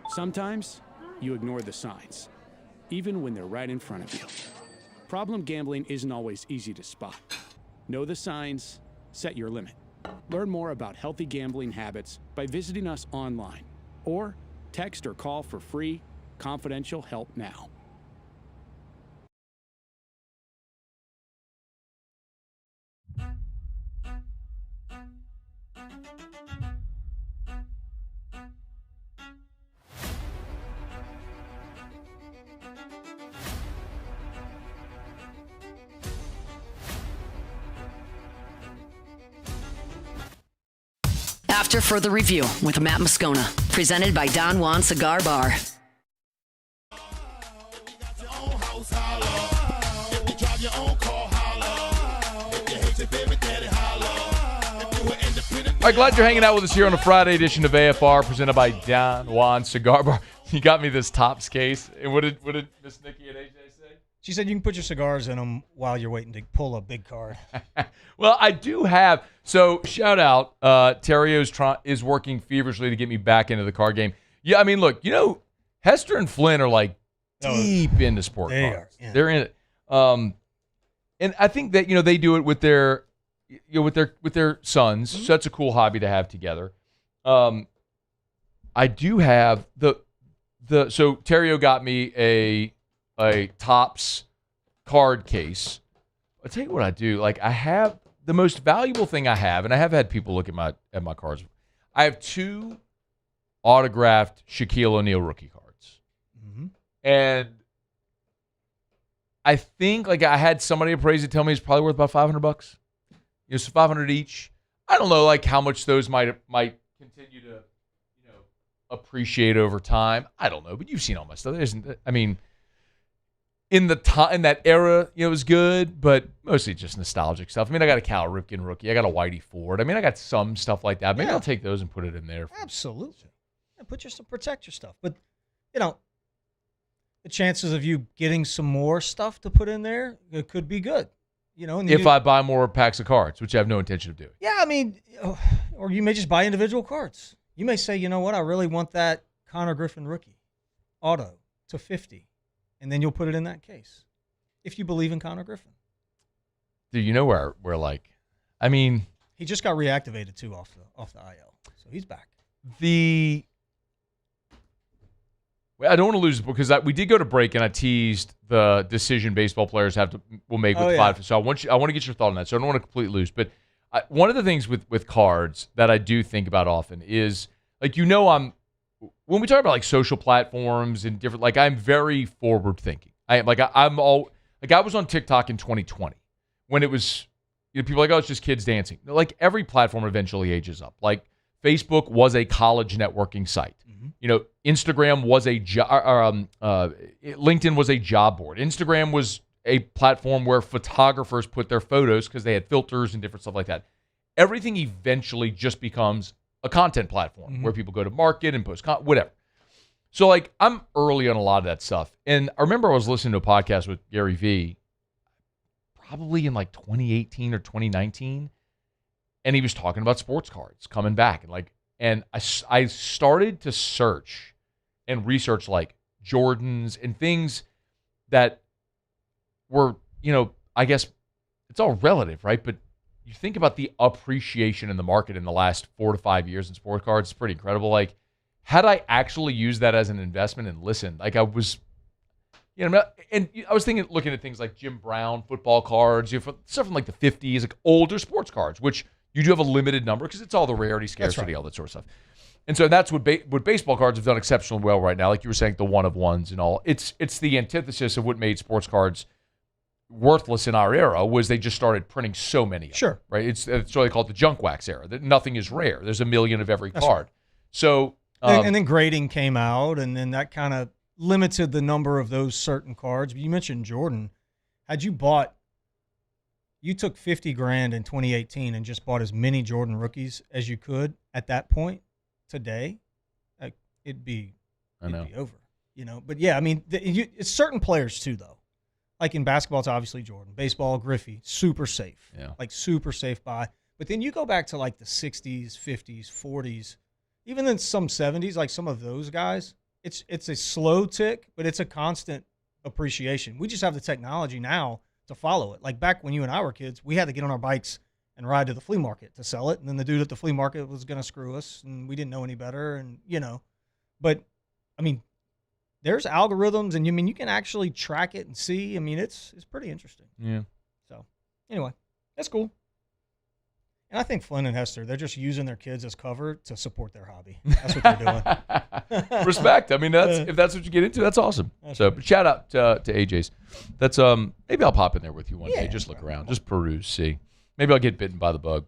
Sometimes you ignore the signs, even when they're right in front of you. Problem gambling isn't always easy to spot. Know the signs, set your limit. Learn more about healthy gambling habits by visiting us online or text or call for free, confidential help now. After further review with Matt Moscona, presented by Don Juan Cigar Bar. All right, glad you're hanging out with us here on a Friday edition of AFR, presented by Don Juan Cigar Bar. You got me this Topps case. And what did Miss Nikki and AJ say? She said you can put your cigars in them while you're waiting to pull a big card. Well, I do have. So shout out, Terrio is working feverishly to get me back into the card game. Yeah, I mean, look, Hester and Flynn are like deep into sport cards. Yeah. They're in it. And I think that they do it with their with their sons. So that's a cool hobby to have together. I do have so Terrio got me a Topps card case. I'll tell you what I do. Like, I have the most valuable thing I have, and I have had people look at my cards. I have 2 autographed Shaquille O'Neal rookie cards. Mm-hmm. And I think, like, I had somebody appraise it, tell me it's probably worth about $500. So $500 each. I don't know, like, how much those might continue to, appreciate over time. I don't know, but you've seen all my stuff. In that era, it was good, but mostly just nostalgic stuff. I mean, I got a Cal Ripken rookie. I got a Whitey Ford. I mean, I got some stuff like that. Maybe I'll take those and put it in there. Absolutely. Yeah, protect your stuff. But, the chances of you getting some more stuff to put in there, it could be good. If I buy more packs of cards, which I have no intention of doing. Yeah, I mean, or you may just buy individual cards. You may say, you know what, I really want that Connor Griffin rookie auto to 50, and then you'll put it in that case. If you believe in Connor Griffin. Dude, where like, I mean, he just got reactivated too off the IL, so he's back. I don't want to lose because we did go to break, and I teased the decision baseball players will make with five. So I want to get your thought on that. So I don't want to completely lose. But one of the things with cards that I do think about often is like when we talk about like social platforms and different, like I'm very forward thinking. I was on TikTok in 2020 when it was people are like, oh, it's just kids dancing. Like every platform eventually ages up. Like Facebook was a college networking site. Instagram was LinkedIn was a job board. Instagram was a platform where photographers put their photos because they had filters and different stuff like that. Everything eventually just becomes a content platform where people go to market and post whatever. So like I'm early on a lot of that stuff. And I remember I was listening to a podcast with Gary Vee probably in like 2018 or 2019. And he was talking about sports cards coming back. And I started to search and research like Jordans and things that were, I guess it's all relative, right? But you think about the appreciation in the market in the last 4 to 5 years in sports cards, it's pretty incredible. Like, had I actually used that as an investment and listened, like I was, and I was looking at things like Jim Brown football cards, stuff from like the 50s, like older sports cards, which you do have a limited number because it's all the rarity, scarcity, all that sort of stuff. And so that's what baseball cards have done exceptionally well right now. Like you were saying, the one of ones and all. It's the antithesis of what made sports cards worthless in our era was they just started printing so many. Sure. Right. It's what they call it the junk wax era. That nothing is rare. There's a million of every card. Right. So and then grading came out, and then that kind of limited the number of those certain cards. But you mentioned Jordan. Had you took $50,000 in 2018 and just bought as many Jordan rookies as you could at that point today, it'd be over, But yeah, I mean, it's certain players too, though. Like in basketball, it's obviously Jordan. Baseball, Griffey, super safe. Yeah. Like super safe buy. But then you go back to like the 60s, 50s, 40s, even in some 70s, like some of those guys, it's a slow tick, but it's a constant appreciation. We just have the technology now to follow it. Like back when you and I were kids, we had to get on our bikes and ride to the flea market to sell it. And then the dude at the flea market was going to screw us, and we didn't know any better. And, but I mean, there's algorithms, and you can actually track it and see. I mean, it's pretty interesting. Yeah. So anyway, that's cool. And I think Flynn and Hester, they're just using their kids as cover to support their hobby. That's what they're doing. Respect. I mean, if that's what you get into, that's awesome. But shout out to AJ's. That's maybe I'll pop in there with you one day. Just look around, just peruse, see. Maybe I'll get bitten by the bug.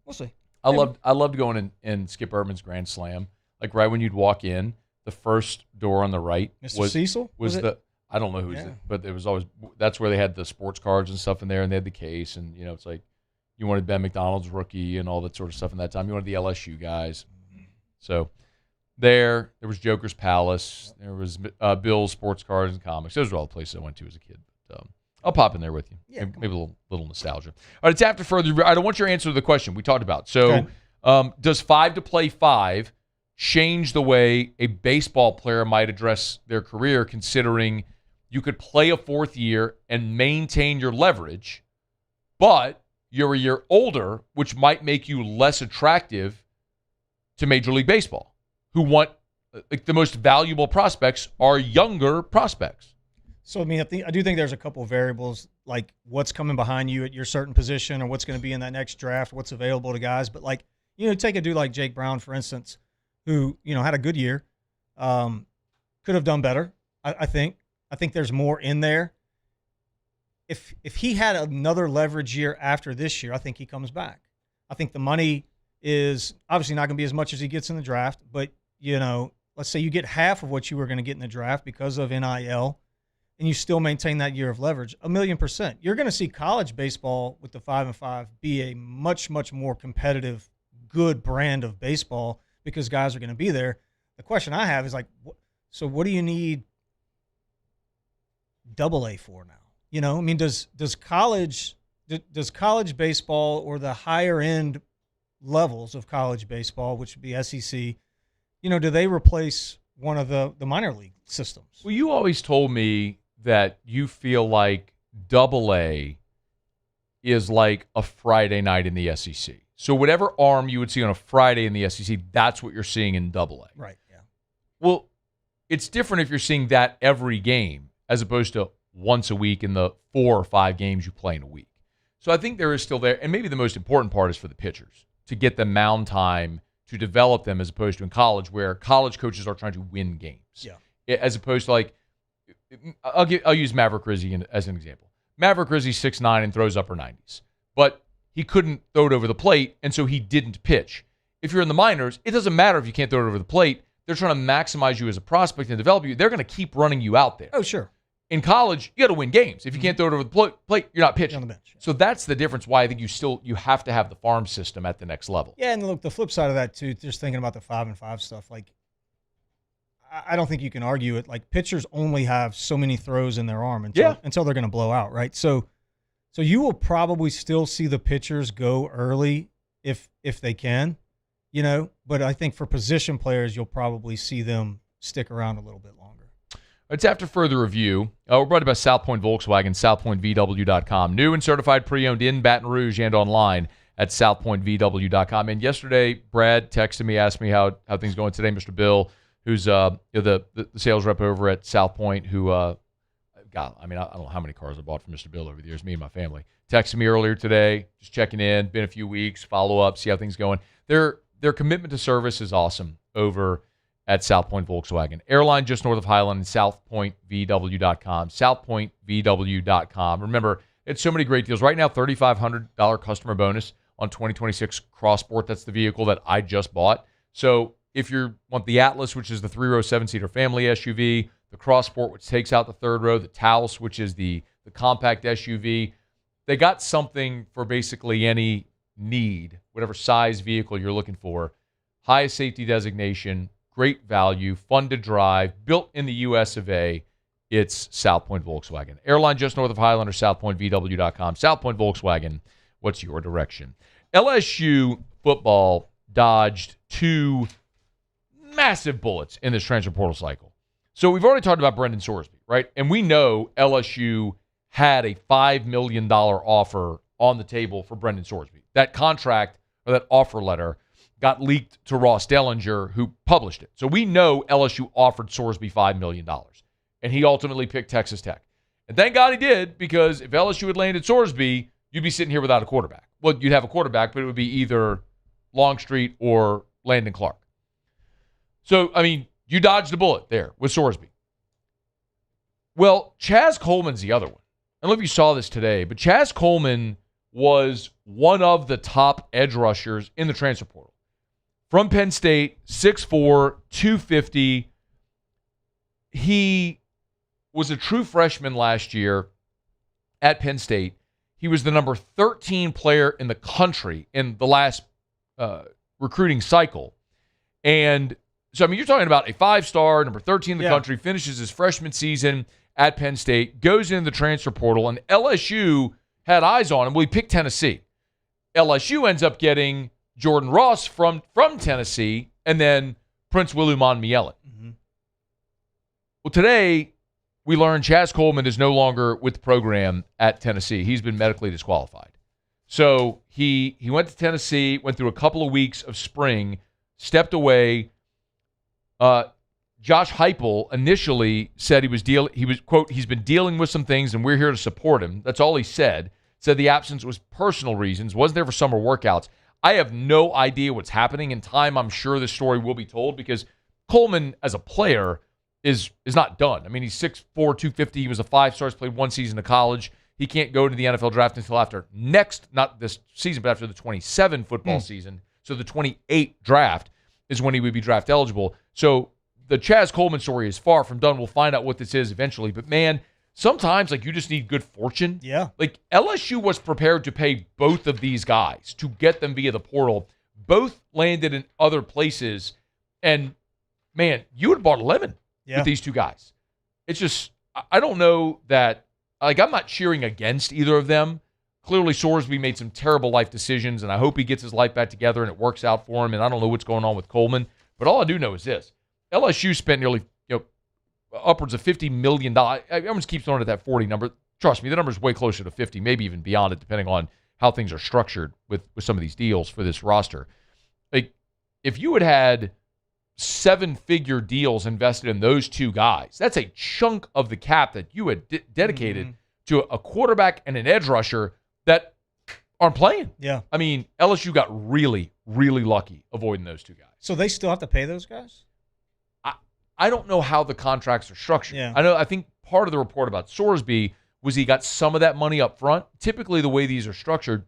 We'll see. I loved going in Skip Urban's Grand Slam. Like right when you'd walk in, the first door on the right Mr. Cecil was the I don't know who's it, but it was always that's where they had the sports cards and stuff in there, and they had the case, and it's like. You wanted Ben McDonald's rookie and all that sort of stuff in that time. You wanted the LSU guys. So there was Joker's Palace. There was Bill's Sports Cards and Comics. Those were all the places I went to as a kid. I'll pop in there with you. Yeah, maybe a little nostalgia. All right, it's after further. I don't want your answer to the question we talked about. So does 5 to play 5 change the way a baseball player might address their career, considering you could play a 4th year and maintain your leverage, but you're a year older, which might make you less attractive to Major League Baseball, who want the most valuable prospects are younger prospects. So, I mean, I do think there's a couple of variables, like what's coming behind you at your certain position or what's going to be in that next draft, what's available to guys. But, like, take a dude like Jake Brown, for instance, who, had a good year, could have done better, I think. I think there's more in there. If he had another leverage year after this year, I think he comes back. I think the money is obviously not going to be as much as he gets in the draft, but, let's say you get half of what you were going to get in the draft because of NIL, and you still maintain that year of leverage, 1,000,000%. You're going to see college baseball with the 5-5 be a much, much more competitive, good brand of baseball because guys are going to be there. The question I have is like, so what do you need AA for now? I mean, does college baseball or the higher end levels of college baseball, which would be SEC, do they replace one of the minor league systems? Well, you always told me that you feel like AA is like a Friday night in the SEC. So whatever arm you would see on a Friday in the SEC, that's what you're seeing in AA. Right, yeah. Well, it's different if you're seeing that every game as opposed to once a week in the 4 or 5 games you play in a week. So I think there is still there, and maybe the most important part is for the pitchers, to get them mound time, to develop them, as opposed to in college, where college coaches are trying to win games. Yeah. As opposed to, like, I'll use Maverick Rizzi as an example. Maverick Rizzi 6'9" and throws upper 90s. But he couldn't throw it over the plate, and so he didn't pitch. If you're in the minors, it doesn't matter if you can't throw it over the plate. They're trying to maximize you as a prospect and develop you. They're going to keep running you out there. Oh, sure. In college, you got to win games. If you can't throw it over the plate, you're not pitching. On the bench. So that's the difference why I think you have to have the farm system at the next level. Yeah, and look, the flip side of that, too, just thinking about the 5-and-5 stuff, like, I don't think you can argue it. Like, pitchers only have so many throws in their arm until they're going to blow out, right? So you will probably still see the pitchers go early if they can, but I think for position players, you'll probably see them stick around a little bit longer. It's after further review. We're brought to you by South Point Volkswagen, southpointvw.com. New and certified pre-owned in Baton Rouge and online at southpointvw.com. And yesterday, Brad texted me, asked me how things going today. Mr. Bill, who's the sales rep over at South Point, who I don't know how many cars I bought from Mr. Bill over the years, me and my family. Texted me earlier today, just checking in, been a few weeks, follow up, see how things going. Their commitment to service is awesome over at South Point Volkswagen. Airline just north of Highland and southpointvw.com. Southpointvw.com. Remember, it's so many great deals. Right now, $3,500 customer bonus on 2026 Crossport. That's the vehicle that I just bought. So if you want the Atlas, which is the 3-row 7-seater family SUV, the Crossport, which takes out the third row, the Taos, which is the compact SUV, they got something for basically any need, whatever size vehicle you're looking for. Highest safety designation, great value, fun to drive, built in the US of A. It's South Point Volkswagen. Airline just north of Highland or southpointvw.com. South Point Volkswagen, what's your direction? LSU football dodged 2 massive bullets in this transfer portal cycle. So we've already talked about Brendan Sorsby, right? And we know LSU had a $5 million offer on the table for Brendan Sorsby. That contract, or that offer letter, got leaked to Ross Dellinger, who published it. So we know LSU offered Sorsby $5 million, and he ultimately picked Texas Tech. And thank God he did, because if LSU had landed Sorsby, you'd be sitting here without a quarterback. Well, you'd have a quarterback, but it would be either Longstreet or Landon Clark. So, you dodged a bullet there with Sorsby. Well, Chaz Coleman's the other one. I don't know if you saw this today, but Chaz Coleman was one of the top edge rushers in the transfer portal. From Penn State, 6'4", 250. He was a true freshman last year at Penn State. He was the number 13 player in the country in the last recruiting cycle. And so, you're talking about a 5-star, number 13 in the country, finishes his freshman season at Penn State, goes into the transfer portal, and LSU had eyes on him. Well, he picked Tennessee. LSU ends up getting Jordan Ross from Tennessee, and then Prince Wilumon Mielit. Mm-hmm. Well, today we learned Chaz Coleman is no longer with the program at Tennessee. He's been medically disqualified. So he went to Tennessee, went through a couple of weeks of spring, stepped away. Josh Heupel initially said he was quote, he's been dealing with some things and we're here to support him. That's all he said. Said the absence was personal reasons, wasn't there for summer workouts. I have no idea what's happening. In time, I'm sure this story will be told, because Coleman as a player is not done. He's 6'4", 250. He was a 5-star, played 1 season of college. He can't go to the NFL draft until after not this season, but after the 27 football season. So the 28 draft is when he would be draft eligible. So the Chaz Coleman story is far from done. We'll find out what this is eventually. But, man, sometimes, you just need good fortune. Yeah. LSU was prepared to pay both of these guys to get them via the portal. Both landed in other places. And, man, you would have bought a lemon with these 2 guys. It's just, I don't know that, I'm not cheering against either of them. Clearly, Sorsby made some terrible life decisions, and I hope he gets his life back together and it works out for him. And I don't know what's going on with Coleman. But all I do know is this. LSU spent nearly, upwards of $50 million. Everyone keeps throwing at that 40 number. Trust me, the number is way closer to 50, maybe even beyond it, depending on how things are structured with some of these deals for this roster. If you had seven-figure deals invested in those two guys. That's a chunk of the cap that you had dedicated to a quarterback and an edge rusher that aren't playing. Yeah. I mean, LSU got really, really lucky avoiding those two guys. So they still have to pay those guys? I don't know how the contracts are structured. Yeah. I think part of the report about Sorsby was he got some of that money up front. Typically, the way these are structured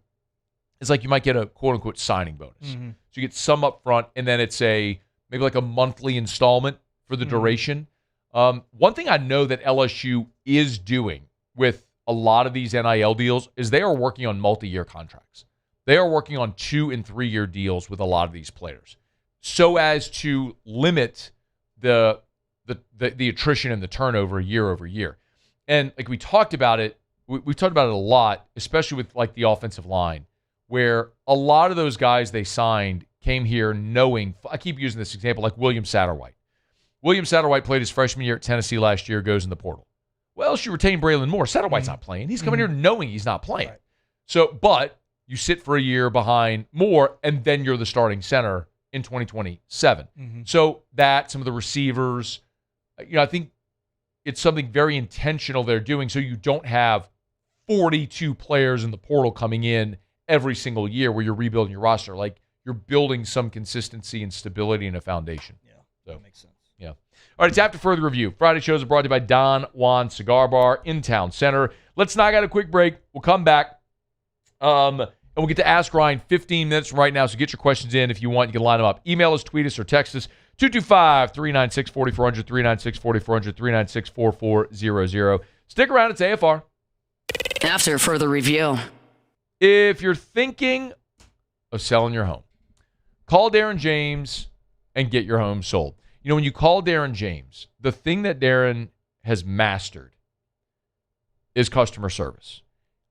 is like you might get a quote-unquote signing bonus. Mm-hmm. So you get some up front, and then it's maybe like a monthly installment for the duration. One thing I know that LSU is doing with a lot of these NIL deals is they are working on multi-year contracts. They are working on 2- and 3-year deals with a lot of these players so as to limit the attrition and the turnover year over year. And like we talked about it, we've talked about it a lot, especially with like the offensive line, where a lot of those guys they signed came here knowing, I keep using this example, like William Satterwhite. William Satterwhite played his freshman year at Tennessee last year, goes in the portal. Well, else you retain Braylon Moore. Satterwhite's not playing. He's coming here knowing he's not playing. Right. So, but you sit for a year behind Moore, and then you're the starting center in 2027. So that, some of the receivers, I think it's something very intentional they're doing so you don't have 42 players in the portal coming in every single year where you're rebuilding your roster. Like, you're building some consistency and stability in a foundation. Yeah, so, that makes sense. Yeah. All right, it's After Further Review. Friday shows are brought to you by Don Juan Cigar Bar in Town Center. Let's knock out a quick break. We'll come back. And we'll get to Ask Ryan 15 minutes from right now, so get your questions in if you want. You can line them up. Email us, tweet us, or text us, 225-396-4400, 396-4400, 396-4400. Stick around. It's AFR. After Further Review. If you're thinking of selling your home, call Darren James and get your home sold. You know, when you call Darren James, the thing that Darren has mastered is customer service.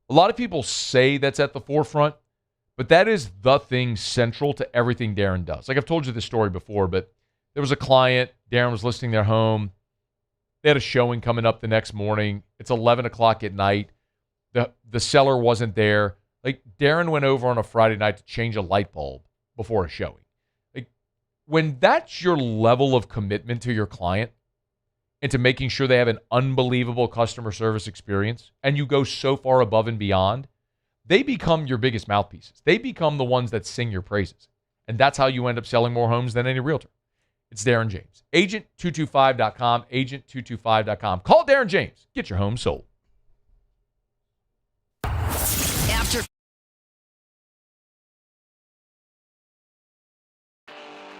A lot of people say that's at the forefront, but that is the thing central to everything Darren does. Like, I've told you this story before, but there was a client, Darren was listing their home. They had a showing coming up the next morning. It's 11 o'clock at night. The seller wasn't there. Like, Darren went over on a Friday night to change a light bulb before a showing. Like, when that's your level of commitment to your client and to making sure they have an unbelievable customer service experience, and you go so far above and beyond, they become your biggest mouthpieces. They become the ones that sing your praises. And that's how you end up selling more homes than any realtor. It's Darren James. Agent225.com, agent225.com. Call Darren James. Get your home sold.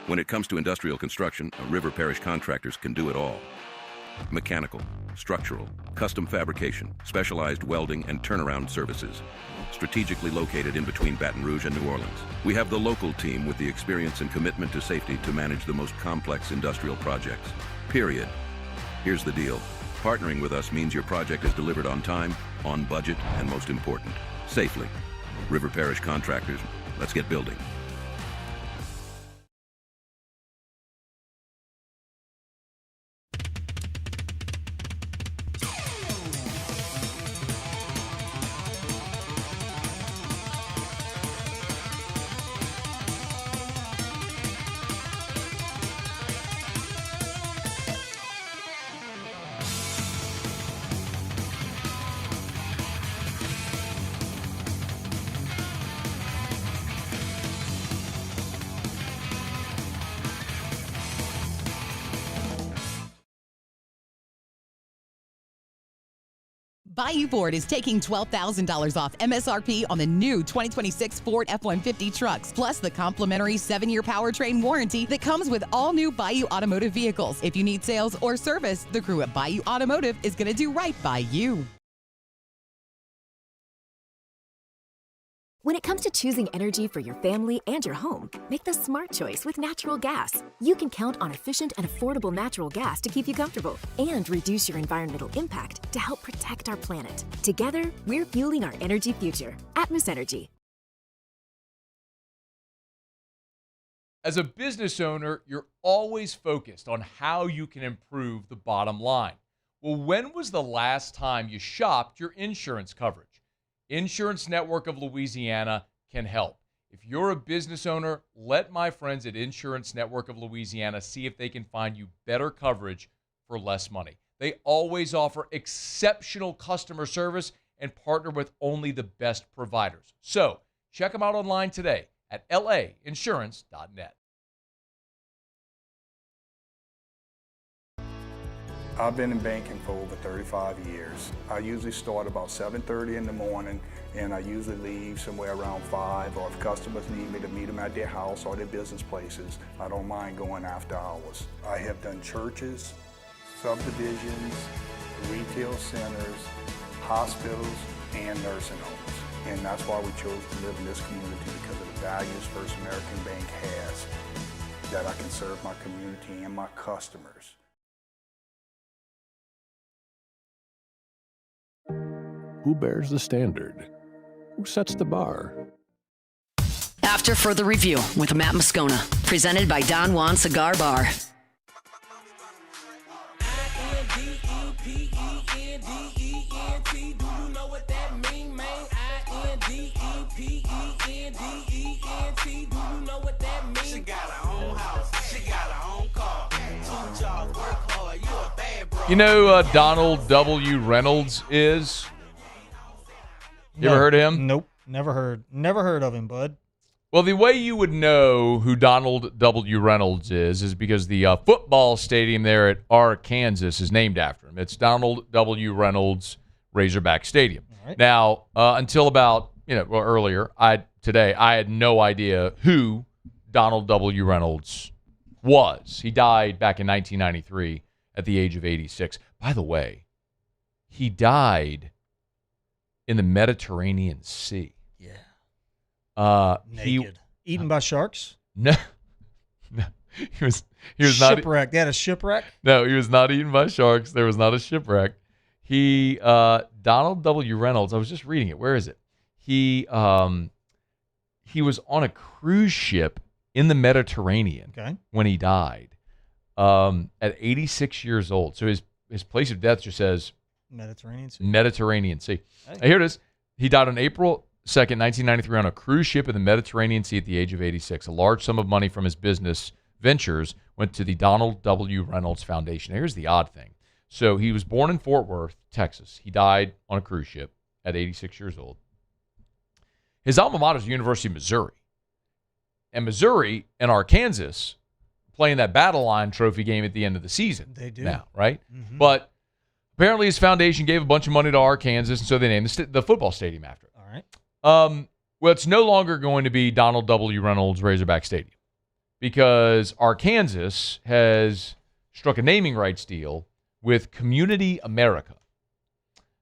When it comes to industrial construction, River Parish Contractors can do it all. Mechanical, structural, custom fabrication, specialized welding, and turnaround services. Strategically located in between Baton Rouge and New Orleans, we have the local team with the experience and commitment to safety to manage the most complex industrial projects. Period. Here's the deal. Partnering with us means your project is delivered on time, on budget, and most important, safely. River Parish Contractors, let's get building. Bayou Ford is taking $12,000 off MSRP on the new 2026 Ford F-150 trucks, plus the complimentary 7-year powertrain warranty that comes with all new Bayou Automotive vehicles. If you need sales or service, the crew at Bayou Automotive is going to do right by you. When it comes to choosing energy for your family and your home, make the smart choice with natural gas. You can count on efficient and affordable natural gas to keep you comfortable and reduce your environmental impact to help protect our planet. Together, we're fueling our energy future. Atmos Energy. As a business owner, you're always focused on how you can improve the bottom line. Well, when was the last time you shopped your insurance coverage? Insurance Network of Louisiana can help. If you're a business owner, let my friends at Insurance Network of Louisiana see if they can find you better coverage for less money. They always offer exceptional customer service and partner with only the best providers. So check them out online today at lainsurance.net. I've been in banking for over 35 years. I usually start about 7:30 in the morning, and I usually leave somewhere around 5, or if customers need me to meet them at their house or their business places, I don't mind going after hours. I have done churches, subdivisions, retail centers, hospitals, and nursing homes. And that's why we chose to live in this community, because of the values First American Bank has, that I can serve my community and my customers. Who bears the standard? Who sets the bar? After Further Review with Matt Moscona, presented by Don Juan Cigar Bar. She got her own house, she got her own car. 2 jobs, work hard, you a bad bro. You know Donald W. Reynolds is? You ever heard of him? Nope. Never heard of him, bud. Well, the way you would know who Donald W. Reynolds is because the football stadium there at Arkansas is named after him. It's Donald W. Reynolds Razorback Stadium. Right. Now, until about earlier, I had no idea who Donald W. Reynolds was. He died back in 1993 at the age of 86. By the way, he died in the Mediterranean Sea. Yeah. Naked. Eaten by sharks? No. He was not shipwrecked. They had a shipwreck? No, he was not eaten by sharks. There was not a shipwreck. He Donald W. Reynolds, I was just reading it. Where is it? He was on a cruise ship in the Mediterranean when he died. At 86 years old. So his place of death just says Mediterranean Sea. Hey. Here it is. He died on April 2nd, 1993 on a cruise ship in the Mediterranean Sea at the age of 86. A large sum of money from his business ventures went to the Donald W. Reynolds Foundation. Here's the odd thing. So he was born in Fort Worth, Texas. He died on a cruise ship at 86 years old. His alma mater is the University of Missouri. And Missouri and Arkansas playing that Battle Line Trophy game at the end of the season. They do. Now, right? Mm-hmm. But apparently his foundation gave a bunch of money to Arkansas, and so they named the football stadium after it. All right. Well, it's no longer going to be Donald W. Reynolds Razorback Stadium because Arkansas has struck a naming rights deal with Community America.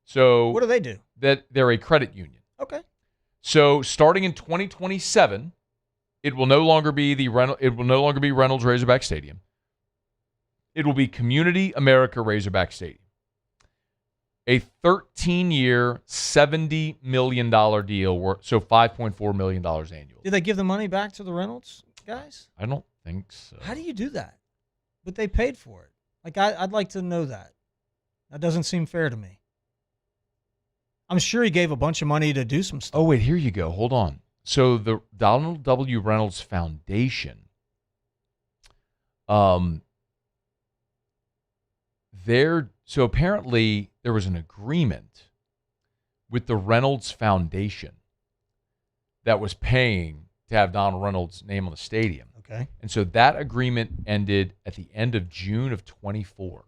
So what do they do? That they're a credit union. Okay. So starting in 2027, it will no longer be Reynolds Razorback Stadium. It will be Community America Razorback Stadium. A 13-year, $70 million deal, so $5.4 million annually. Did they give the money back to the Reynolds guys? I don't think so. How do you do that? But they paid for it. Like, I'd like to know that. That doesn't seem fair to me. I'm sure he gave a bunch of money to do some stuff. Oh, wait, here you go. Hold on. So the Donald W. Reynolds Foundation, so apparently there was an agreement with the Reynolds Foundation that was paying to have Donald Reynolds' name on the stadium. Okay. And so that agreement ended at the end of June of 24.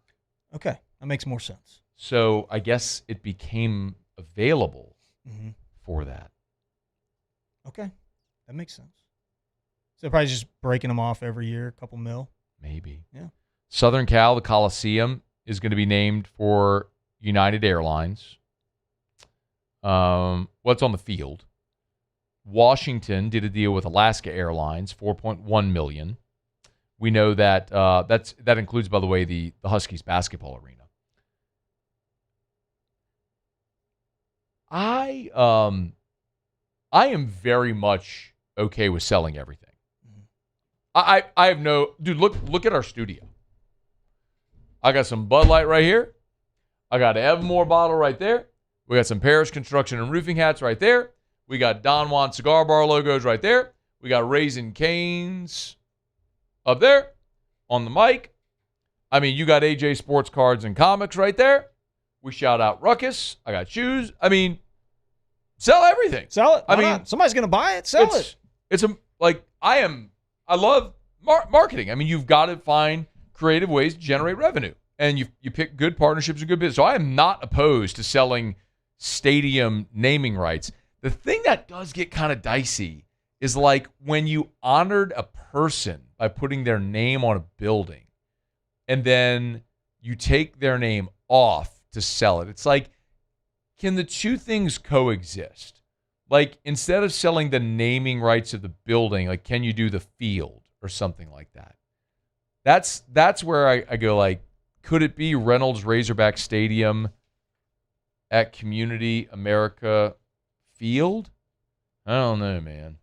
Okay. That makes more sense. So I guess it became available for that. Okay. That makes sense. So they're probably just breaking them off every year, a couple mil. Maybe. Yeah. Southern Cal, the Coliseum, is going to be named for United Airlines. What's on the field? Washington did a deal with Alaska Airlines, $4.1 million. We know that that includes, by the way, the Huskies basketball arena. I am very much okay with selling everything. I have no dude. Look at our studio. I got some Bud Light right here. I got an Evermore bottle right there. We got some Parish Construction and Roofing hats right there. We got Don Juan Cigar Bar logos right there. We got Raising Cane's up there on the mic. I mean, you got AJ Sports Cards and Comics right there. We shout out Ruckus. I got shoes. I mean, sell everything. Sell it. I Why mean, not? Somebody's going to buy it. Sell it. I love marketing. I mean, you've got to find creative ways to generate revenue. And you pick good partnerships and good business. So I am not opposed to selling stadium naming rights. The thing that does get kind of dicey is like when you honored a person by putting their name on a building and then you take their name off to sell it. It's like, can the two things coexist? Like, instead of selling the naming rights of the building, like, can you do the field or something like that? That's where I go, like, could it be Reynolds Razorback Stadium at Community America Field? I don't know, man.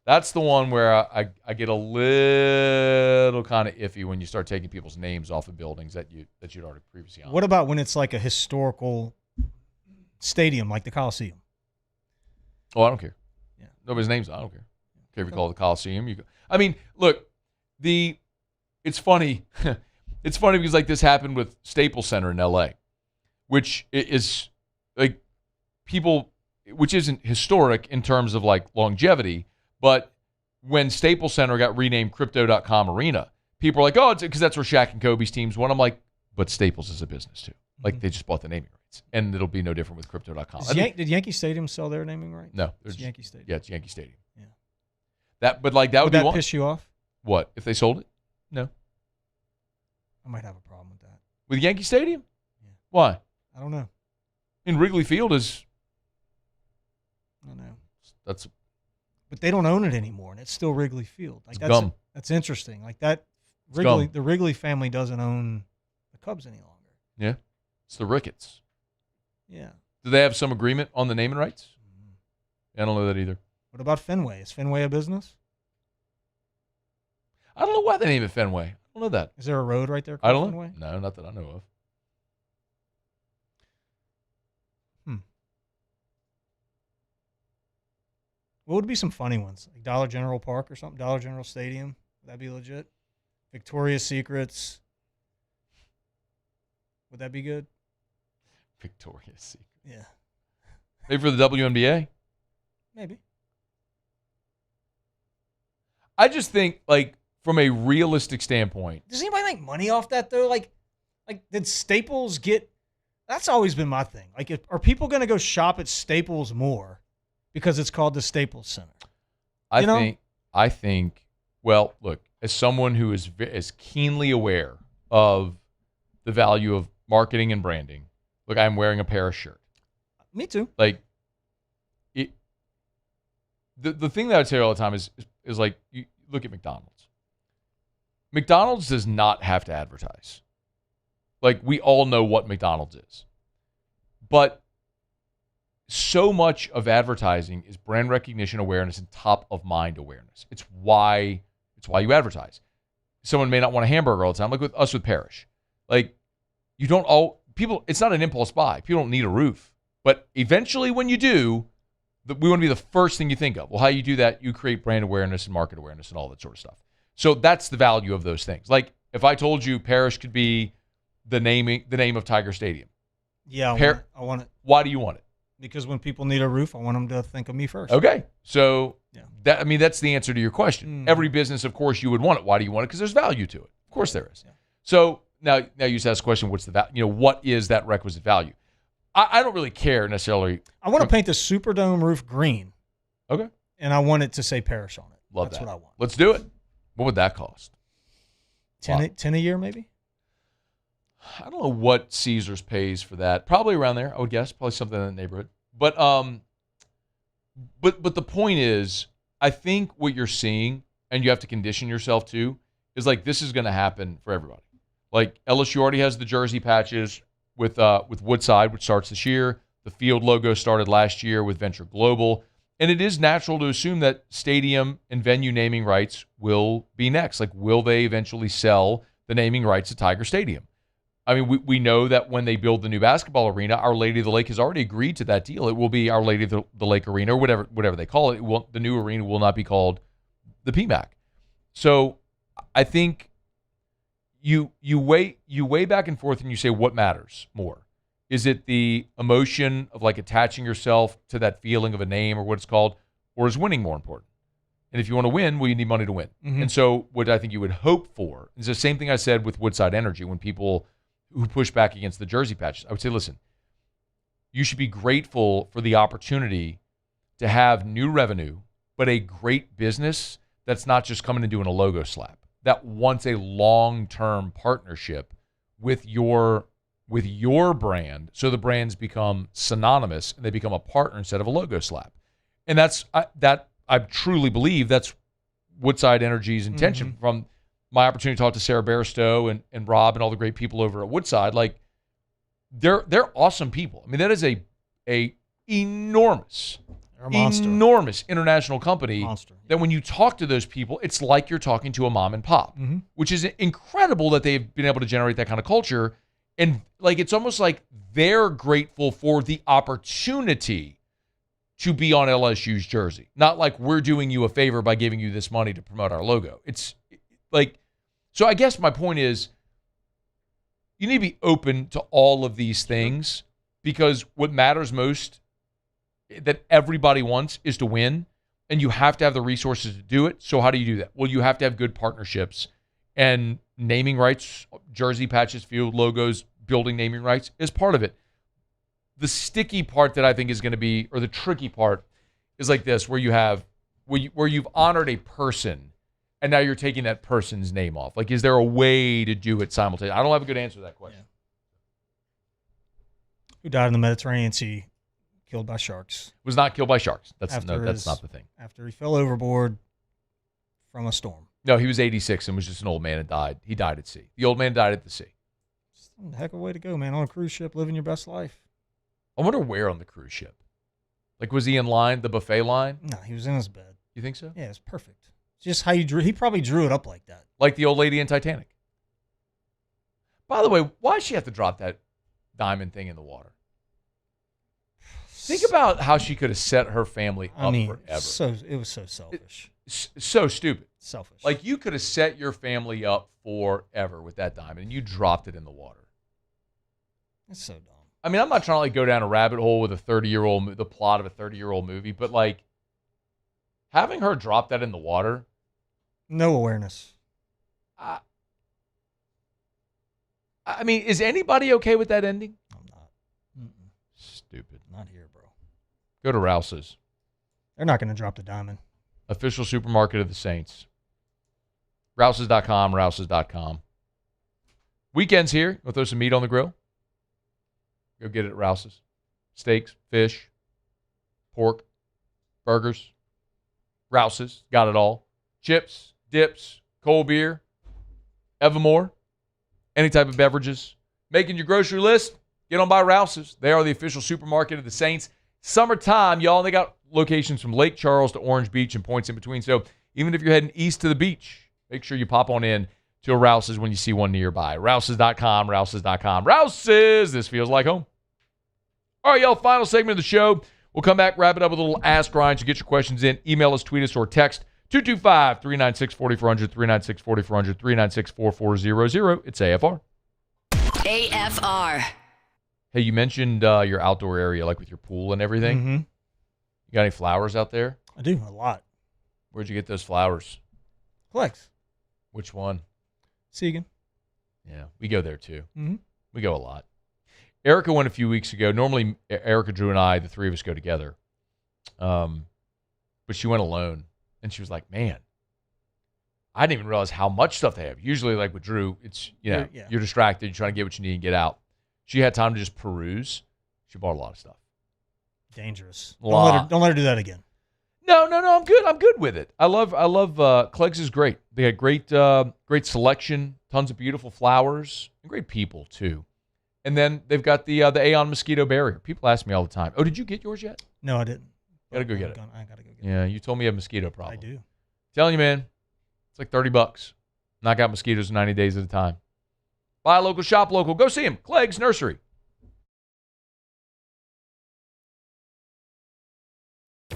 That's the one where I get a little kind of iffy when you start taking people's names off of buildings that you'd already previously owned. What about when it's like a historical stadium like the Coliseum? Oh, I don't care. Yeah. Nobody's names. I don't care. Okay, if you call it the Coliseum, you go. I mean, look, it's funny. It's funny because like this happened with Staples Center in LA, which is like which isn't historic in terms of like longevity. But when Staples Center got renamed Crypto.com Arena, people were like, oh, it's because that's where Shaq and Kobe's teams won. I'm like, but Staples is a business too. Like they just bought the naming rights. And it'll be no different with Crypto.com. Did Yankee Stadium sell their naming rights? No. It's Yankee Stadium. Yeah, it's Yankee Stadium. Yeah. That would be that one. piss you off? What? If they sold it? No. I might have a problem with that. With Yankee Stadium? Yeah. Why? I don't know. In Wrigley Field is... I don't know. That's... But they don't own it anymore, and it's still Wrigley Field. Like it's gum. That's interesting. Like that, Gum. The Wrigley family doesn't own the Cubs any longer. Yeah. It's the Ricketts. Yeah. Do they have some agreement on the naming rights? I don't know that either. What about Fenway? Is Fenway a business? I don't know why they name it Fenway. I don't know that. Is there a road right there called I don't Fenway? know. No, not that I know of. What would be some funny ones? Like Dollar General Park or something? Dollar General Stadium? Would that be legit? Victoria's Secrets? Would that be good? Victoria's Secret. Yeah. Maybe for the WNBA? Maybe. I just think, like, from a realistic standpoint. Does anybody make money off that, though? Like did Staples get... That's always been my thing. Like, are people going to go shop at Staples more because it's called the Staples Center? I think, well, look, as someone who is keenly aware of the value of marketing and branding, look, I'm wearing a Paris shirt. Me too. Like, the thing that I say all the time is like, you look at McDonald's. McDonald's does not have to advertise. Like, we all know what McDonald's is. But so much of advertising is brand recognition awareness and top-of-mind awareness. It's why you advertise. Someone may not want a hamburger all the time, like with us with Parrish. Like, you don't all people. It's not an impulse buy. People don't need a roof, but eventually, when you do, we want to be the first thing you think of. Well, how you do that? You create brand awareness and market awareness and all that sort of stuff. So that's the value of those things. Like if I told you Parrish could be the name of Tiger Stadium. Yeah, I want it. Why do you want it? Because when people need a roof, I want them to think of me first. Okay, so that's the answer to your question. Every business, of course, you would want it. Why do you want it? Because there's value to it. Of course, there is. Yeah. So now you just ask the question: what's the value? What is that requisite value? I don't really care necessarily. I want to paint the Superdome roof green. Okay. And I want it to say Parrish on it. Love That's that. what I want. Let's do it. What would that cost? 10 a year, maybe? I don't know what Caesars pays for that. Probably around there, I would guess. Probably something in that neighborhood. But the point is, I think what you're seeing, and you have to condition yourself to, is like this is going to happen for everybody. Like LSU already has the jersey patches with Woodside, which starts this year. The field logo started last year with Venture Global. And it is natural to assume that stadium and venue naming rights will be next. Like, will they eventually sell the naming rights to Tiger Stadium? I mean, we know that when they build the new basketball arena, Our Lady of the Lake has already agreed to that deal. It will be Our Lady of the Lake Arena, or whatever they call it. The new arena will not be called the PMAC. So I think you weigh back and forth and you say, what matters more? Is it the emotion of like attaching yourself to that feeling of a name or what it's called, or is winning more important? And if you want to win, well, you need money to win. Mhm. And so what I think you would hope for is the same thing I said with Woodside Energy when people who push back against the jersey patches. I would say, listen, you should be grateful for the opportunity to have new revenue, but a great business that's not just coming and doing a logo slap, that wants a long-term partnership with your brand, so the brands become synonymous and they become a partner instead of a logo slap. And I truly believe that's Woodside Energy's intention. From my opportunity to talk to Sarah Bairstow and Rob and all the great people over at Woodside. Like, they're awesome people. I mean, that is a enormous international company that when you talk to those people, it's like you're talking to a mom and pop, which is incredible that they've been able to generate that kind of culture. And like, it's almost like they're grateful for the opportunity to be on LSU's jersey. Not like we're doing you a favor by giving you this money to promote our logo. It's like, so I guess my point is you need to be open to all of these things, because what matters most that everybody wants is to win, and you have to have the resources to do it. So how do you do that? Well, you have to have good partnerships, and naming rights, jersey patches, field logos, building naming rights is part of it. The sticky part that I think is going to be, or the tricky part, is like this, where you've honored a person and now you're taking that person's name off. Like, is there a way to do it simultaneously? I don't have a good answer to that question. Who died in the Mediterranean Sea, killed by sharks. Was not killed by sharks. That's not the thing. After he fell overboard from a storm. No, he was 86 and was just an old man and died. He died at sea. The old man died at the sea. It's a heck of a way to go, man. On a cruise ship, living your best life. I wonder where on the cruise ship. Like, was he in line, the buffet line? No, he was in his bed. You think so? Yeah, it's perfect. It's just how you drew. He probably drew it up like that. Like the old lady in Titanic. By the way, why does she have to drop that diamond thing in the water? Think about how she could have set her family up forever. It was so selfish. So stupid. Selfish. Like, you could have set your family up forever with that diamond, and you dropped it in the water. That's so dumb. I mean, I'm not trying to like go down a rabbit hole with the plot of a 30-year-old movie, but like having her drop that in the water. No awareness. I mean, is anybody okay with that ending? I'm not. Stupid. Not here, bro. Go to Rouse's. They're not going to drop the diamond. Official supermarket of the Saints. Rouses.com, Rouses.com. Weekends here. We'll throw some meat on the grill. Go get it at Rouse's. Steaks, fish, pork, burgers. Rouse's. Got it all. Chips, dips, cold beer, Evermore. Any type of beverages. Making your grocery list? Get on by Rouse's. They are the official supermarket of the Saints. Summertime, y'all. They got locations from Lake Charles to Orange Beach and points in between. So even if you're heading east to the beach, make sure you pop on in to a Rouse's when you see one nearby. Rouses.com, Rouses.com. Rouse's, this feels like home. All right, y'all, final segment of the show. We'll come back, wrap it up with a little Ask Grind. So get your questions in. Email us, tweet us, or text 225-396-4400, 396-4400, 396-4400. It's AFR. AFR. Hey, you mentioned your outdoor area, like with your pool and everything. Mm-hmm. You got any flowers out there? I do, a lot. Where'd you get those flowers? Flex. Which one? Segan. Yeah, we go there too. Mm-hmm. We go a lot. Erica went a few weeks ago. Normally, Erica, Drew, and I, the three of us, go together. But she went alone, and she was like, man, I didn't even realize how much stuff they have. Usually, like with Drew, it's, you're distracted. You're trying to get what you need and get out. She had time to just peruse. She bought a lot of stuff. Dangerous. Don't let her do that again. No, I'm good. I'm good with it. I love Clegg's is great. They got great selection, tons of beautiful flowers, and great people too. And then they've got the Aeon mosquito barrier. People ask me all the time, oh, did you get yours yet? No, I didn't. Gotta go get it. I gotta go get it. Yeah, you told me you have a mosquito problem. I do. Telling you, man, it's like $30. Knock out mosquitoes in 90 days at a time. Buy local, shop local. Go see him. Clegg's Nursery.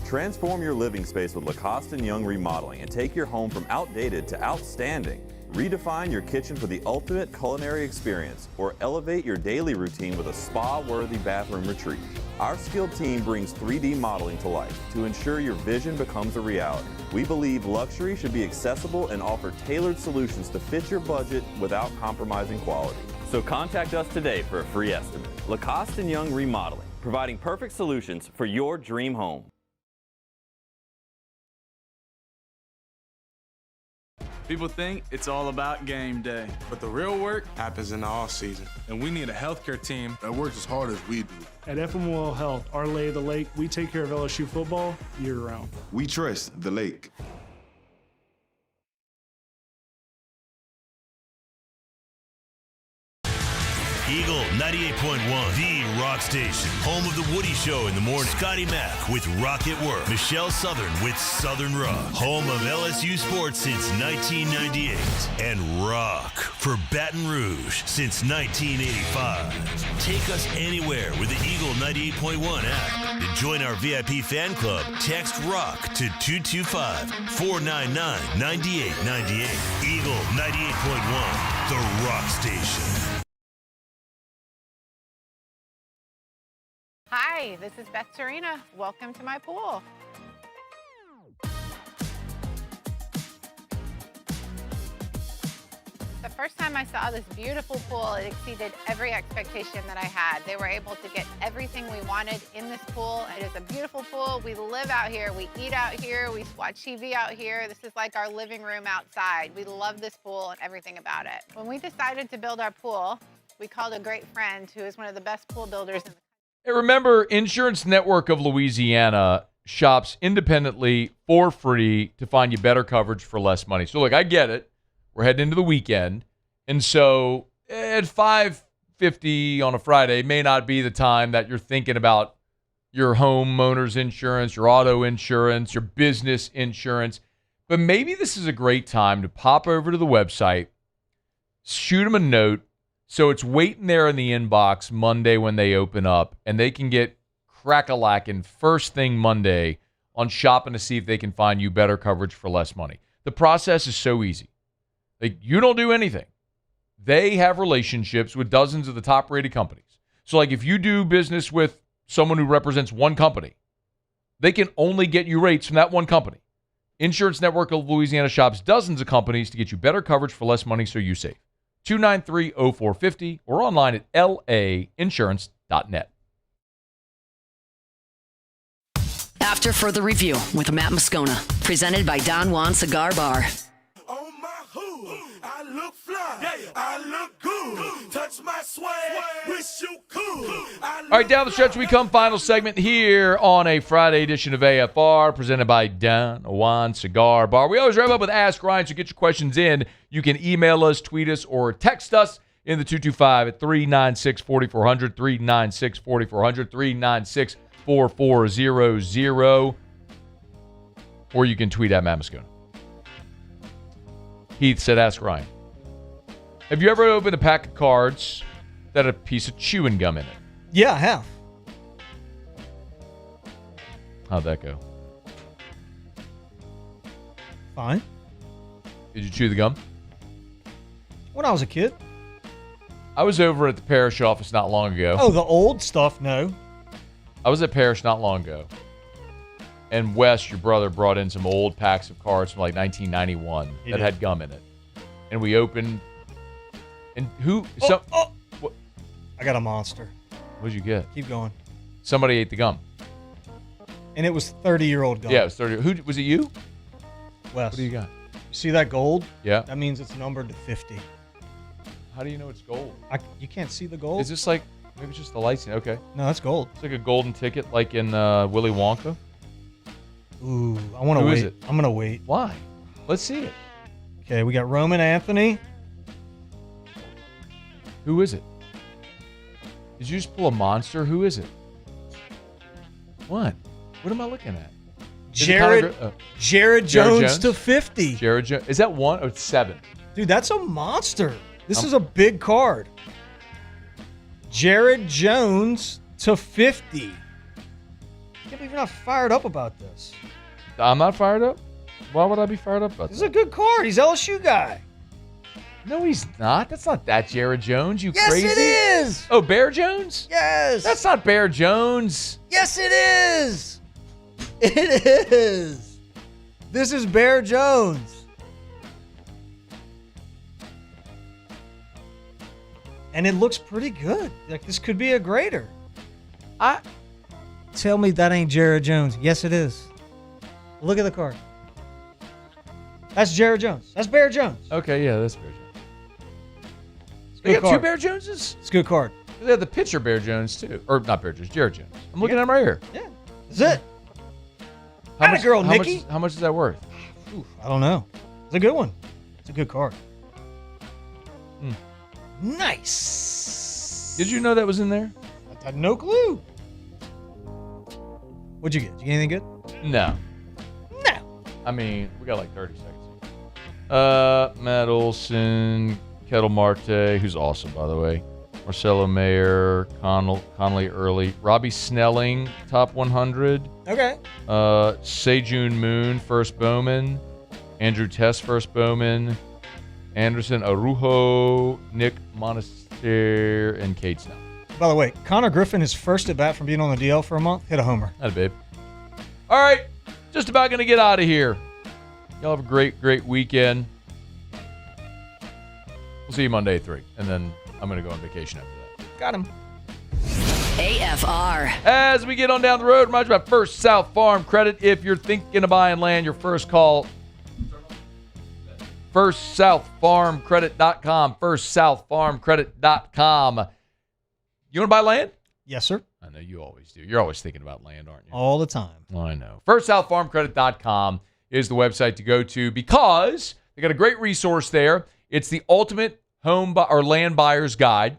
Transform your living space with Lacoste & Young Remodeling and take your home from outdated to outstanding. Redefine your kitchen for the ultimate culinary experience or elevate your daily routine with a spa-worthy bathroom retreat. Our skilled team brings 3D modeling to life to ensure your vision becomes a reality. We believe luxury should be accessible and offer tailored solutions to fit your budget without compromising quality. So contact us today for a free estimate. Lacoste & Young Remodeling, providing perfect solutions for your dream home. People think it's all about game day, but the real work happens in the off season, and we need a healthcare team that works as hard as we do. At FML Health, our lay of the lake, we take care of LSU football year-round. We trust the lake. Eagle 98.1, the rock station. Home of the Woody Show in the morning. Scotty Mack with Rock at Work. Michelle Southern with Southern Rock. Home of LSU sports since 1998. And rock for Baton Rouge since 1985. Take us anywhere with the Eagle 98.1 app. To join our VIP fan club, text ROCK to 225-499-9898. Eagle 98.1, the rock station. Hi, this is Beth Serena. Welcome to my pool. The first time I saw this beautiful pool, it exceeded every expectation that I had. They were able to get everything we wanted in this pool. It is a beautiful pool. We live out here, we eat out here, we watch TV out here. This is like our living room outside. We love this pool and everything about it. When we decided to build our pool, we called a great friend who is one of the best pool builders in the country. Hey, remember, Insurance Network of Louisiana shops independently for free to find you better coverage for less money. So, look, I get it. We're heading into the weekend. And so at $5.50 on a Friday may not be the time that you're thinking about your homeowner's insurance, your auto insurance, your business insurance. But maybe this is a great time to pop over to the website, shoot them a note, so it's waiting there in the inbox Monday when they open up, and they can get crack-a-lackin' first thing Monday on shopping to see if they can find you better coverage for less money. The process is so easy. Like, you don't do anything. They have relationships with dozens of the top-rated companies. So, like, if you do business with someone who represents one company, they can only get you rates from that one company. Insurance Network of Louisiana shops dozens of companies to get you better coverage for less money so you save. 293-0450 or online at lainsurance.net. After further review with Matt Moscona, presented by Don Juan Cigar Bar. I look fly, I look good, touch my swag, wish you could. All right, down the stretch we come. Final segment here on a Friday edition of AFR, presented by Don Juan Cigar Bar. We always wrap up with Ask Ryan, so get your questions in. You can email us, tweet us, or text us in the 225 at 396-4400, 396-4400, 396-4400, or you can tweet at Matt Moscona. Heath said, Ask Ryan. Have you ever opened a pack of cards that had a piece of chewing gum in it? Yeah, I have. How'd that go? Fine. Did you chew the gum? When I was a kid. I was over at the parish office not long ago. Oh, the old stuff, no. I was at parish not long ago. And Wes, your brother, brought in some old packs of cards from like 1991 that had gum in it. And we opened. And who? What? I got a monster. What'd you get? Keep going. Somebody ate the gum. And it was 30-year-old gum. Yeah, it was 30. Who was it? You? Wes. What do you got? You see that gold? Yeah. That means it's numbered to 50. How do you know it's gold? You can't see the gold? Is this like, maybe it's just the lights? Okay. No, that's gold. It's like a golden ticket like in Willy Wonka. Ooh, I want to wait. Who is it? I'm going to wait. Why? Let's see it. Okay, we got Roman Anthony. Who is it? Did you just pull a monster? Who is it? What? What am I looking at? Jared Jones to 50. Jared Jones. Is that one or 7? Dude, that's a monster. This is a big card. Jared Jones to 50. I can't believe you're not fired up about this. I'm not fired up? Why would I be fired up about This is a good card. He's LSU guy. No, he's not. That's not that Jared Jones, you Yes, crazy. it is. Oh, Bear Jones? Yes. That's not Bear Jones. Yes, it is. It is. This is Bear Jones. And it looks pretty good. Like, this could be a grader. Tell me that ain't Jared Jones. Yes, it is. Look at the card. That's Jared Jones. That's Bear Jones. Okay, yeah, that's Bear Jones. It's a They good got card. two Bear Joneses? It's a good card. They have the pitcher Bear Jones, too. Or not Bear Jones, Jared Jones. I'm looking at him right here. Yeah, that's it. How much, girl, how Nikki. Much, how much is that worth? Oof, I don't know. It's a good one. It's a good card. Nice. Did you know that was in there? I had no clue. What'd you get? Did you get anything good? No. No. I mean, we got like 30 seconds. Matt Olson, Kettle Marte, who's awesome, by the way. Marcelo Mayer, Connolly Early, Robbie Snelling, top 100. Okay. Sejun Moon, first Bowman. Andrew Tess, first Bowman. Anderson Arujo, Nick Monaster, and Cade Snell. By the way, Connor Griffin, his first at bat from being on the DL for a month, hit a homer. That babe. All right, just about going to get out of here. Y'all have a great, great weekend. We'll see you Monday at 3, and then I'm going to go on vacation after that. Got him. AFR. As we get on down the road, remind you about First South Farm Credit. If you're thinking of buying land, your first call, FirstSouthFarmCredit.com. FirstSouthFarmCredit.com. You want to buy land? Yes, sir. I know you always do. You're always thinking about land, aren't you? All the time. I know. FirstSouthFarmCredit.com is the website to go to because they got a great resource there. It's the ultimate home or land buyer's guide.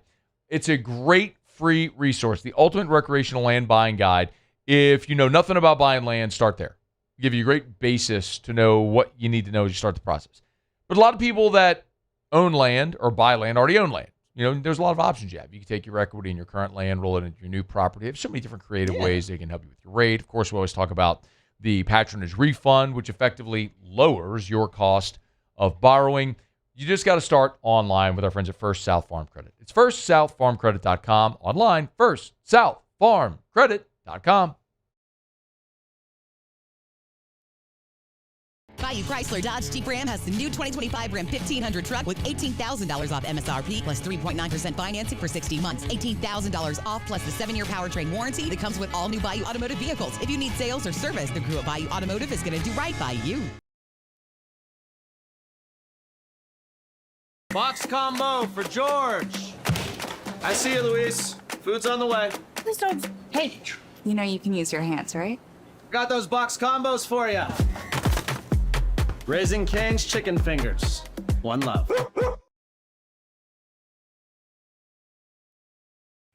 It's a great free resource, the ultimate recreational land buying guide. If you know nothing about buying land, start there. Give you a great basis to know what you need to know as you start the process. But a lot of people that own land or buy land already own land. You know, there's a lot of options you have. You can take your equity in your current land, roll it into your new property. There's so many different creative ways they can help you with your rate. Of course, we always talk about the patronage refund, which effectively lowers your cost of borrowing. You just got to start online with our friends at First South Farm Credit. It's FirstSouthFarmCredit.com. Online, FirstSouthFarmCredit.com. Bayou Chrysler Dodge Jeep Ram has the new 2025 Ram 1500 truck with $18,000 off MSRP plus 3.9% financing for 60 months. $18,000 off plus the 7-year powertrain warranty that comes with all new Bayou Automotive vehicles. If you need sales or service, the crew at Bayou Automotive is going to do right by you. Box combo for George. I see you, Luis. Food's on the way. Please don't. Hey, you know you can use your hands, right? Got those box combos for you. Raising Cane's chicken fingers. One love.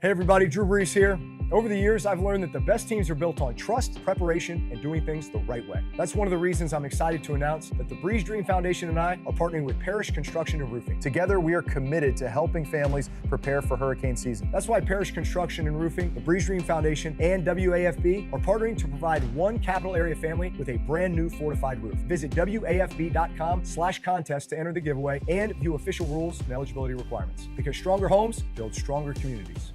Hey everybody, Drew Brees here. Over the years, I've learned that the best teams are built on trust, preparation, and doing things the right way. That's one of the reasons I'm excited to announce that the Breeze Dream Foundation and I are partnering with Parish Construction and Roofing. Together, we are committed to helping families prepare for hurricane season. That's why Parish Construction and Roofing, the Breeze Dream Foundation, and WAFB are partnering to provide one capital area family with a brand new fortified roof. Visit WAFB.com/contest to enter the giveaway and view official rules and eligibility requirements. Because stronger homes build stronger communities.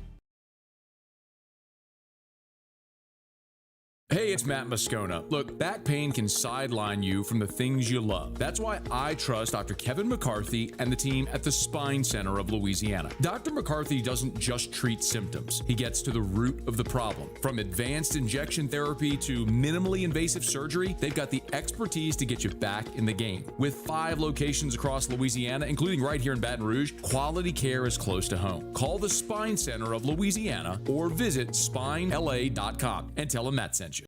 Hey, it's Matt Moscona. Look, back pain can sideline you from the things you love. That's why I trust Dr. Kevin McCarthy and the team at the Spine Center of Louisiana. Dr. McCarthy doesn't just treat symptoms. He gets to the root of the problem. From advanced injection therapy to minimally invasive surgery, they've got the expertise to get you back in the game. With 5 locations across Louisiana, including right here in Baton Rouge, quality care is close to home. Call the Spine Center of Louisiana or visit spinela.com and tell them Matt sent you.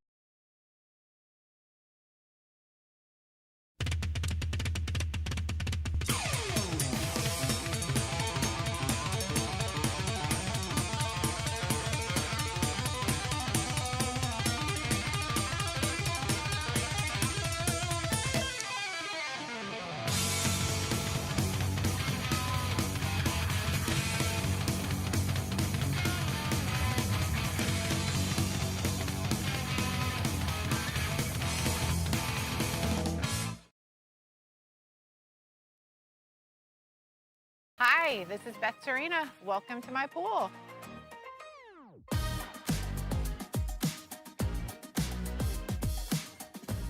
Hi, this is Beth Serena. Welcome to my pool.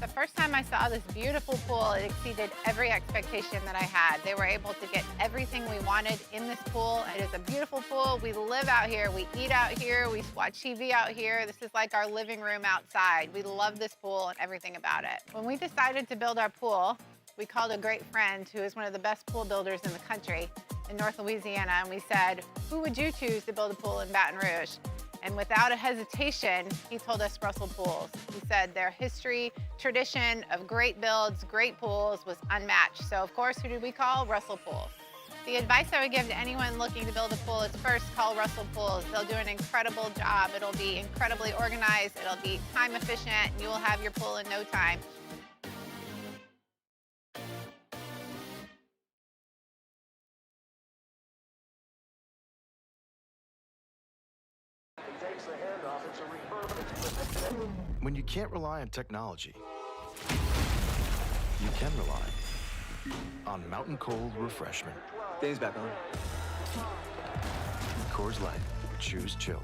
The first time I saw this beautiful pool, it exceeded every expectation that I had. They were able to get everything we wanted in this pool. It is a beautiful pool. We live out here. We eat out here. We watch TV out here. This is like our living room outside. We love this pool and everything about it. When we decided to build our pool, we called a great friend who is one of the best pool builders in the country in North Louisiana, and we said, who would you choose to build a pool in Baton Rouge? And without a hesitation, he told us Russell Pools. He said their history, tradition of great builds, great pools was unmatched. So of course, who did we call? Russell Pools. The advice I would give to anyone looking to build a pool is first call Russell Pools. They'll do an incredible job. It'll be incredibly organized. It'll be time efficient, and you will have your pool in no time. When you can't rely on technology, you can rely on Mountain Cold Refreshment. Dave's back on. Coors Light. Choose chill.